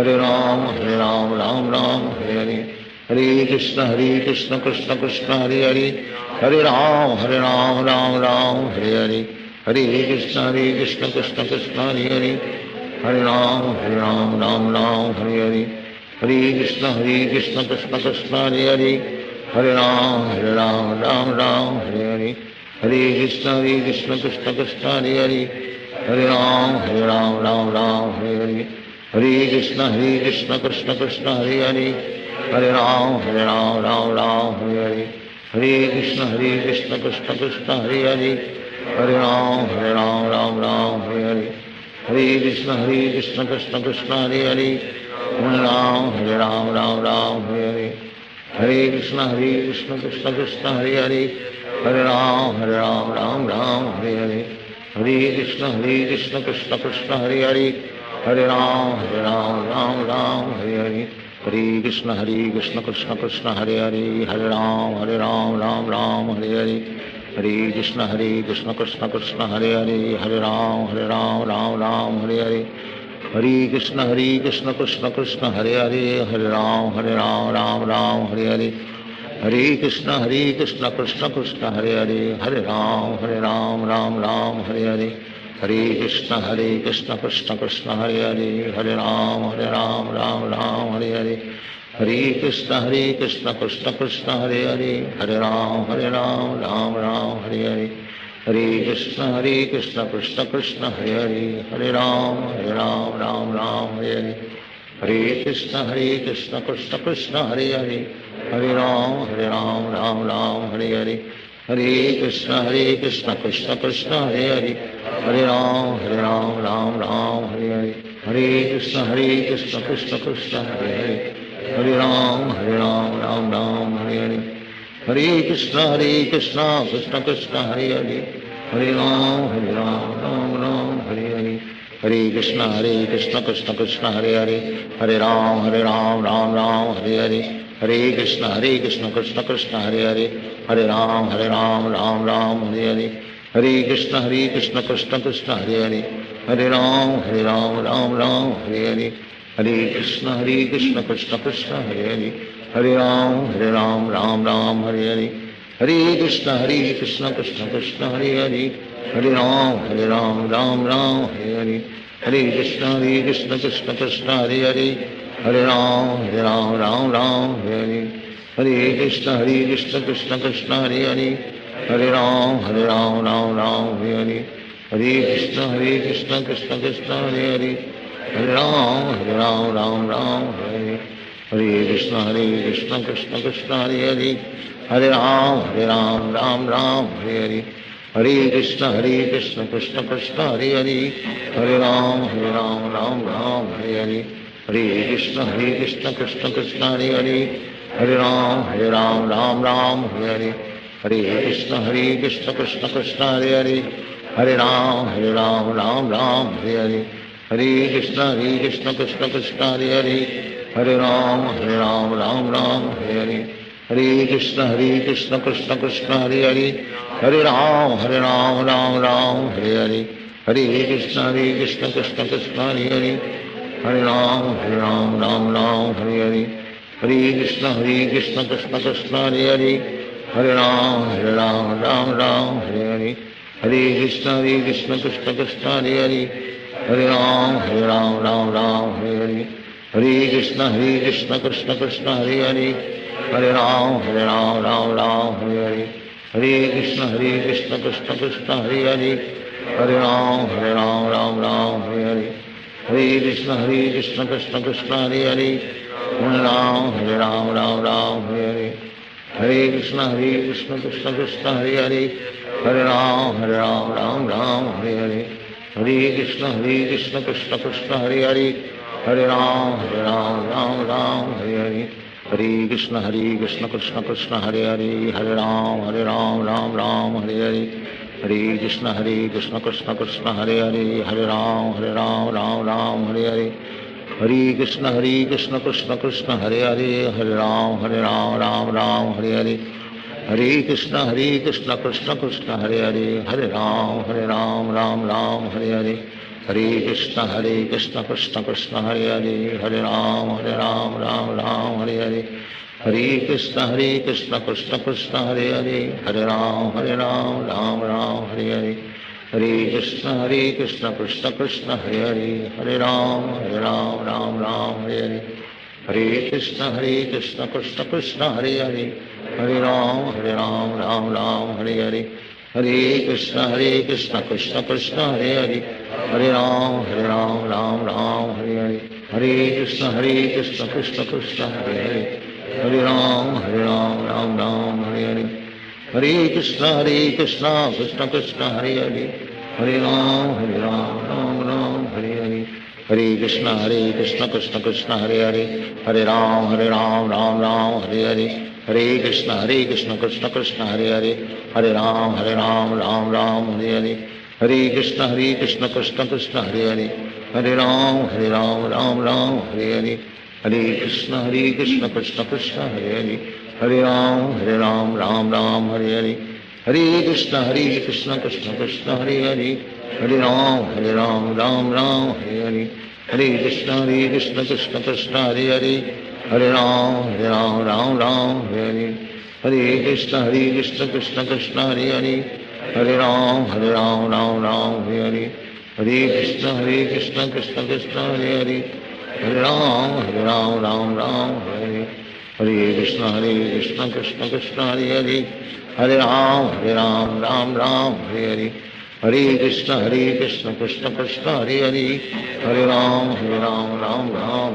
S9: Hare Ram Ram Hare Hare Hare Krishna Krishna Krishna Hare Hare Hare Ram Ram Hare Hare Hare Krishna Krishna Krishna Hare Hare Hare Ram Ram Hare Hare Hare Krishna Krishna Krishna Hare Hare Hare Ram Ram Hare Hare Hare Krishna Krishna Krishna Hare Hare Hare Ram Ram Hare Hare Hare Krishna Krishna Krishna Hare Hare Hare Ram Ram Hare Hare Hare Krishna Krishna Krishna Hare Hare Hare Ram Hare Hare Hare Krishna Krishna Krishna Hare Hare Hare Ram Hare Hare Hare Krishna Krishna Krishna Hare Hare Hare Ram Hare Hare Hare Krishna Krishna Krishna Hare Hare Hare Ram Hare Hare Hare Krishna Krishna Krishna Hare Hare Hare Ram Hare Hare Hare Krishna Krishna Krishna Hare Hare Hare Ram Hare Hare Hare Krishna Krishna Krishna Hare Hare Hare Ram Hare Hare Hare Krishna Krishna Krishna Hare Hare Hare Ram Hare Hare Hare Krishna Krishna Krishna Hare Hare Hare Ram Hare Hare Hare Krishna Krishna Krishna Hare Hare Hare Ram Ram Hare Hare Hare Krishna Krishna Krishna Hare Hare Hare Ram Ram Hare Hare Hare Krishna Krishna Krishna Hare Hare, Hare Ram Ram Ram Hare Hare, Hare Krishna Krishna Krishna Hare Hare, Hare Ram Ram Ram Hare Hare, Hare Krishna Krishna Krishna Hare Hare, Hare Ram Ram Hare Hare, Hare Krishna Krishna Krishna Hare Hare, Hare Ram Ram Ram Hare Hare, Hare Krishna Krishna Krishna Hare Hare, Hare Ram Ram Ram Hare Hare, Hare Krishna Krishna Krishna Hare Hare, Hare Ram Ram Ram Hare Hare, Hare Krishna Krishna Krishna Hare Hare, Hare Ram Ram Hare Hare, Hare Krishna Krishna Krishna Hare Hare, Hare Ram Ram Ram Hare Hare, Hare Krishna Krishna Krishna Hare Hare, Hare Ram Ram Ram Hare Hare, Hare Krishna Krishna Krishna Hare Hare, Hare Ram Ram Hare Hare, Hare Krishna Krishna Krishna Hare Hare, Hare Ram Ram Hare, Hare Krishna Krishna Krishna Hare Hare, Hare Ram Ram Hare Hare, Hare Krishna Krishna Krishna Hare Hare, Hare Ram Ram Ram Hare Hare, Hare Krishna Krishna Krishna Hare Hare, Hare Ram Ram Hare Hare, Hare Krishna Krishna Krishna Hare Hare, Hare Ram Ram Hare Hare, Hare Krishna Krishna Krishna Hare Hare, Hare Ram Ram Hare Hare, Hare Krishna Krishna Krishna Hare Hare, Hare Ram Ram Hare Hare, Hare Krishna Krishna Krishna Hare Hare, Hare Ram Ram Hare Hare, Hare Krishna Krishna Krishna Hare Hare, Hare Ram Ram Hare Hare, Hare Krishna Krishna Krishna Hare Hare, Hare Ram Ram Hare Hare, Hare Krishna Krishna Krishna Hare Hare, Hare Ram Ram Hare Hare, Hare Krishna Krishna Krishna Hare Hare, Hare Ram Ram Hare Hare, Hare Krishna Krishna Krishna Hare Hare, Hare Ram Ram Hare Hare, Hare Krishna Krishna Krishna Hare Hare, Hare Ram Ram Hare Hare, Hare Krishna Krishna Krishna Hare Hare, Hare Ram Ram Hare Hare, Hare Krishna Krishna Krishna Hare Hare, Hare Ram Ram Hare Hare, Hare Krishna Krishna Krishna Hare Hare, Hare Ram Ram Hare Hare, Hare Krishna Krishna Krishna Hare Hare, Hare Ram Ram Hare Hare, Hare Krishna Krishna Krishna Hare Hare, Hare Ram Ram Hare Hare, Hare Krishna Krishna Krishna Hare Hare, Hare Ram Ram Hare Hare, Hare Krishna Krishna Krishna Hare Hare, Hare Ram Ram Hare Hare, Hare Krishna Krishna Krishna Hare Hare, Hare Ram Ram Hare Hare, Hare Krishna Krishna Krishna Hare Hare, Hare Ram Ram Hare Hare, Hare Krishna Krishna Krishna Hare Hare, Hare Ram Ram Hare Hare, Hare Krishna Krishna Krishna Hare Hare, Hare Ram Ram Hare Hare, Hare Krishna Krishna Krishna Hare Hare, Hare Ram Ram Hare Hare, Hare Krishna Krishna Krishna Hare Hare, Hare Ram Ram Hare Hare, Hare Krishna Krishna Krishna Hare Hare, Hare Ram Ram Hare Hare, Hare Krishna Krishna Krishna Hare Hare, Hare Ram Ram Hare Hare, Hare Krishna Krishna Krishna Hare Hare, Hare Ram Ram Hare Hare, Hare Krishna Krishna Krishna Hare Hare, Hare Ram Ram Hare Hare, Hare Krishna Krishna Krishna Hare Hare, Hare Ram Ram Hare Hare, Hare Krishna Krishna Krishna Hare Hare, Hare Ram Ram Hare Hare, Hare Krishna Krishna Krishna Hare Hare, Hare Ram Ram Hare Hare, Hare Krishna Krishna Krishna Hare Hare, Hare Ram Ram Hare Hare, Hare Krishna Krishna Krishna Hare Hare, Hare Ram Ram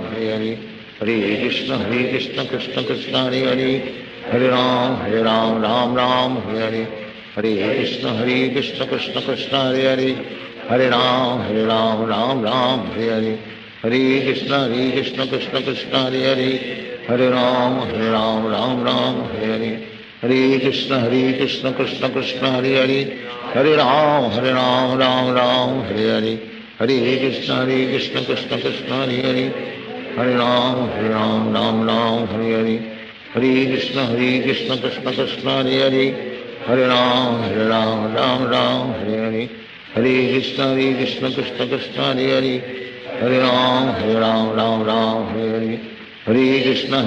S9: Hare Hare, Hare Krishna Krishna Krishna Hare Hare, Hare Ram Ram Ram Hare Hare, Hare Krishna Krishna Krishna Hare Hare Hare Ram Ram Ram Hare Hare Hare Krishna Krishna Krishna Hare Hare Hare Ram Ram Ram Hare Hare Hare Krishna Krishna Krishna Hare Hare Hare Ram Ram Ram Hare Hare Hare Krishna Krishna Krishna Hare Hare Hare Ram Ram Ram Hare Hare Hare Krishna Krishna Krishna Hare Hare Hare Ram Ram Ram Hare Hare Hare Krishna Krishna Krishna Hare Hare Hare Ram Ram Ram Hare Hare Hare Krishna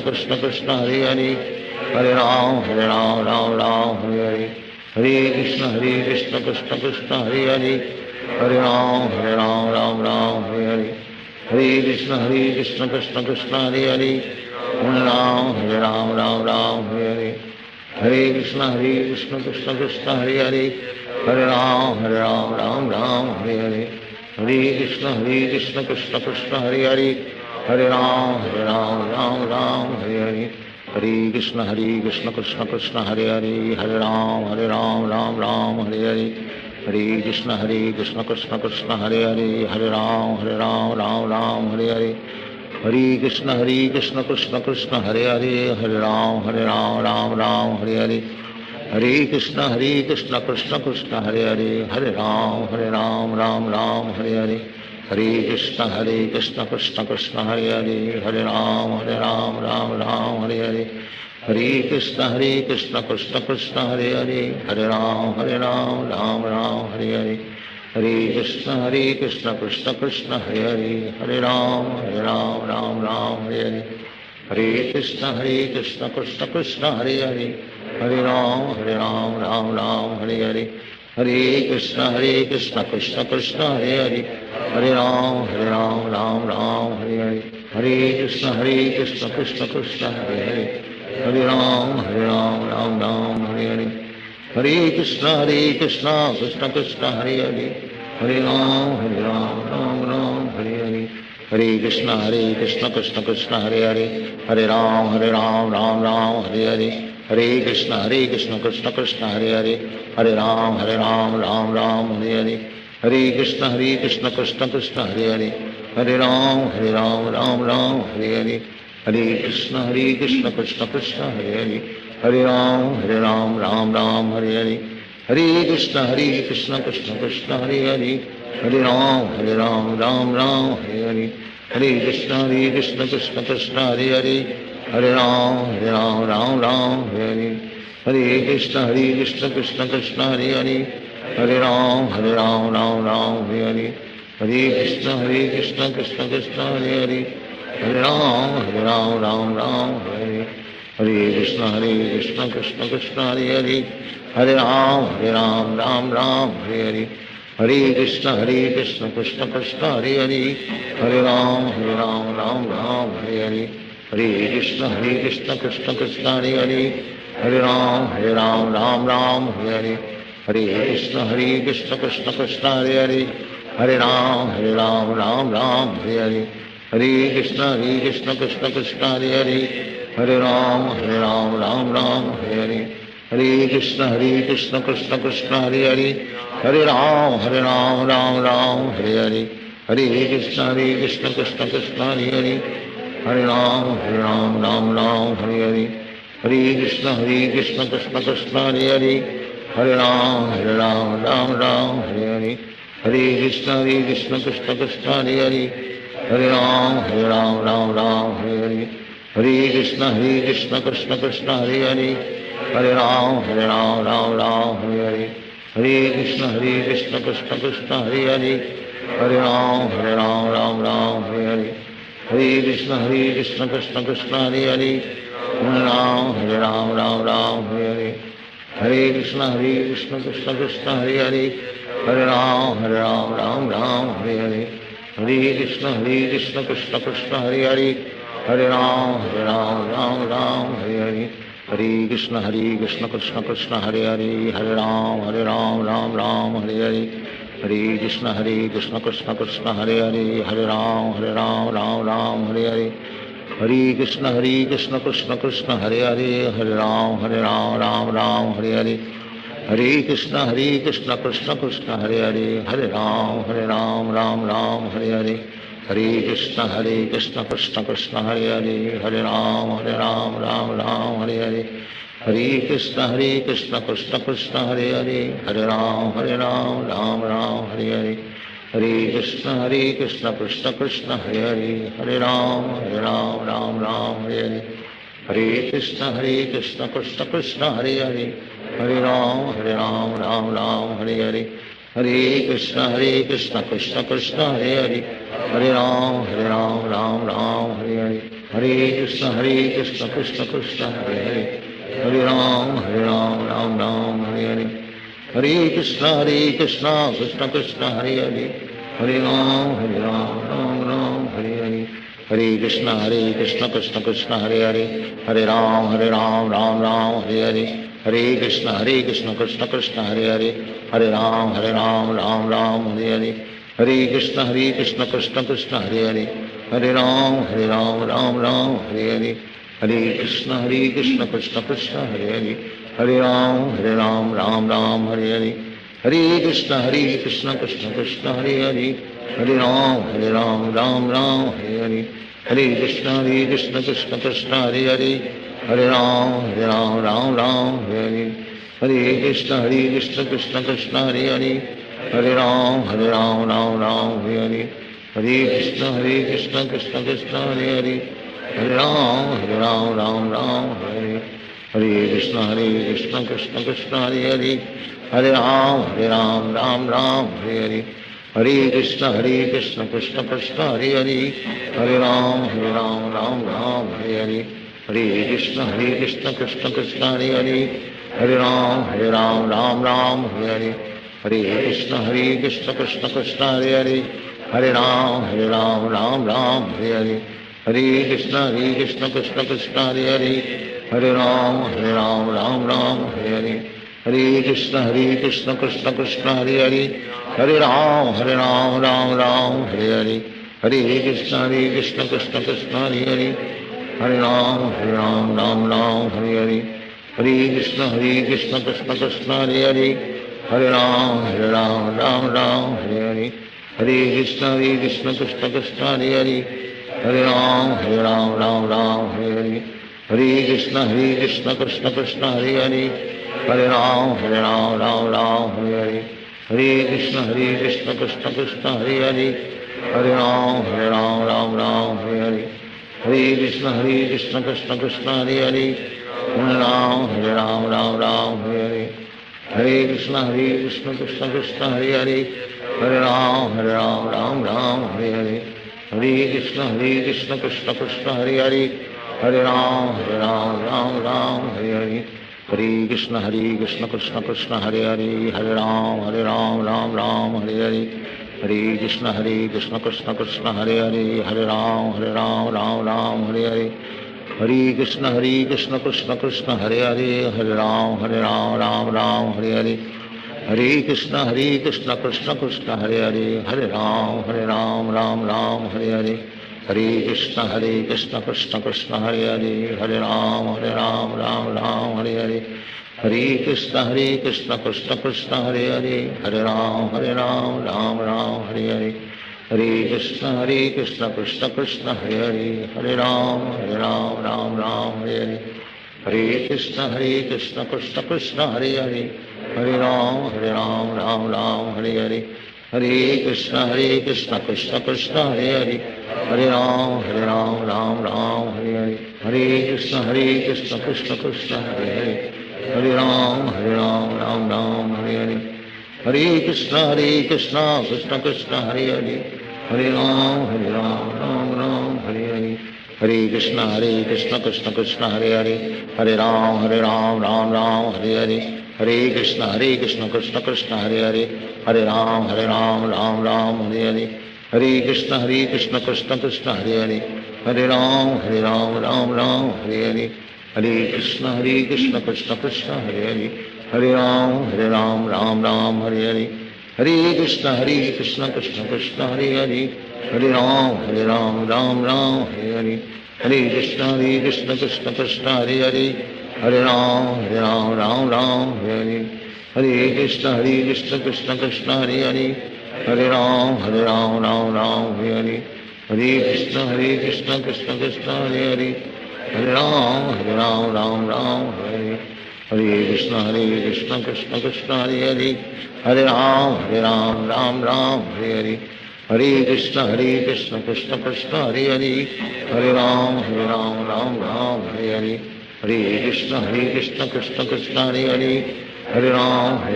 S9: Krishna Krishna Hare Hare Hare Ram Ram Ram Hare Hare Hare Krishna Krishna Krishna Hare Hare Hare Ram Ram Ram Hare Hare Hare Krishna Krishna Krishna Hare Hare Hare Ram Ram Hare Hare Hare Krishna Krishna Krishna Hare Hare Hare Ram Ram Hare Hare Hare Krishna Krishna Krishna Hare Hare Hare Ram Ram Hare Hare Hare Krishna Krishna Krishna Hare Hare Hare Ram Ram Hare Hare Hare Krishna Krishna Krishna Hare Hare Hare Ram Ram Hare Hare Hare Krishna Krishna Krishna Hare Hare Hare Ram Ram Hare Hare Hare Krishna Krishna Krishna Hare Hare Hare Ram Ram Hare Hare Hare Krishna Krishna Krishna Hare Hare Hare Ram Ram Hare Hare Hare Krishna Krishna Krishna Hare Hare Hare Ram Ram Hare Hare Hare Krishna Krishna Krishna Hare Hare Hare Ram Ram Hare Hare Hare Krishna Krishna Krishna Hare Hare Hare Ram Ram Hare Hare Hare Krishna Krishna Krishna Hare Hare Hare Ram Ram Hare Hare Hare Krishna Krishna Krishna Hare Hare Hare Ram Ram Hare Hare Hare Krishna Krishna Krishna Hare Hare Hare Ram Ram Hare Hare Hare Krishna Krishna Krishna Hare Hare Hare Ram Ram Hare Hare Hare Krishna Krishna Krishna Hare Hare Hare Ram Ram Hare Hare Hare Krishna Krishna Krishna Hare Hare Hare Ram Ram Hare Hare Hare Krishna Krishna Krishna Hare Hare Hare Ram Ram Hare Hare Hare Krishna Krishna Krishna Hare Hare Hare Ram Ram Hare Hare Hare Krishna Krishna Krishna Hare Hare Hare Ram Ram Hare Hare Hare Krishna Krishna Krishna Hare Hare Hare Ram Ram Hare Hare Hare Krishna Krishna Krishna Hare Hare Hare Ram Ram Hare Hare Hare Krishna Krishna Krishna Hare Hare Hare Ram Ram Hare Hare Hare Krishna Krishna Krishna Hare Hare Hare Ram Ram Hare Hare Hare Krishna Krishna Krishna Hare Hare Hare Ram Ram Hare Hare Hare Krishna Krishna Krishna Hare Hare Hare Ram Ram Hare Hare Hare Krishna Krishna Krishna Hare Hare Hare Ram Ram Hare Hare Hare Krishna Krishna Krishna Hare Hare Hare Ram Ram Hare Hare Hare Krishna Krishna Krishna Hare Hare Hare Ram Ram Hare Hare Hare Krishna Krishna Krishna Hare Hare Hare Ram Ram Hare Hare Hare Krishna Krishna Krishna Hare Hare Hare Ram Ram Hare Hare Hare Krishna Krishna Krishna Hare Hare Hare Ram Ram Hare Hare Hare Krishna Krishna Krishna Hare Hare Hare Ram Ram Hare Hare Hare Krishna Krishna Krishna Hare Hare Hare Ram Hare Hare Hare Krishna Krishna Krishna Hare Hare Hare Ram Hare Hare Hare Krishna Krishna Krishna Hare Hare Hare Ram Hare Hare Hare Krishna Krishna Krishna Hare Hare Hare Ram Ram Hare Hare Hare Krishna Krishna Krishna Hare Hare Hare Ram Hare Hare Hare Krishna Krishna Krishna Hare Hare Hare Ram Ram Hare Hare Hare Krishna Krishna Krishna Hare Hare Hare Ram Ram Ram Hare Hare Hare Krishna Krishna Krishna Hare Hare Hare Ram Ram Ram Hare Hare Hare Krishna Krishna Krishna Hare Hare Hare Ram Ram Ram Hare Hare Hare Krishna Krishna Krishna Hare Hare Hare Ram Ram Ram Hare Hare Hare Krishna Krishna Krishna Hare Hare Hare Ram Ram Ram Hare Hare Hare Krishna Krishna Krishna Hare Hare Hare Ram Ram Ram Hare Hare Hare Krishna Krishna Krishna Hare Hare Hare Ram Ram Ram Hare Hare Hare Krishna Krishna Krishna Hare Hare Hare Ram Ram Ram Hare Hare Hare Krishna Krishna Krishna Hare Hare Hare Ram Ram Ram Hare Hare Hare Krishna Krishna Krishna Hare Hare Hare Ram Ram Ram Hare Hare Hare Krishna Krishna Krishna Hare Hare Hare Ram Ram Ram Hare Hare Hare Krishna Krishna Krishna Hare Hare Hare Ram Ram Hare Hare Hare Krishna Krishna Krishna Hare Hare Hare Ram Ram Hare Hare Hare Krishna Krishna Krishna Hare Hare Hare Ram Ram Hare Hare Hare Krishna Krishna Krishna Hare Hare Hare Ram Ram Hare Hare Hare Krishna Krishna Krishna Hare Hare Hare Ram Ram Hare Hare Hare Krishna Krishna Krishna Hare Hare Hare Ram Ram Hare Hare Hare Krishna Krishna Krishna Hare Hare Hare Ram Ram Hare Hare Hare Krishna Krishna Krishna Hare Hare Hare Ram Ram Hare Hare Hare Krishna Krishna Krishna Hare Hare Hare Ram Ram Hare Hare Hare Krishna Krishna Krishna Hare Hare Hare Ram Ram Hare Hare Hare Krishna Krishna Krishna Hare Hare Hare Ram Ram Hare Hare Hare Krishna Krishna Krishna Hare Hare Hare Ram Ram Hare Hare Hare Krishna Krishna Krishna Hare Hare Hare Ram Ram Hare Hare Hare Krishna Krishna Krishna Hare Hare Hare Ram Ram Hare Hare Hare Krishna Krishna Krishna Hare Hare Hare Ram Ram Hare Hare Hare Krishna Krishna Krishna Hare Hare Hare Ram Ram Hare Hare Hare Krishna Krishna Krishna Hare Hare Hare Ram Ram Hare Hare Hare Krishna Krishna Krishna Hare Hare Hare Ram Ram Hare Hare Hare Krishna Krishna Krishna Hare Hare Hare Ram Ram Hare Hare Hare Krishna Krishna Krishna Hare Hare Hare Ram Ram Hare Hare Hare Krishna Krishna Krishna Hare Hare Hare Ram Ram Hare Hare Hare Krishna Krishna Krishna Hare Hare Hare Ram Ram Hare Hare Hare Krishna Krishna Krishna Hare Hare Hare Ram Ram Hare Hare Hare Krishna Krishna Krishna Hare Hare Hare Ram Ram Hare Hare Hare Krishna Krishna Krishna Hare Hare Hare Ram Ram Hare Hare Hare Krishna Krishna Krishna Hare Hare Hare Ram Ram Hare Hare Hare Krishna Krishna Krishna Hare Hare Hare Ram Ram Hare Hare Hare Krishna Krishna Krishna Hare Hare Hare Ram Ram Hare Hare Hare Krishna Krishna Krishna Hare Hare Hare Ram Ram Hare Hare Hare Krishna Krishna Krishna Hare Hare Hare Ram Hare Hare Hare Krishna Krishna Krishna Hare Hare Hare Ram Ram Hare Hare Hare Krishna Krishna Krishna Hare Hare Hare Ram Ram Hare Hare Hare Krishna Krishna Krishna Hare Hare Hare Ram Ram Hare Hare Hare Krishna Krishna Krishna Hare Hare Hare Ram Ram Hare Hare Hare Krishna Krishna Krishna Hare Hare Hare Ram Ram Hare Hare Hare Krishna Krishna Krishna Hare Hare Hare Ram Ram Hare Hare Hare Krishna Krishna Krishna Hare Hare, Hare Ram Ram Ram Hare Hare, Hare Krishna Krishna Krishna Hare Hare, Hare Ram Ram Ram Hare Hare, Hare Krishna Krishna Krishna Hare Hare, Hare Ram Ram Ram Hare Hare, Hare Krishna Krishna Krishna Hare Hare, Hare Ram Ram Ram Hare Hare, Hare Krishna Krishna Krishna Hare Hare, Hare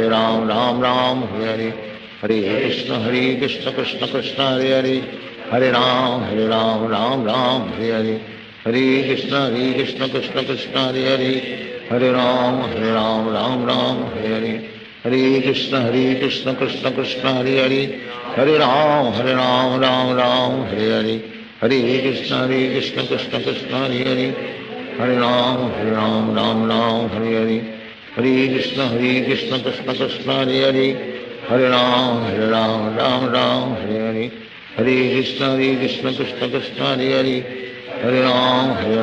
S9: Ram Ram Hare Hare, Hare Krishna Krishna Krishna Hare Hare, Hare Ram Ram Hare Hare, Hare Krishna Krishna Krishna Hare Hare, Hare Ram Ram Hare Hare, Hare Krishna Krishna Krishna Hare Hare, Hare Ram Ram Hare Hare, Hare Krishna Krishna Krishna Hare Hare, Hare Ram Ram Hare Hare, Hare Krishna Krishna Krishna Hare Hare, Hare Ram Ram Hare Hare, Hare Krishna Krishna Krishna Hare Hare, Hare Ram Ram Hare Hare, Hare Krishna Krishna Krishna Hare Hare, Hare Ram Ram Hare Hare, Hare Krishna Krishna Krishna Hare Hare, Hare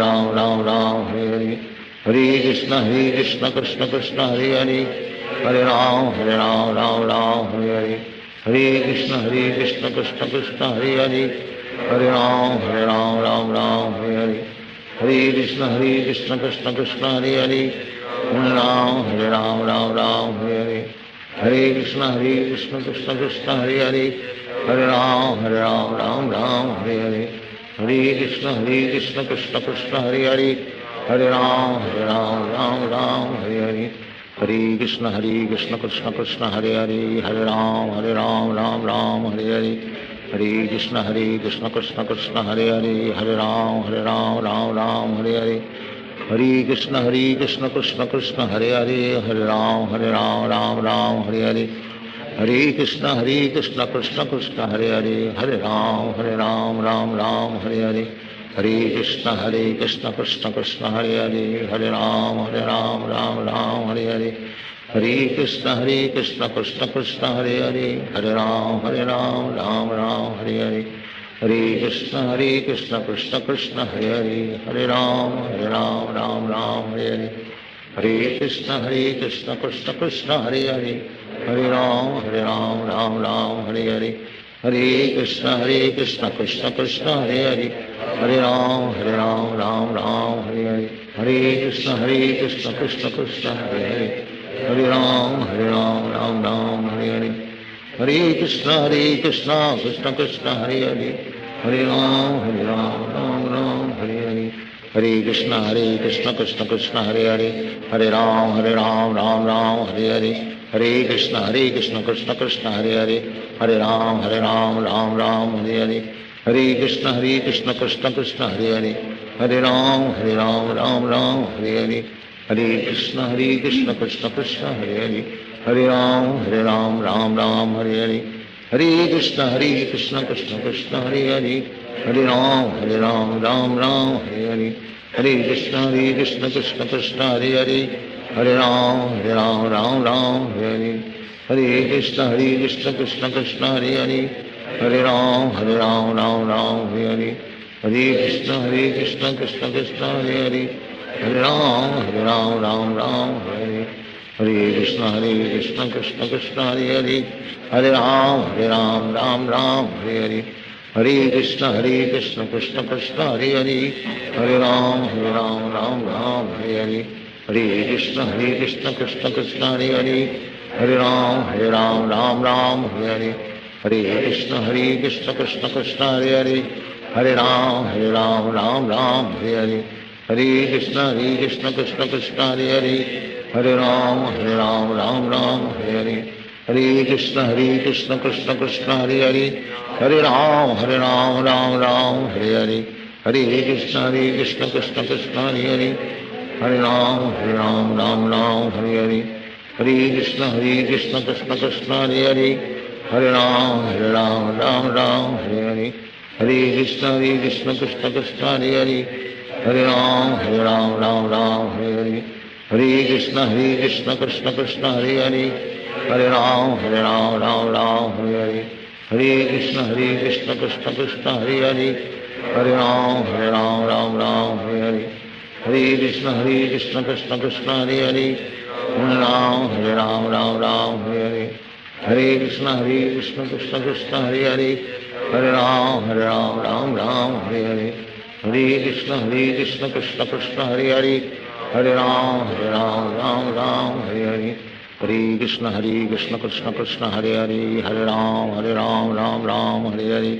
S9: Ram Ram Hare Hare, Hare Krishna Krishna Krishna Hare Hare, Hare Ram Ram Hare Hare, Hare Krishna Krishna Krishna Hare Hare, Hare Ram Ram Hare Hare, Hare Krishna Krishna Krishna Hare Hare, Hare Ram Ram Hare Hare, Hare Krishna Krishna Krishna Hare Hare, Hare Ram Ram Hare Hare, Hare Krishna Krishna Krishna Hare Hare, Hare Ram Ram Hare Hare, Hare Krishna Krishna Krishna Hare Hare, Hare Ram Ram Hare Hare, Hare Krishna Krishna Krishna Hare Hare, Hare Ram Ram Hare Hare, Hare Krishna Krishna Krishna Hare Hare, Hare Ram Ram Hare Hare, Hare Krishna Krishna Krishna Hare Hare, Hare Ram Ram Hare Hare, Hare Krishna Krishna Krishna Hare Hare, Hare Ram Ram Hare Hare, Hare Krishna Krishna Krishna Hare Hare, Hare Ram Ram Hare Hare, Hare Krishna Krishna Krishna Hare Hare, Hare Ram Ram Hare Hare, Hare Krishna Krishna Krishna Hare Hare, Hare Ram Ram Hare Hare, Hare Krishna Krishna Krishna Hare Hare, Hare Ram Ram Hare Hare, Hare Krishna Krishna Krishna Hare Hare, Hare Ram Ram Hare Hare, Hare Krishna Krishna Krishna Hare Hare, Hare Ram Ram Hare Hare, Hare Krishna Krishna Krishna Hare Hare, Hare Ram Ram Hare Hare, Hare Krishna Krishna Krishna Hare Hare, Hare Ram Ram Hare Hare, Hare Krishna Krishna Krishna Hare Hare, Hare Ram Ram Hare Hare, Hare Krishna Krishna Krishna Hare Hare, Hare Ram Ram Hare Hare, Hare Krishna Krishna Krishna Hare Hare, Hare Ram Ram Hare Hare, Hare Krishna Krishna Krishna Hare Hare, Hare Ram Ram Hare Hare, Hare Krishna Krishna Krishna Hare Hare, Hare Ram Ram Hare Hare, Hare Krishna Krishna Krishna Hare Hare, Hare Ram Ram Hare Hare, Hare Krishna Krishna Krishna Hare Hare, Hare Ram Ram Hare Hare, Hare Krishna Krishna Krishna Hare Hare, Hare Ram Ram Hare Hare, Hare Krishna Krishna Krishna Hare Hare, Hare Ram Ram Hare Hare, Hare Krishna Krishna Krishna Hare Hare, Hare Ram Ram Hare Hare, Hare Krishna Krishna Krishna Hare Hare, Hare Ram Ram Hare Hare, Hare Krishna Krishna Krishna Hare Hare, Hare Ram Ram Hare Hare, Hare Krishna Krishna Krishna Hare Hare, Hare Ram Ram Hare Hare, Hare Krishna Krishna Krishna Hare Hare, Hare Ram Ram Hare Hare, Hare Krishna Krishna Krishna Hare Hare, Hare Ram Ram Hare Hare, Hare Krishna Krishna Krishna Hare Hare, Hare Ram, Ram Ram, Hare Hare. Hare Krishna, Krishna Krishna, Hare Hare. Hare Ram, Ram Ram, Hare Hare. Hare Krishna, Krishna Krishna, Hare Hare. Hare Ram, Ram Ram, Hare Hare. Hare Krishna, Krishna Krishna, Hare Hare. Hare Ram, Ram Ram, Hare Hare.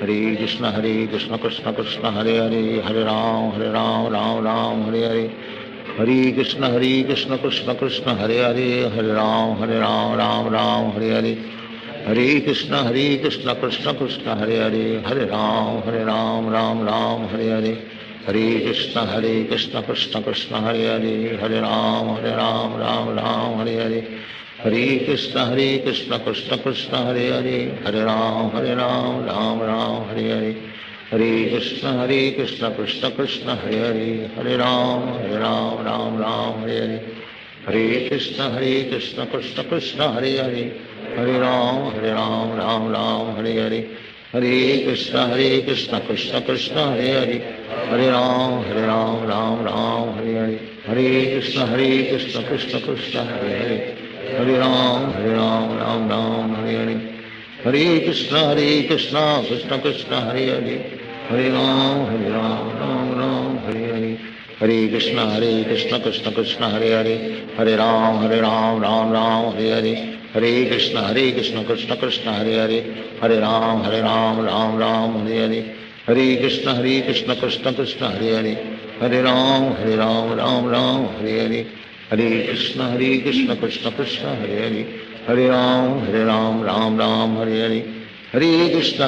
S9: Hare Krishna, Krishna Krishna, Hare Hare. Hare Ram, Ram Ram, Hare Hare. Hare Krishna, Krishna Krishna, Hare Hare. Hare Ram, Ram Ram, Hare Hare. Hare Krishna, Krishna Krishna, Hare Hare. Hare Ram, Ram Ram, Hare Hare. Hare Krishna, Krishna Krishna, Hare Hare. Hare Ram, Ram Ram, Hare Hare. Hare Krishna, Krishna Krishna, Hare Hare. Hare Ram, Ram Ram, Hare Hare. Hare Krishna, Krishna Krishna, Hare Hare. Hare Ram, Ram Ram, Hare Hare. Hare Krishna, Krishna Krishna, Hare Hare. Hare Ram, Ram Ram, Hare Hare. Hare Krishna, Krishna Krishna, Hare Hare. Hare Ram, Ram Ram, Hare Hare. Hare Krishna, Krishna Krishna, Hare Hare. Hare Ram, Ram Ram, Hare Hare. Hare Krishna, Krishna Krishna, Hare Hare. Hare Ram, Ram Ram, Hare Hare. Hare Krishna, Krishna Krishna, Hare Hare. Hare Ram, Ram Ram, Hare Hare. Hare Krishna, Krishna Krishna, Hare Hare. Hare Ram, Ram Ram, Hare Hare. Hare Krishna, Krishna Krishna, Hare Hare. Hare Ram, Ram Ram, Hare Hare. Hare Krishna, Krishna Krishna, Hare Hare. Hare Ram, Ram Ram, Hare Hare. Hare Krishna, Krishna Krishna, Hare Hare. Hare Ram, Ram Ram, Hare Hare. Hare Krishna,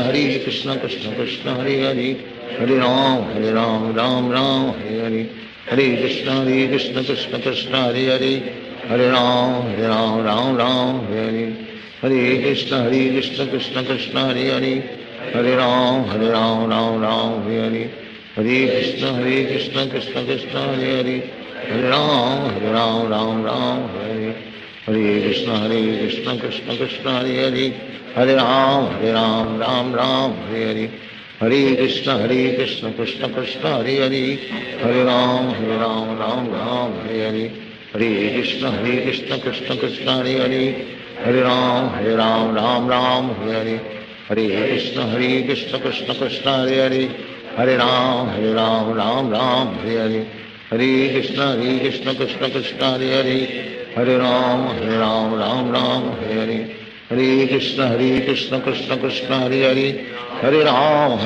S9: Krishna Krishna, Hare Hare. Hare Ram, Ram Ram, Hare Hare. Hare Krishna, Krishna Krishna, Hare Hare. Hare Ram, Ram Ram, Hare Hare. Hare Krishna, Krishna Krishna, Hare Hare. Hare Ram, Ram, Hare Hare. Hare Krishna, Krishna Krishna, Hare Hare. Hare Ram, Ram, Hare Hare. Hare Krishna, Krishna Krishna, Hare Hare. Hare Ram, Ram, Hare Hare. Hare Krishna, Krishna Krishna, Hare Hare. Hare Ram, Ram, Hare Hare. Hare Krishna, Krishna Krishna, Hare Hare. Hare Ram, Ram, Hare Hare. Hare Krishna, Krishna Krishna, Hare Hare. Hare Ram, Ram, Hare Hare. Hare Krishna, Krishna Krishna, Hare Hare. Hare Ram, Ram, Hare Hare. Hare Krishna, Krishna Krishna, Hare Hare. Hare Ram,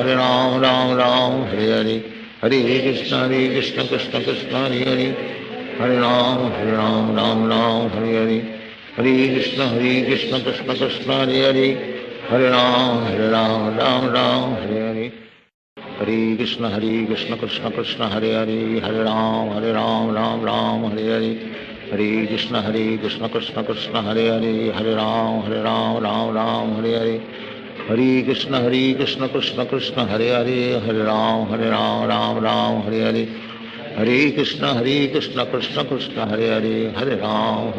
S9: Ram, Hare Hare. Hare Krishna, Krishna Krishna, Hare Hare. Hare Ram, Ram, Hare Hare. Hare Krishna, Krishna Krishna, Hare Hare. Hare Ram, Ram, Hare Hare. Hare Krishna, Krishna Krishna, Hare Hare. Hare Ram, Ram, Hare Hare. Hare Krishna, Krishna Krishna, Hare Hare. Hare Ram, Ram, Hare Hare. Hare Krishna, Krishna Krishna, Hare Hare. Hare Ram,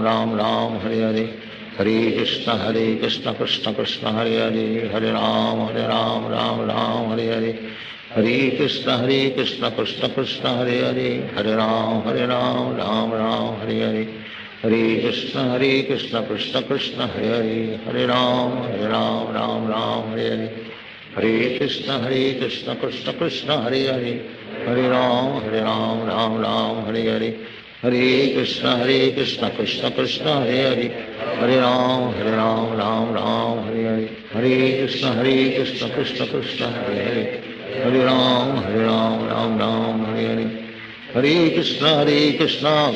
S9: Ram, Hare Hare. Hare Krishna, Krishna Krishna, Hare Hare. Hare Ram, Ram, Hare Hare. Hare Krishna, Krishna Krishna, Hare Hare. Hare Ram, Ram, Hare Hare. Hare Krishna, Krishna Krishna, Hare Hare. Hare Ram, Ram, Hare Hare. Hare Krishna, Krishna Krishna, Hare Hare. Hare Ram, Hare Hare. Hare Krishna, Krishna Krishna, Hare Hare. Hare Ram, Hare Hare. Hare Krishna,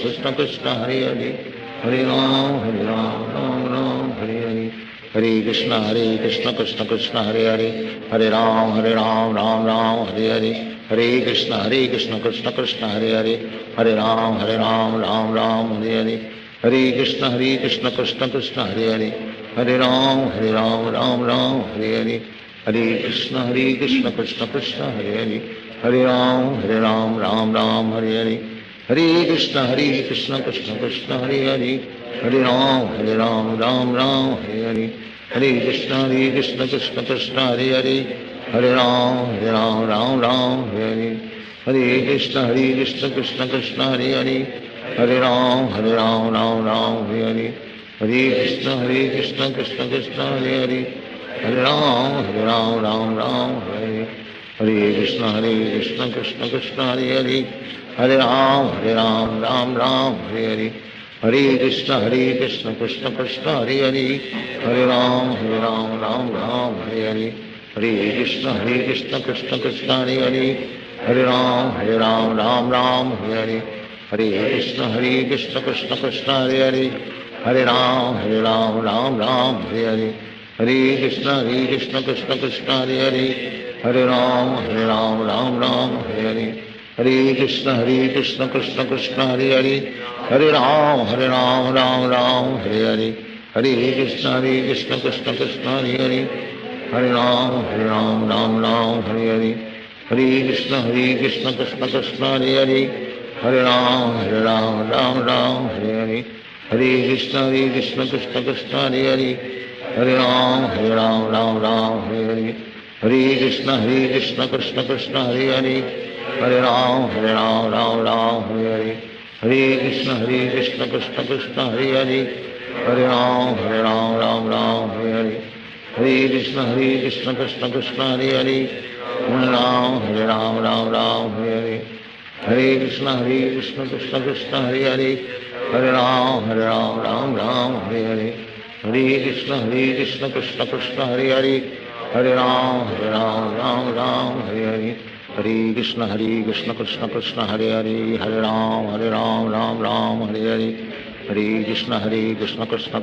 S9: Krishna Krishna, Hare Hare. Hare Ram, Hare Hare. Hare Krishna, Krishna Krishna, Hare Hare. Hare Ram, Hare Hare. Hare Krishna, Krishna Krishna, Hare Hare. Hare Ram, Ram, Hare Hare. Hare Krishna, Krishna Krishna, Hare Hare. Hare Ram, Ram, Hare Hare. Hare Krishna, Krishna Krishna, Hare Hare. Hare Ram, Ram, Hare Hare. Hare Krishna, Krishna Krishna, Hare Hare. Hare Ram, Ram, Hare Hare. Hare Krishna, Krishna Krishna, Hare Hare. Hare Ram, Ram, Hare Hare. Hare Krishna, Krishna Krishna, Hare Hare. Hare Ram, Ram, Hare Hare. Hare Krishna, Krishna Krishna, Hare Hare. Hare Ram Ram Ram Hare Hare Krishna Krishna Krishna Hare Hare Hare Ram Ram Hare Hare Krishna Krishna Krishna Hare Hare Hare Ram Ram Hare Hare Hare Krishna Krishna Krishna Hare Hare Hare Ram Ram Hare Hare Hare Krishna Krishna Krishna Hare Hare Hare Ram Ram Hare Hare Hare Krishna Krishna Krishna Hare Hare Hare Ram Ram Hare Hare Hare Krishna Krishna Krishna Hare Hare Hare Ram Ram Hare Hare Hare Krishna Krishna Krishna Hare Hare Hare Ram Ram Hare Hare Hare Krishna Krishna Krishna Hare Hare Hare Ram Ram Hare Hare Hare Krishna Krishna Krishna Hare Hare Hare Ram Ram Hare Hare Hare Krishna Krishna Krishna Hare Hare Hare Ram Ram Hare Hare Hare Krishna Krishna Krishna Hare Hare Hare Ram Ram Hare Hare Hare Krishna Krishna Krishna Hare Hare Hare Ram Ram Hare Hare Hare Krishna Krishna Krishna Hare Hare Hare Ram Ram Hare Hare Hare Krishna Krishna Krishna Hare Hare Hare Ram Ram Hare Hare Hare Krishna Krishna Krishna Hare Hare Hare Ram Ram Hare Hare Hare Krishna Krishna Krishna Hare Hare Hare Ram Ram Hare Hare Hare Krishna Krishna Krishna Hare Hare Hare Ram Ram Hare Hare Hare Krishna Krishna Krishna Hare Hare Hare Ram Ram Hare Hare Hare Krishna Krishna Krishna Hare Hare Hare Ram Ram Hare Hare Hare Krishna Krishna Krishna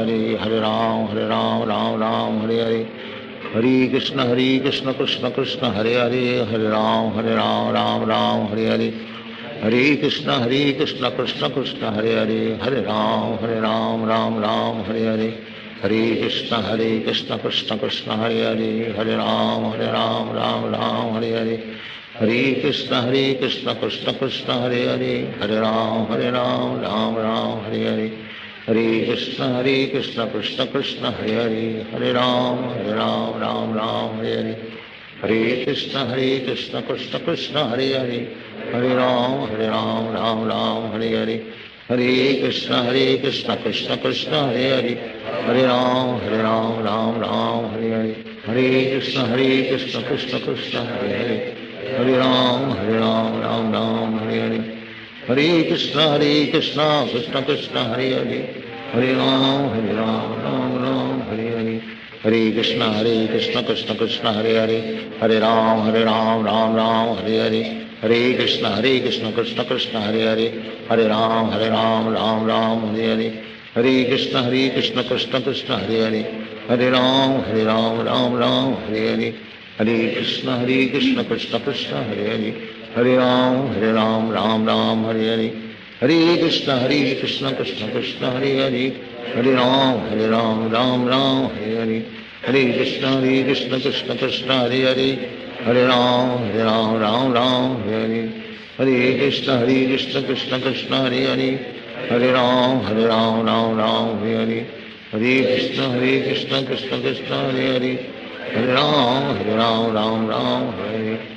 S9: Hare Hare Hare Ram Ram Hare Hare Hare Krishna Krishna Krishna Hare Hare Hare Ram Ram Hare Hare Hare Krishna Krishna Krishna Hare Hare Hare Ram Ram Hare Hare Hare Krishna Krishna Krishna Hare Hare Hare Ram Ram Hare Hare Hare Krishna Krishna Krishna Hare Hare Hare Ram Ram Hare Hare Hare Krishna Krishna Krishna Hare Hare Hare Ram Ram Hare Hare Hare Krishna Krishna Krishna Hare Hare Hare Ram Hare Hare Hare Krishna Krishna Krishna Hare Hare Hare Ram Ram Hare Hare Hare Krishna Krishna Krishna Hare Hare Hare Ram Ram Hare Hare Hare Krishna Krishna Krishna Hare Hare Hare Ram Ram Hare Hare Hare Krishna Krishna Krishna Hare Hare Hare Ram Ram Hare Hare Hare Krishna Krishna Krishna Hare Hare Hare Ram Ram Hare Hare Hare Krishna Krishna Krishna Hare Hare Hare Ram Ram Hare Hare Hare Krishna Krishna Krishna Hare Hare Hare Ram Ram Hare Hare Hare Krishna Krishna Krishna Hare Hare Hare Ram Ram Hare Hare Hare Krishna Krishna Krishna Hare Hare Hare Ram Ram Hare Hare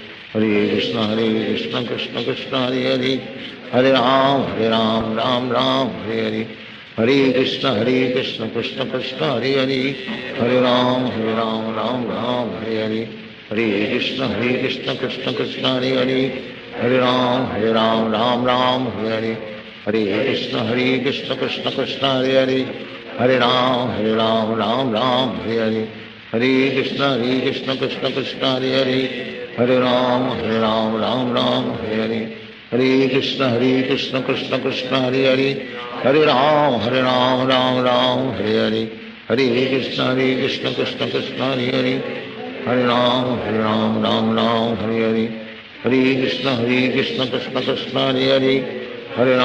S9: Hare Krishna Krishna Krishna Hare Hare Hare Ram Ram Hare Hare Hare Krishna Krishna Krishna Hare Hare Hare Ram Ram Hare Hare Hare Krishna Krishna Krishna Hare Hare Hare Ram Ram Hare Hare Hare Krishna Krishna Krishna Hare Hare Hare Ram Ram Hare Hare Hare Krishna Krishna Krishna Hare Hare Hare Ram Ram Hare Hare Hare Krishna Krishna Krishna Hare Hare Hare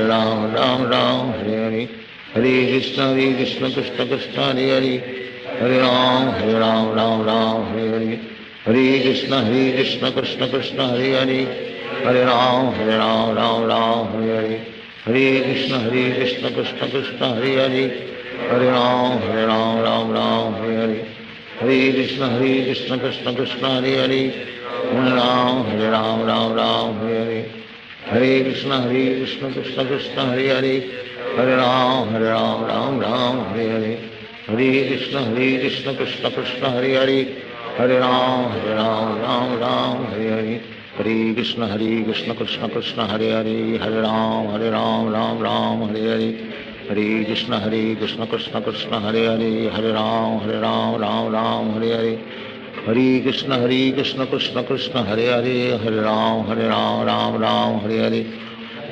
S9: Ram Ram Hare Hare Hare Krishna Krishna Krishna Hare Hare Hare Ram Ram Hare Hare Hare Krishna Krishna Krishna Hare Hare Hare Ram Ram Hare Hare Hare Krishna Krishna Krishna Hare Hare Hare Ram Ram Hare Hare Hare Krishna Krishna Krishna Hare Hare Hare Ram Ram Hare Hare Hare Krishna Krishna Krishna Hare Hare Hare Ram Ram Hare Hare Hare Krishna Krishna Krishna Hare Hare Hare Ram Ram Ram Hare Hare Hare Krishna Krishna Krishna Hare Hare Hare Ram Ram Hare Hare Hare Krishna Krishna Krishna Hare Hare Hare Ram Ram Hare Hare Hare Krishna Krishna Krishna Hare Hare Hare Ram Ram Hare Hare Hare Krishna Krishna Krishna Hare Hare Hare Ram Ram Hare Hare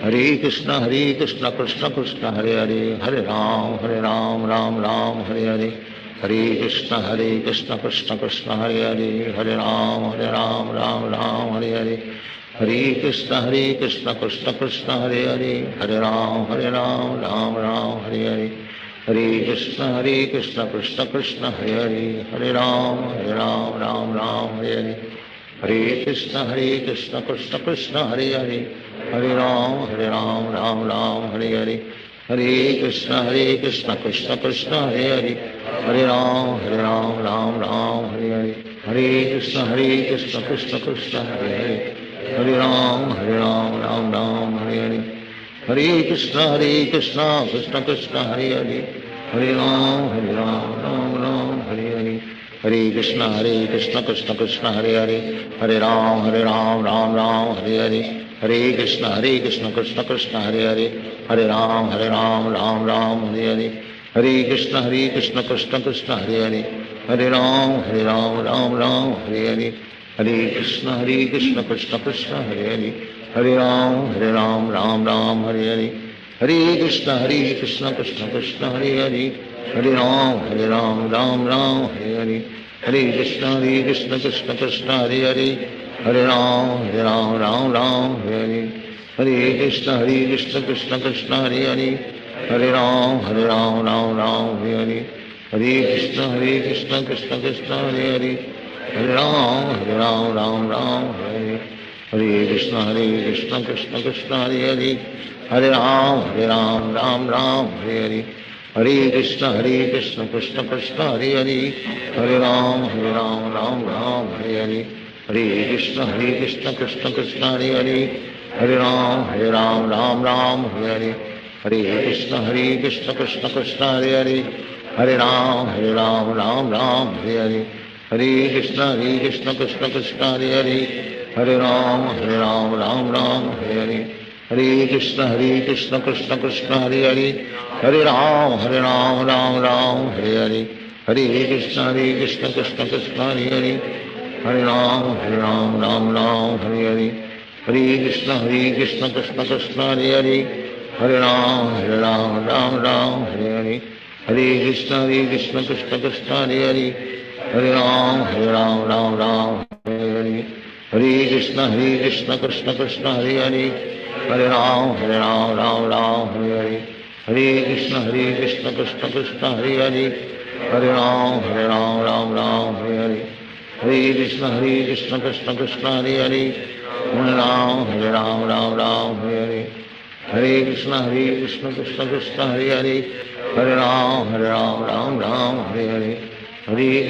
S9: Hare Krishna Krishna Krishna Hare Hare Hare Ram Ram Hare Hare Hare Krishna Krishna Krishna Hare Hare Hare Ram Ram Hare Hare Hare Krishna Krishna Krishna Hare Hare Hare Ram Ram Hare Hare Hare Krishna Krishna Krishna Hare Hare Hare Ram Ram Hare Hare Hare Krishna Krishna Krishna Hare Hare Hare Ram Ram Hare Hare Hare Krishna Krishna Krishna Hare Hare Hare Ram Ram Hare Hare Hare Krishna Krishna Krishna Hare Hare Hare Ram Ram Hare Hare Hare Krishna Krishna Krishna Hare Hare Hare Ram Hare Hare Hare Krishna Krishna Krishna Hare Hare Hare Ram Ram Hare Hare Hare Krishna Krishna Krishna Hare Hare Hare Ram Ram Hare Hare Hare Krishna Krishna Krishna Hare Hare Hare Ram Ram Hare Hare Hare Krishna Krishna Krishna Hare Hare Hare Ram Ram Hare Hare Hare Krishna Krishna Krishna Hare Hare Hare Ram Ram Hare Hare Hare Krishna Krishna Krishna Hare Hare Hare Ram Ram Hare Hare Hare Krishna Krishna Krishna Hare Hare Hare Ram Ram Hare Hare Hare Krishna Krishna Krishna Hare Hare Hare Ram Ram Hare Hare Hare Krishna Krishna Krishna Hare Hare Hare Ram Ram Hare Hare Hare Krishna Krishna Krishna Hare Hare Hare Ram Ram Hare Hare Hare Krishna Krishna Krishna Hare Hare Hare Ram Ram Hare Hare Hare Krishna Krishna Krishna Hare Hare Hare Ram Ram Hare Hare Hare Krishna Krishna Krishna Hare Hare Hare Ram Ram Hare Hare Hare Krishna Krishna Krishna Hare Hare Hare Ram Ram Hare Hare Hare Krishna Krishna Krishna Hare Hare Hare Ram Ram Hare Hare Hare Krishna Krishna Krishna Hare Hare Hare Ram Ram Hare Hare Hare Krishna Krishna Krishna Hare Hare Hare Ram Ram Hare Hare Hare Krishna Krishna Krishna Hare Hare Hare Ram Ram Hare Hare Hare Krishna Krishna Krishna Hare Hare Hare Ram Ram Hare Hare Hare Krishna Krishna Krishna Hare Hare Hare Ram Ram Hare Hare Hare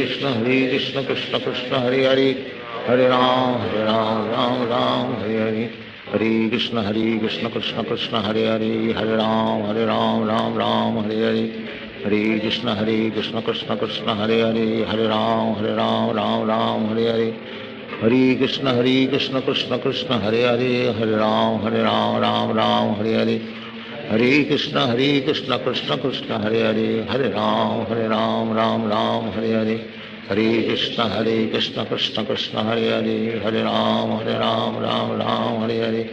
S9: Krishna Krishna Krishna Hare Hare Hare Ram Ram Hare Hare Hare Krishna Krishna Krishna Hare Hare Hare Ram Ram Hare Hare Hare Krishna Krishna Krishna Hare Hare Hare Ram Ram Hare Hare Hare Krishna Krishna Krishna Hare Hare Hare Ram Ram Hare Hare Hare Krishna Krishna Krishna Hare Hare Hare Ram Ram Hare Hare Hare Krishna Krishna Krishna Hare Hare Hare Ram Ram Hare Hare Hare Krishna Krishna Krishna Hare Hare Hare Ram Ram Hare Hare